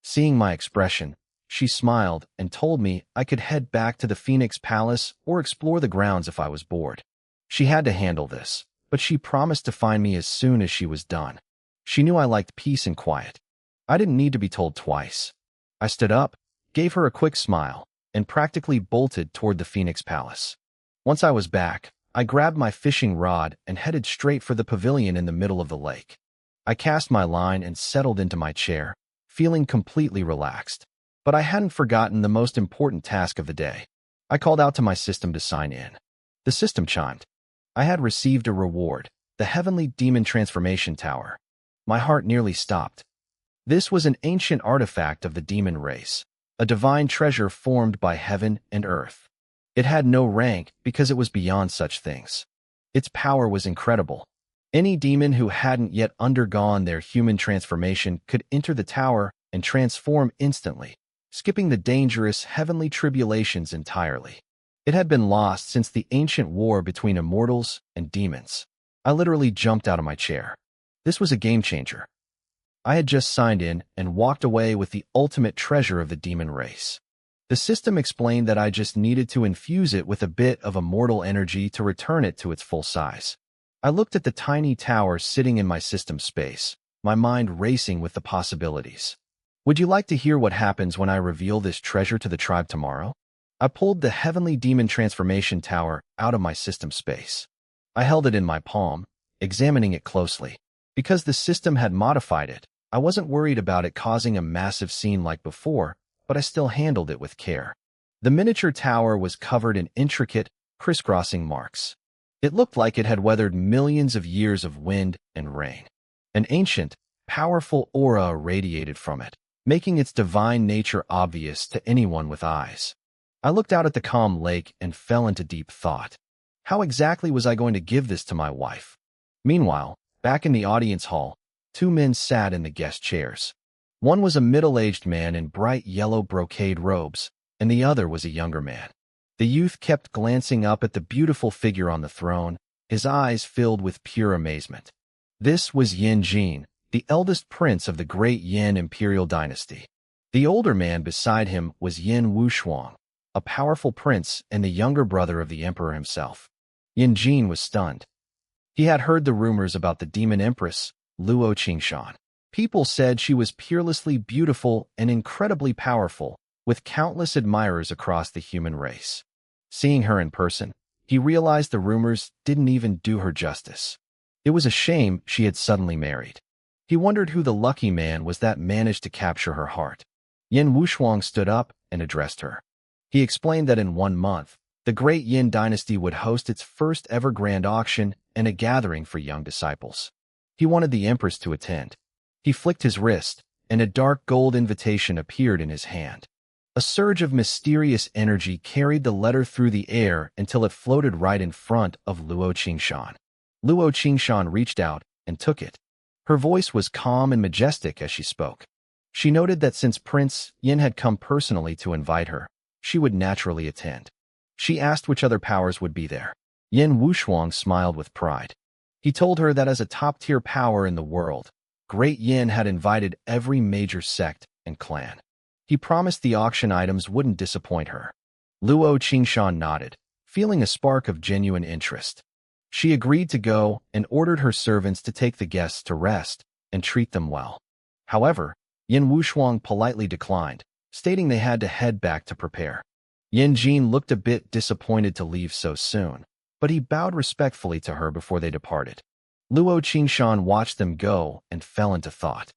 Seeing my expression, she smiled and told me I could head back to the Phoenix Palace or explore the grounds if I was bored. She had to handle this, but she promised to find me as soon as she was done. She knew I liked peace and quiet. I didn't need to be told twice. I stood up, gave her a quick smile, and practically bolted toward the Phoenix Palace. Once I was back, I grabbed my fishing rod and headed straight for the pavilion in the middle of the lake. I cast my line and settled into my chair, feeling completely relaxed. But I hadn't forgotten the most important task of the day. I called out to my system to sign in. The system chimed. I had received a reward, the Heavenly Demon Transformation Tower. My heart nearly stopped. This was an ancient artifact of the demon race, a divine treasure formed by heaven and earth. It had no rank because it was beyond such things. Its power was incredible. Any demon who hadn't yet undergone their human transformation could enter the tower and transform instantly, skipping the dangerous heavenly tribulations entirely. It had been lost since the ancient war between immortals and demons. I literally jumped out of my chair. This was a game changer. I had just signed in and walked away with the ultimate treasure of the demon race. The system explained that I just needed to infuse it with a bit of immortal energy to return it to its full size. I looked at the tiny tower sitting in my system space, my mind racing with the possibilities. Would you like to hear what happens when I reveal this treasure to the tribe tomorrow? I pulled the Heavenly Demon Transformation Tower out of my system space. I held it in my palm, examining it closely. Because the system had modified it, I wasn't worried about it causing a massive scene like before, but I still handled it with care. The miniature tower was covered in intricate, crisscrossing marks. It looked like it had weathered millions of years of wind and rain. An ancient, powerful aura radiated from it, making its divine nature obvious to anyone with eyes. I looked out at the calm lake and fell into deep thought. How exactly was I going to give this to my wife? Meanwhile, back in the audience hall, two men sat in the guest chairs. One was a middle-aged man in bright yellow brocade robes, and the other was a younger man. The youth kept glancing up at the beautiful figure on the throne, his eyes filled with pure amazement. This was Yin Jin, the eldest prince of the great Yin imperial dynasty. The older man beside him was Yin Wushuang, a powerful prince and the younger brother of the emperor himself. Yin Jin was stunned. He had heard the rumors about the demon empress, Luo Qingshan. People said she was peerlessly beautiful and incredibly powerful, with countless admirers across the human race. Seeing her in person, he realized the rumors didn't even do her justice. It was a shame she had suddenly married. He wondered who the lucky man was that managed to capture her heart. Yin Wushuang stood up and addressed her. He explained that in 1 month, the great Yin dynasty would host its first ever grand auction and a gathering for young disciples. He wanted the empress to attend. He flicked his wrist, and a dark gold invitation appeared in his hand. A surge of mysterious energy carried the letter through the air until it floated right in front of Luo Qingshan. Luo Qingshan reached out and took it. Her voice was calm and majestic as she spoke. She noted that since Prince Yin had come personally to invite her, she would naturally attend. She asked which other powers would be there. Yin Wushuang smiled with pride. He told her that as a top-tier power in the world, Great Yin had invited every major sect and clan. He promised the auction items wouldn't disappoint her. Luo Qingshan nodded, feeling a spark of genuine interest. She agreed to go and ordered her servants to take the guests to rest and treat them well. However, Yin Wushuang politely declined, stating they had to head back to prepare. Yin Jin looked a bit disappointed to leave so soon, but he bowed respectfully to her before they departed. Luo Qingshan watched them go and fell into thought.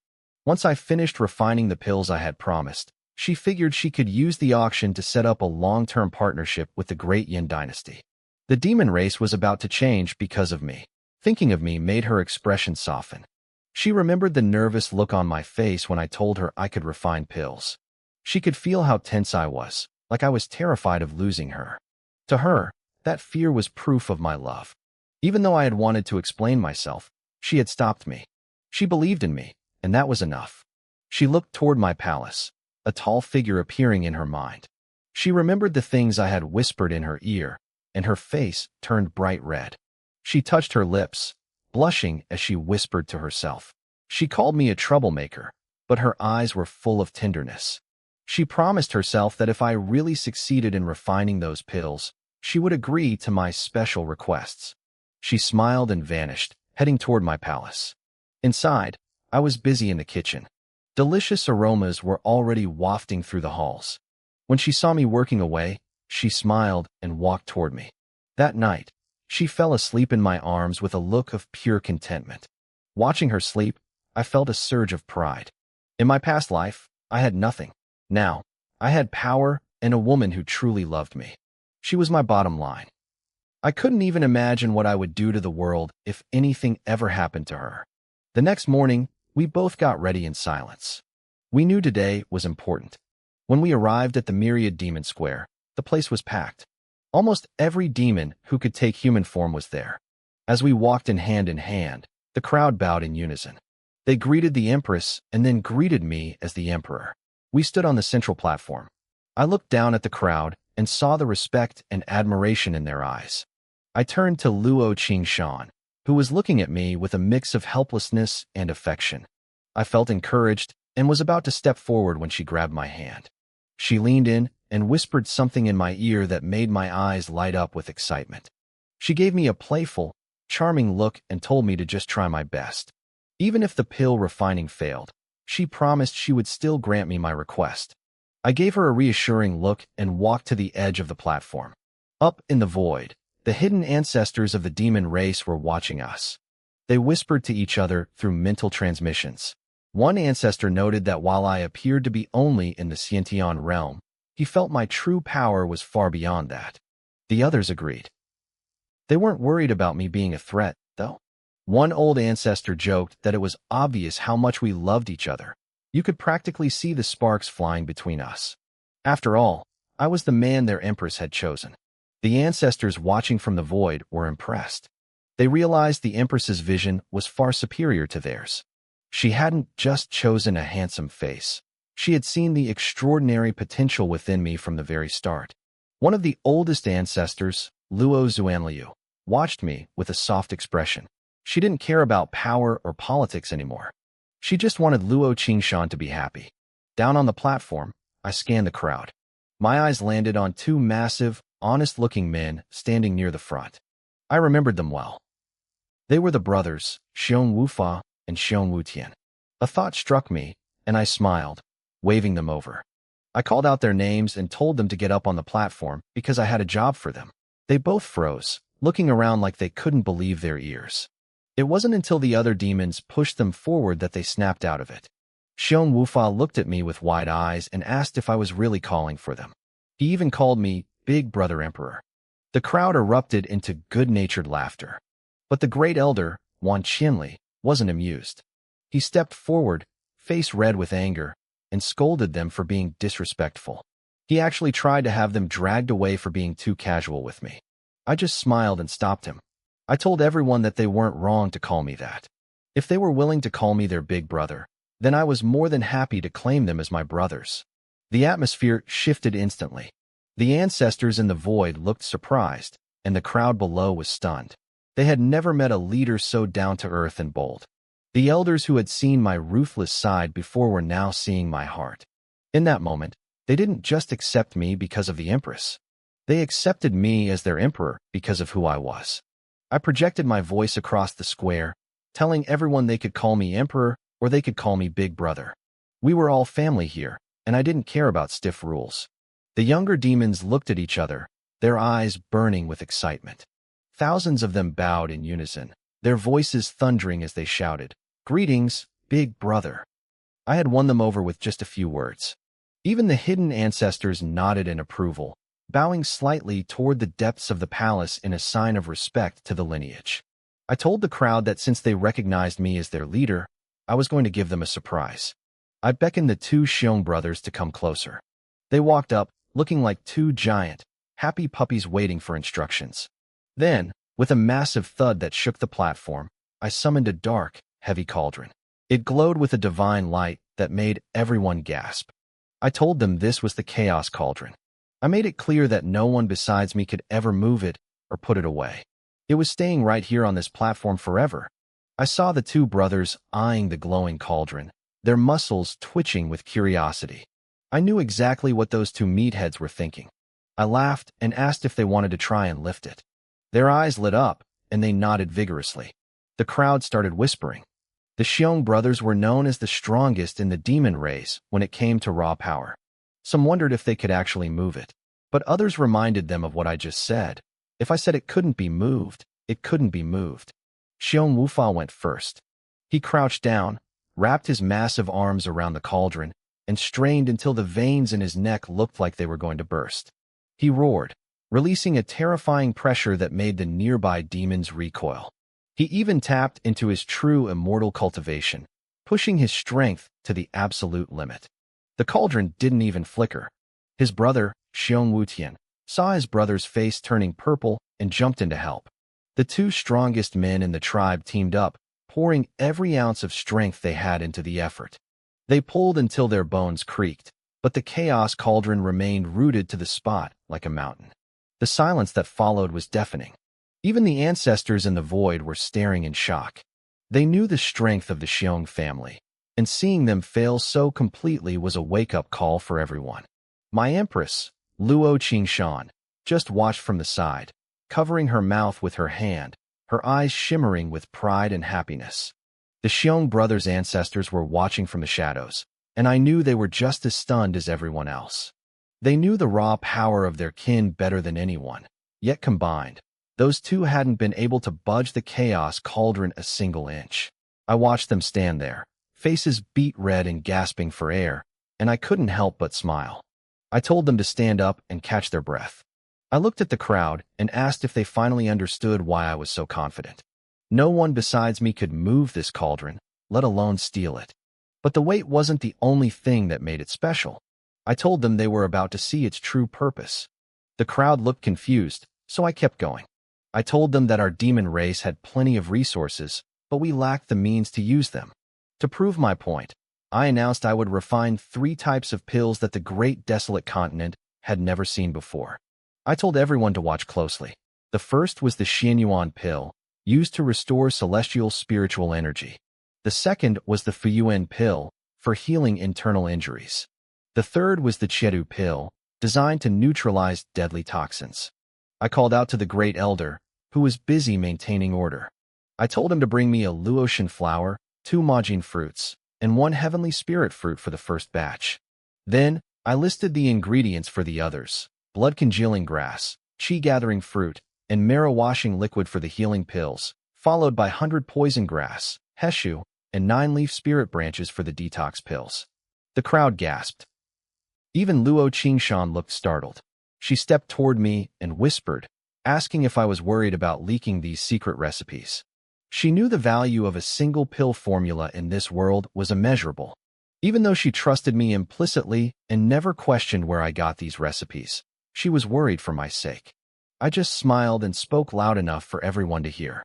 Once I finished refining the pills I had promised, she figured she could use the auction to set up a long-term partnership with the great Yin dynasty. The demon race was about to change because of me. Thinking of me made her expression soften. She remembered the nervous look on my face when I told her I could refine pills. She could feel how tense I was, like I was terrified of losing her. To her, that fear was proof of my love. Even though I had wanted to explain myself, she had stopped me. She believed in me, and that was enough. She looked toward my palace, a tall figure appearing in her mind. She remembered the things I had whispered in her ear, and her face turned bright red. She touched her lips, blushing as she whispered to herself. She called me a troublemaker, but her eyes were full of tenderness. She promised herself that if I really succeeded in refining those pills, she would agree to my special requests. She smiled and vanished, heading toward my palace. Inside, I was busy in the kitchen. Delicious aromas were already wafting through the halls. When she saw me working away, she smiled and walked toward me. That night, she fell asleep in my arms with a look of pure contentment. Watching her sleep, I felt a surge of pride. In my past life, I had nothing. Now, I had power and a woman who truly loved me. She was my bottom line. I couldn't even imagine what I would do to the world if anything ever happened to her. The next morning, we both got ready in silence. We knew today was important. When we arrived at the Myriad Demon Square, the place was packed. Almost every demon who could take human form was there. As we walked in hand, the crowd bowed in unison. They greeted the Empress and then greeted me as the Emperor. We stood on the central platform. I looked down at the crowd and saw the respect and admiration in their eyes. I turned to Luo Qingshan, who was looking at me with a mix of helplessness and affection. I felt encouraged and was about to step forward when she grabbed my hand. She leaned in and whispered something in my ear that made my eyes light up with excitement. She gave me a playful, charming look and told me to just try my best. Even if the pill refining failed, she promised she would still grant me my request. I gave her a reassuring look and walked to the edge of the platform. Up in the void, the hidden ancestors of the demon race were watching us. They whispered to each other through mental transmissions. One ancestor noted that while I appeared to be only in the Xiantian realm, he felt my true power was far beyond that. The others agreed. They weren't worried about me being a threat, though. One old ancestor joked that it was obvious how much we loved each other. You could practically see the sparks flying between us. After all, I was the man their empress had chosen. The ancestors watching from the void were impressed. They realized the empress's vision was far superior to theirs. She hadn't just chosen a handsome face. She had seen the extraordinary potential within me from the very start. One of the oldest ancestors, Luo Zuanliu, watched me with a soft expression. She didn't care about power or politics anymore. She just wanted Luo Qingshan to be happy. Down on the platform, I scanned the crowd. My eyes landed on two massive, honest-looking men standing near the front. I remembered them well. They were the brothers, Xiong Wufa and Xiong Wutian. A thought struck me, and I smiled, waving them over. I called out their names and told them to get up on the platform because I had a job for them. They both froze, looking around like they couldn't believe their ears. It wasn't until the other demons pushed them forward that they snapped out of it. Xiong Wufa looked at me with wide eyes and asked if I was really calling for them. He even called me Big Brother Emperor. The crowd erupted into good-natured laughter. But the great elder, Wan Qinli, wasn't amused. He stepped forward, face red with anger, and scolded them for being disrespectful. He actually tried to have them dragged away for being too casual with me. I just smiled and stopped him. I told everyone that they weren't wrong to call me that. If they were willing to call me their big brother, then I was more than happy to claim them as my brothers. The atmosphere shifted instantly. The ancestors in the void looked surprised, and the crowd below was stunned. They had never met a leader so down-to-earth and bold. The elders who had seen my ruthless side before were now seeing my heart. In that moment, they didn't just accept me because of the Empress. They accepted me as their emperor because of who I was. I projected my voice across the square, telling everyone they could call me emperor or they could call me big brother. We were all family here, and I didn't care about stiff rules. The younger demons looked at each other, their eyes burning with excitement. Thousands of them bowed in unison, their voices thundering as they shouted, "Greetings, big brother." I had won them over with just a few words. Even the hidden ancestors nodded in approval, bowing slightly toward the depths of the palace in a sign of respect to the lineage. I told the crowd that since they recognized me as their leader, I was going to give them a surprise. I beckoned the two Xiong brothers to come closer. They walked up, looking like two giant, happy puppies waiting for instructions. Then, with a massive thud that shook the platform, I summoned a dark, heavy cauldron. It glowed with a divine light that made everyone gasp. I told them this was the Chaos Cauldron. I made it clear that no one besides me could ever move it or put it away. It was staying right here on this platform forever. I saw the two brothers eyeing the glowing cauldron, their muscles twitching with curiosity. I knew exactly what those two meatheads were thinking. I laughed and asked if they wanted to try and lift it. Their eyes lit up, and they nodded vigorously. The crowd started whispering. The Xiong brothers were known as the strongest in the demon race when it came to raw power. Some wondered if they could actually move it, but others reminded them of what I just said. If I said it couldn't be moved, it couldn't be moved. Xiong Wufa went first. He crouched down, wrapped his massive arms around the cauldron, and strained until the veins in his neck looked like they were going to burst. He roared, releasing a terrifying pressure that made the nearby demons recoil. He even tapped into his true immortal cultivation, pushing his strength to the absolute limit. The cauldron didn't even flicker. His brother, Xiong Wutian, saw his brother's face turning purple and jumped in to help. The two strongest men in the tribe teamed up, pouring every ounce of strength they had into the effort. They pulled until their bones creaked, but the Chaos Cauldron remained rooted to the spot like a mountain. The silence that followed was deafening. Even the ancestors in the void were staring in shock. They knew the strength of the Xiong family, and seeing them fail so completely was a wake-up call for everyone. My empress, Luo Qingshan, just watched from the side, covering her mouth with her hand, her eyes shimmering with pride and happiness. The Xiong brothers' ancestors were watching from the shadows, and I knew they were just as stunned as everyone else. They knew the raw power of their kin better than anyone, yet combined, those two hadn't been able to budge the Chaos Cauldron a single inch. I watched them stand there, faces beet red and gasping for air, and I couldn't help but smile. I told them to stand up and catch their breath. I looked at the crowd and asked if they finally understood why I was so confident. No one besides me could move this cauldron, let alone steal it. But the weight wasn't the only thing that made it special. I told them they were about to see its true purpose. The crowd looked confused, so I kept going. I told them that our demon race had plenty of resources, but we lacked the means to use them. To prove my point, I announced I would refine 3 types of pills that the great desolate continent had never seen before. I told everyone to watch closely. The first was the Xianyuan pill, used to restore celestial spiritual energy. The second was the Fuyuan pill, for healing internal injuries. The third was the Chedu pill, designed to neutralize deadly toxins. I called out to the great elder, who was busy maintaining order. I told him to bring me a Luotian flower, 2 Majin fruits, and 1 heavenly spirit fruit for the first batch. Then, I listed the ingredients for the others: blood-congealing grass, chi-gathering fruit, and marrow-washing liquid for the healing pills, followed by 100 poison grass, heshu, and 9-leaf spirit branches for the detox pills. The crowd gasped. Even Luo Qingshan looked startled. She stepped toward me and whispered, asking if I was worried about leaking these secret recipes. She knew the value of a single pill formula in this world was immeasurable. Even though she trusted me implicitly and never questioned where I got these recipes, she was worried for my sake. I just smiled and spoke loud enough for everyone to hear.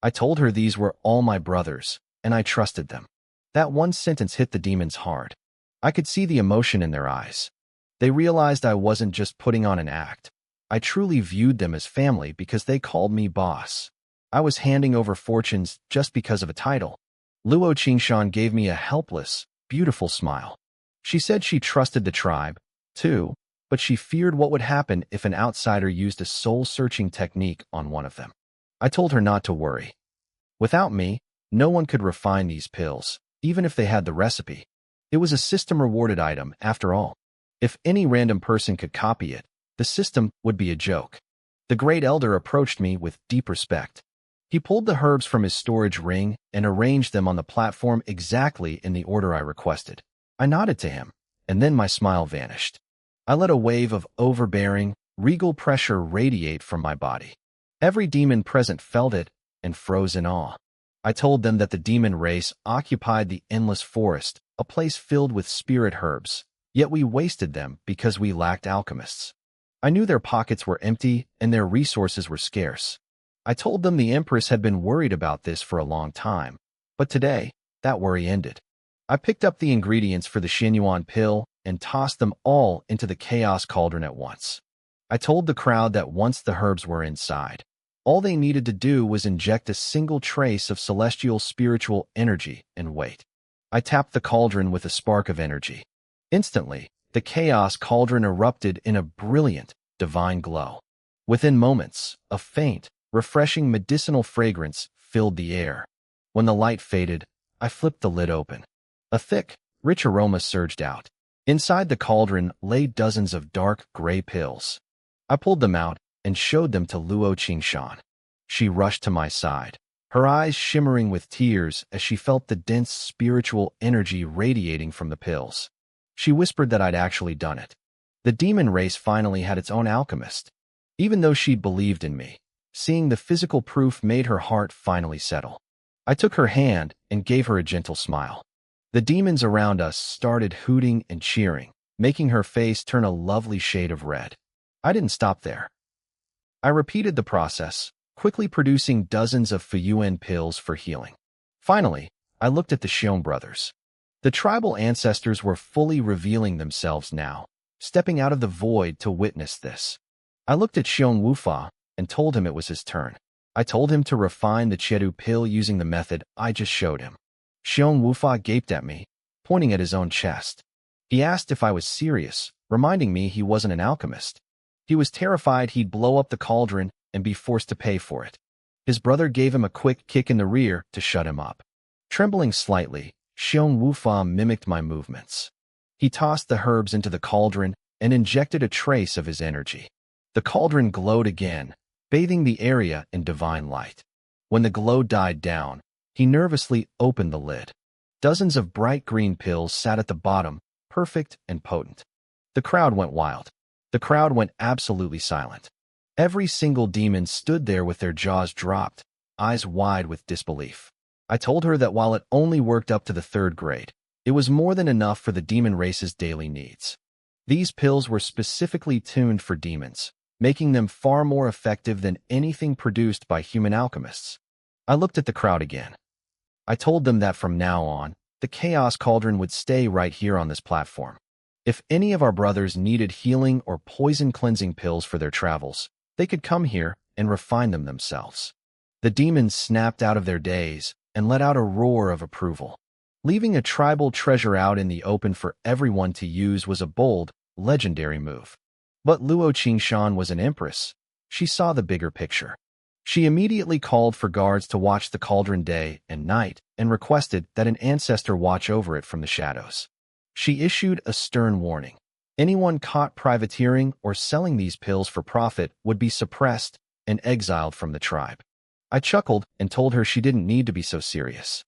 I told her these were all my brothers, and I trusted them. That one sentence hit the demons hard. I could see the emotion in their eyes. They realized I wasn't just putting on an act. I truly viewed them as family because they called me boss. I was handing over fortunes just because of a title. Luo Qingshan gave me a helpless, beautiful smile. She said she trusted the tribe, too, but she feared what would happen if an outsider used a soul-searching technique on one of them. I told her not to worry. Without me, no one could refine these pills, even if they had the recipe. It was a system-rewarded item, after all. If any random person could copy it, the system would be a joke. The Great Elder approached me with deep respect. He pulled the herbs from his storage ring and arranged them on the platform exactly in the order I requested. I nodded to him, and then my smile vanished. I let a wave of overbearing, regal pressure radiate from my body. Every demon present felt it and froze in awe. I told them that the demon race occupied the endless forest, a place filled with spirit herbs, yet we wasted them because we lacked alchemists. I knew their pockets were empty and their resources were scarce. I told them the Empress had been worried about this for a long time, but today, that worry ended. I picked up the ingredients for the Xinyuan pill and tossed them all into the chaos cauldron at once. I told the crowd that once the herbs were inside, all they needed to do was inject a single trace of celestial spiritual energy and wait. I tapped the cauldron with a spark of energy. Instantly, the chaos cauldron erupted in a brilliant, divine glow. Within moments, a faint, refreshing medicinal fragrance filled the air. When the light faded, I flipped the lid open. A thick, rich aroma surged out. Inside the cauldron lay dozens of dark gray pills. I pulled them out and showed them to Luo Qingshan. She rushed to my side, her eyes shimmering with tears as she felt the dense spiritual energy radiating from the pills. She whispered that I'd actually done it. The demon race finally had its own alchemist. Even though she'd believed in me, seeing the physical proof made her heart finally settle. I took her hand and gave her a gentle smile. The demons around us started hooting and cheering, making her face turn a lovely shade of red. I didn't stop there. I repeated the process, quickly producing dozens of Fuyuan pills for healing. Finally, I looked at the Xiong brothers. The tribal ancestors were fully revealing themselves now, stepping out of the void to witness this. I looked at Xiong Wufa and told him it was his turn. I told him to refine the Chedu pill using the method I just showed him. Xiong Wufa gaped at me, pointing at his own chest. He asked if I was serious, reminding me he wasn't an alchemist. He was terrified he'd blow up the cauldron and be forced to pay for it. His brother gave him a quick kick in the rear to shut him up. Trembling slightly, Xiong Wufa mimicked my movements. He tossed the herbs into the cauldron and injected a trace of his energy. The cauldron glowed again, bathing the area in divine light. When the glow died down, he nervously opened the lid. Dozens of bright green pills sat at the bottom, perfect and potent. The crowd went wild. The crowd went absolutely silent. Every single demon stood there with their jaws dropped, eyes wide with disbelief. I told her that while it only worked up to the 3rd grade, it was more than enough for the demon race's daily needs. These pills were specifically tuned for demons, making them far more effective than anything produced by human alchemists. I looked at the crowd again. I told them that from now on, the Chaos Cauldron would stay right here on this platform. If any of our brothers needed healing or poison cleansing pills for their travels, they could come here and refine them themselves. The demons snapped out of their daze and let out a roar of approval. Leaving a tribal treasure out in the open for everyone to use was a bold, legendary move. But Luo Qingshan was an empress. She saw the bigger picture. She immediately called for guards to watch the cauldron day and night and requested that an ancestor watch over it from the shadows. She issued a stern warning. Anyone caught privateering or selling these pills for profit would be suppressed and exiled from the tribe. I chuckled and told her she didn't need to be so serious.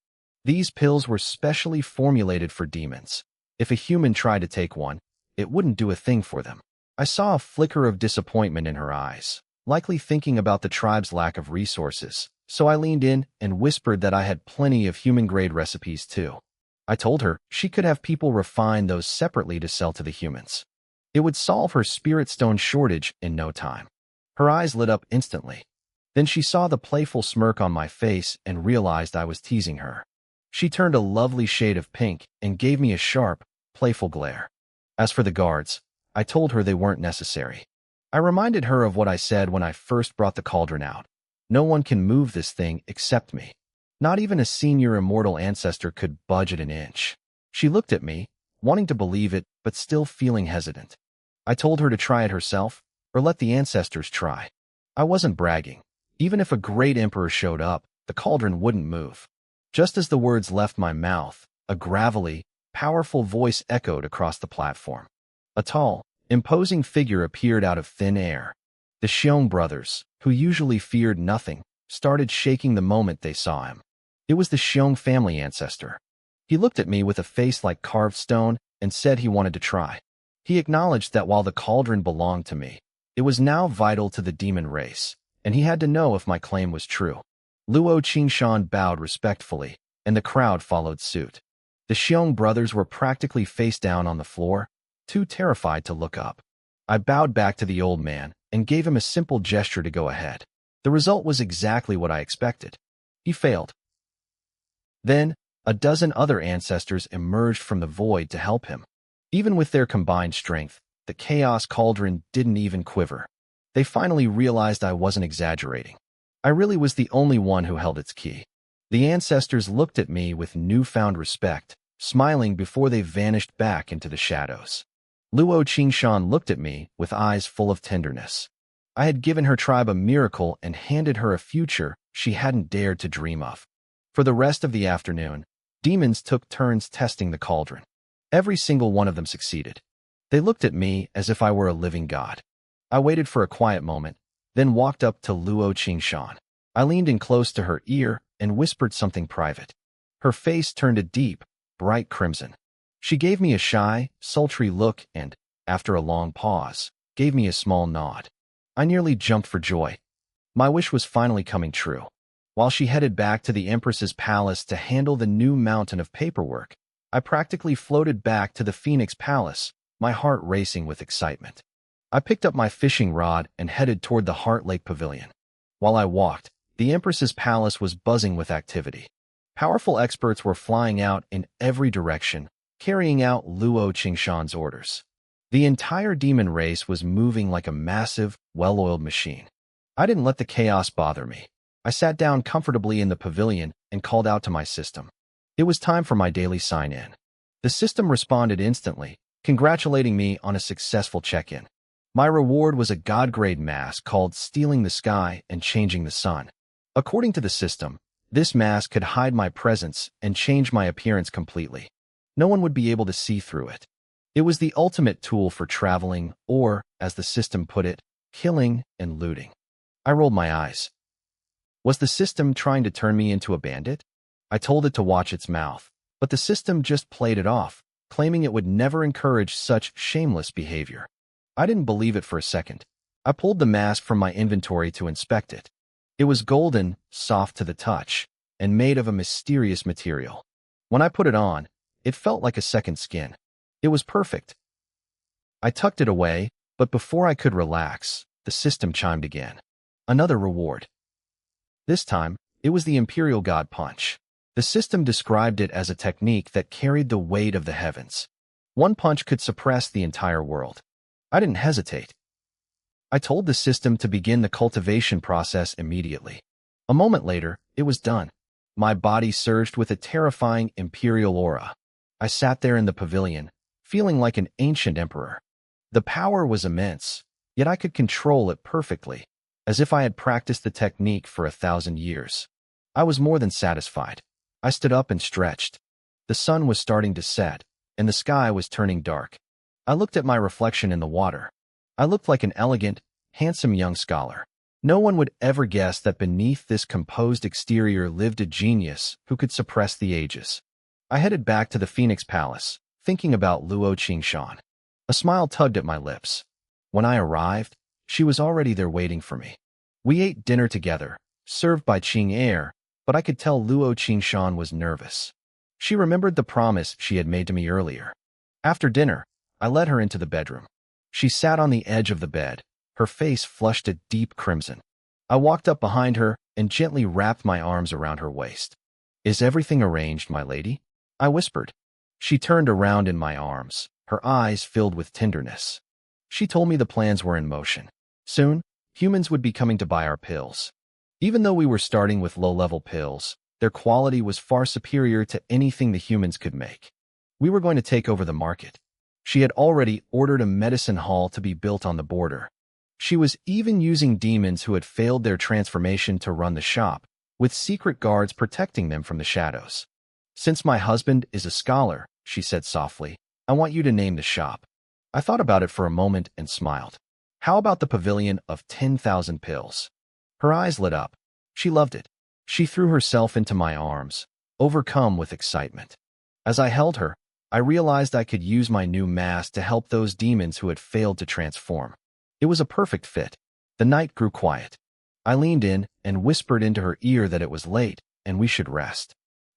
These pills were specially formulated for demons. If a human tried to take one, it wouldn't do a thing for them. I saw a flicker of disappointment in her eyes, likely thinking about the tribe's lack of resources, so I leaned in and whispered that I had plenty of human-grade recipes too. I told her she could have people refine those separately to sell to the humans. It would solve her spirit stone shortage in no time. Her eyes lit up instantly. Then she saw the playful smirk on my face and realized I was teasing her. She turned a lovely shade of pink and gave me a sharp, playful glare. As for the guards, I told her they weren't necessary. I reminded her of what I said when I first brought the cauldron out. No one can move this thing except me. Not even a senior immortal ancestor could budge it an inch. She looked at me, wanting to believe it, but still feeling hesitant. I told her to try it herself, or let the ancestors try. I wasn't bragging. Even if a great emperor showed up, the cauldron wouldn't move. Just as the words left my mouth, a gravelly, powerful voice echoed across the platform. A tall, imposing figure appeared out of thin air. The Xiong brothers, who usually feared nothing, started shaking the moment they saw him. It was the Xiong family ancestor. He looked at me with a face like carved stone and said he wanted to try. He acknowledged that while the cauldron belonged to me, it was now vital to the demon race, and he had to know if my claim was true. Luo Qingshan bowed respectfully, and the crowd followed suit. The Xiong brothers were practically face down on the floor, too terrified to look up. I bowed back to the old man and gave him a simple gesture to go ahead. The result was exactly what I expected. He failed. Then, a dozen other ancestors emerged from the void to help him. Even with their combined strength, the chaos cauldron didn't even quiver. They finally realized I wasn't exaggerating. I really was the only one who held its key. The ancestors looked at me with newfound respect, smiling before they vanished back into the shadows. Luo Qingshan looked at me with eyes full of tenderness. I had given her tribe a miracle and handed her a future she hadn't dared to dream of. For the rest of the afternoon, demons took turns testing the cauldron. Every single one of them succeeded. They looked at me as if I were a living god. I waited for a quiet moment, then walked up to Luo Qingshan. I leaned in close to her ear and whispered something private. Her face turned a deep, bright crimson. She gave me a shy, sultry look and, after a long pause, gave me a small nod. I nearly jumped for joy. My wish was finally coming true. While she headed back to the Empress's palace to handle the new mountain of paperwork, I practically floated back to the Phoenix Palace, my heart racing with excitement. I picked up my fishing rod and headed toward the Heart Lake Pavilion. While I walked, the Empress's palace was buzzing with activity. Powerful experts were flying out in every direction, carrying out Luo Qingshan's orders. The entire demon race was moving like a massive, well-oiled machine. I didn't let the chaos bother me. I sat down comfortably in the pavilion and called out to my system. It was time for my daily sign-in. The system responded instantly, congratulating me on a successful check-in. My reward was a god-grade mask called Stealing the Sky and Changing the Sun. According to the system, this mask could hide my presence and change my appearance completely. No one would be able to see through it. It was the ultimate tool for traveling or, as the system put it, killing and looting. I rolled my eyes. Was the system trying to turn me into a bandit? I told it to watch its mouth, but the system just played it off, claiming it would never encourage such shameless behavior. I didn't believe it for a second. I pulled the mask from my inventory to inspect it. It was golden, soft to the touch, and made of a mysterious material. When I put it on, it felt like a second skin. It was perfect. I tucked it away, but before I could relax, the system chimed again. Another reward. This time, it was the Imperial God Punch. The system described it as a technique that carried the weight of the heavens. One punch could suppress the entire world. I didn't hesitate. I told the system to begin the cultivation process immediately. A moment later, it was done. My body surged with a terrifying imperial aura. I sat there in the pavilion, feeling like an ancient emperor. The power was immense, yet I could control it perfectly. as if I had practiced the technique for 1,000 years. I was more than satisfied. I stood up and stretched. The sun was starting to set, and the sky was turning dark. I looked at my reflection in the water. I looked like an elegant, handsome young scholar. No one would ever guess that beneath this composed exterior lived a genius who could suppress the ages. I headed back to the Phoenix Palace, thinking about Luo Qingshan. A smile tugged at my lips. When I arrived, she was already there waiting for me. We ate dinner together, served by Qing, but I could tell Luo Qingshan was nervous. She remembered the promise she had made to me earlier. After dinner, I led her into the bedroom. She sat on the edge of the bed, her face flushed a deep crimson. I walked up behind her and gently wrapped my arms around her waist. "Is everything arranged, my lady?" I whispered. She turned around in my arms, her eyes filled with tenderness. She told me the plans were in motion. Soon, humans would be coming to buy our pills. Even though we were starting with low-level pills, their quality was far superior to anything the humans could make. We were going to take over the market. She had already ordered a medicine hall to be built on the border. She was even using demons who had failed their transformation to run the shop, with secret guards protecting them from the shadows. "Since my husband is a scholar," she said softly, "I want you to name the shop." I thought about it for a moment and smiled. "How about the pavilion of 10,000 pills?" Her eyes lit up. She loved it. She threw herself into my arms, overcome with excitement. As I held her, I realized I could use my new mask to help those demons who had failed to transform. It was a perfect fit. The night grew quiet. I leaned in and whispered into her ear that it was late and we should rest.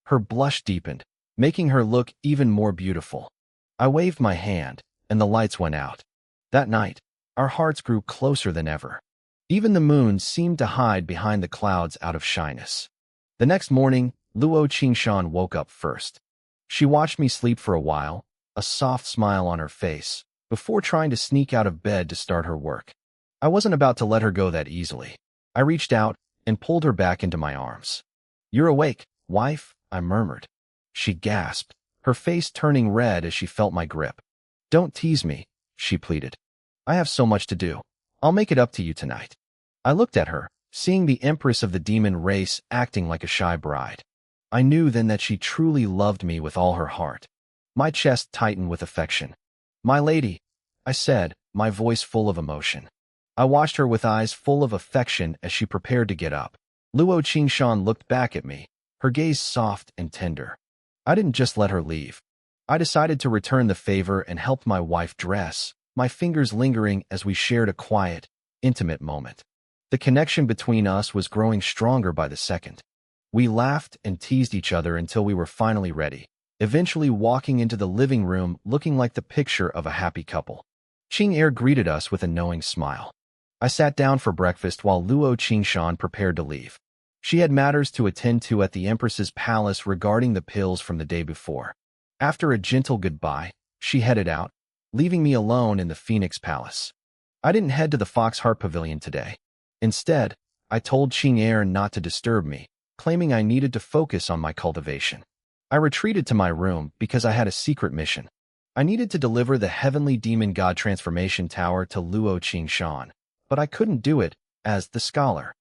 Her blush deepened, making her look even more beautiful. I waved my hand, and the lights went out. That night, our hearts grew closer than ever. Even the moon seemed to hide behind the clouds out of shyness. The next morning, Luo Qingshan woke up first. She watched me sleep for a while, a soft smile on her face, before trying to sneak out of bed to start her work. I wasn't about to let her go that easily. I reached out and pulled her back into my arms. "You're awake, wife," I murmured. She gasped, her face turning red as she felt my grip. "Don't tease me," she pleaded. "I have so much to do. I'll make it up to you tonight." I looked at her, seeing the empress of the demon race acting like a shy bride. I knew then that she truly loved me with all her heart. My chest tightened with affection. "My lady," I said, my voice full of emotion. I watched her with eyes full of affection as she prepared to get up. Luo Qingshan looked back at me, her gaze soft and tender. I didn't just let her leave. I decided to return the favor and help my wife dress, my fingers lingering as we shared a quiet, intimate moment. The connection between us was growing stronger by the second. We laughed and teased each other until we were finally ready, eventually walking into the living room looking like the picture of a happy couple. Qing greeted us with a knowing smile. I sat down for breakfast while Luo Qingshan prepared to leave. She had matters to attend to at the Empress's palace regarding the pills from the day before. After a gentle goodbye, she headed out, leaving me alone in the Phoenix Palace. I didn't head to the Foxheart Pavilion today. Instead, I told Qing not to disturb me, claiming I needed to focus on my cultivation. I retreated to my room because I had a secret mission. I needed to deliver the heavenly demon god transformation tower to Luo Qingshan, but I couldn't do it as the scholar.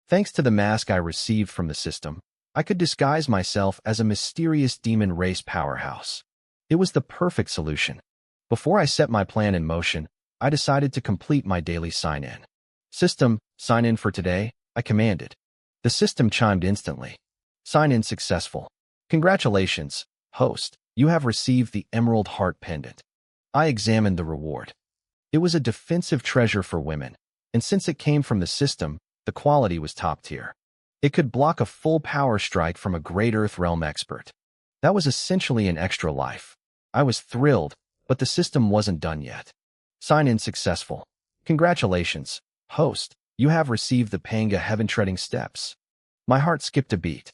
Thanks to the mask I received from the system, I could disguise myself as a mysterious demon race powerhouse. It was the perfect solution. Before I set my plan in motion, I decided to complete my daily sign-in. "System, sign in for today," I commanded. The system chimed instantly. "Sign-in successful. Congratulations, host. You have received the Emerald Heart Pendant." I examined the reward. It was a defensive treasure for women, and since it came from the system, the quality was top tier. It could block a full power strike from a Great Earth Realm expert. That was essentially an extra life. I was thrilled, but the system wasn't done yet. "Sign-in successful. Congratulations, host. You have received the Panga Heaven-Treading Steps." My heart skipped a beat.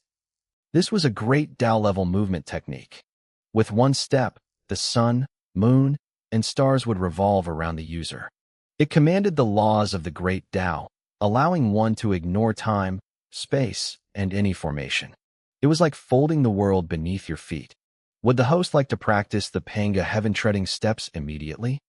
This was a great Tao-level movement technique. With one step, the sun, moon, and stars would revolve around the user. It commanded the laws of the great Tao, allowing one to ignore time, space, and any formation. It was like folding the world beneath your feet. Would the host like to practice the Panga Heaven-Treading Steps immediately?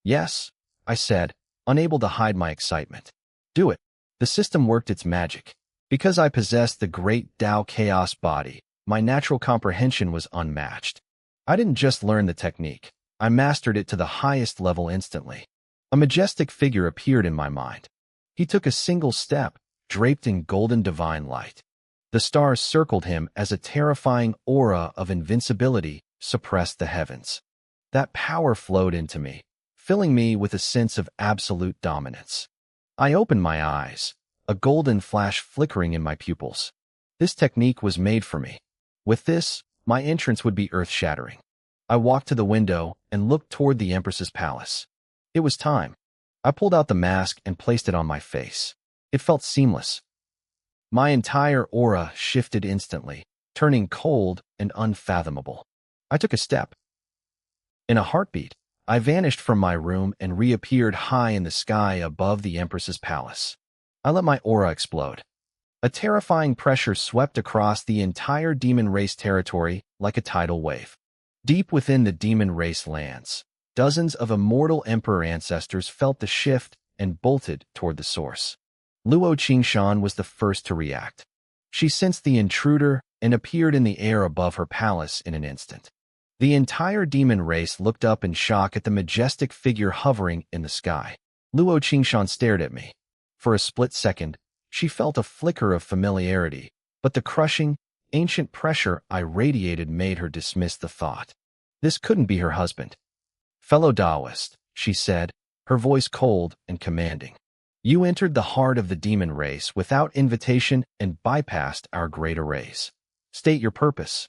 "Yes," I said, unable to hide my excitement. "Do it." The system worked its magic. Because I possessed the great Tao Chaos body, my natural comprehension was unmatched. I didn't just learn the technique. I mastered it to the highest level instantly. A majestic figure appeared in my mind. He took a single step, draped in golden divine light. The stars circled him as a terrifying aura of invincibility suppressed the heavens. That power flowed into me, filling me with a sense of absolute dominance. I opened my eyes, a golden flash flickering in my pupils. This technique was made for me. With this, my entrance would be earth-shattering. I walked to the window and looked toward the Empress's palace. It was time. I pulled out the mask and placed it on my face. It felt seamless. My entire aura shifted instantly, turning cold and unfathomable. I took a step. In a heartbeat, I vanished from my room and reappeared high in the sky above the Empress's palace. I let my aura explode. A terrifying pressure swept across the entire demon race territory like a tidal wave. Deep within the demon race lands, dozens of immortal emperor ancestors felt the shift and bolted toward the source. Luo Qingshan was the first to react. She sensed the intruder and appeared in the air above her palace in an instant. The entire demon race looked up in shock at the majestic figure hovering in the sky. Luo Qingshan stared at me. For a split second, she felt a flicker of familiarity, but the crushing, ancient pressure I radiated made her dismiss the thought. This couldn't be her husband. Fellow Taoist, she said, her voice cold and commanding. You entered the heart of the demon race without invitation and bypassed our great arrays. State your purpose.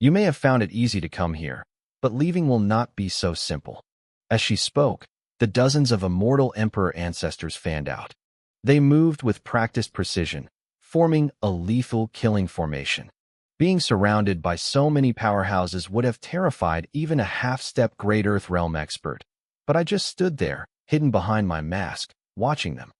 You may have found it easy to come here, but leaving will not be so simple. As she spoke, the dozens of immortal emperor ancestors fanned out. They moved with practiced precision, forming a lethal killing formation. Being surrounded by so many powerhouses would have terrified even a half-step Great Earth Realm expert. But I just stood there, hidden behind my mask, watching them.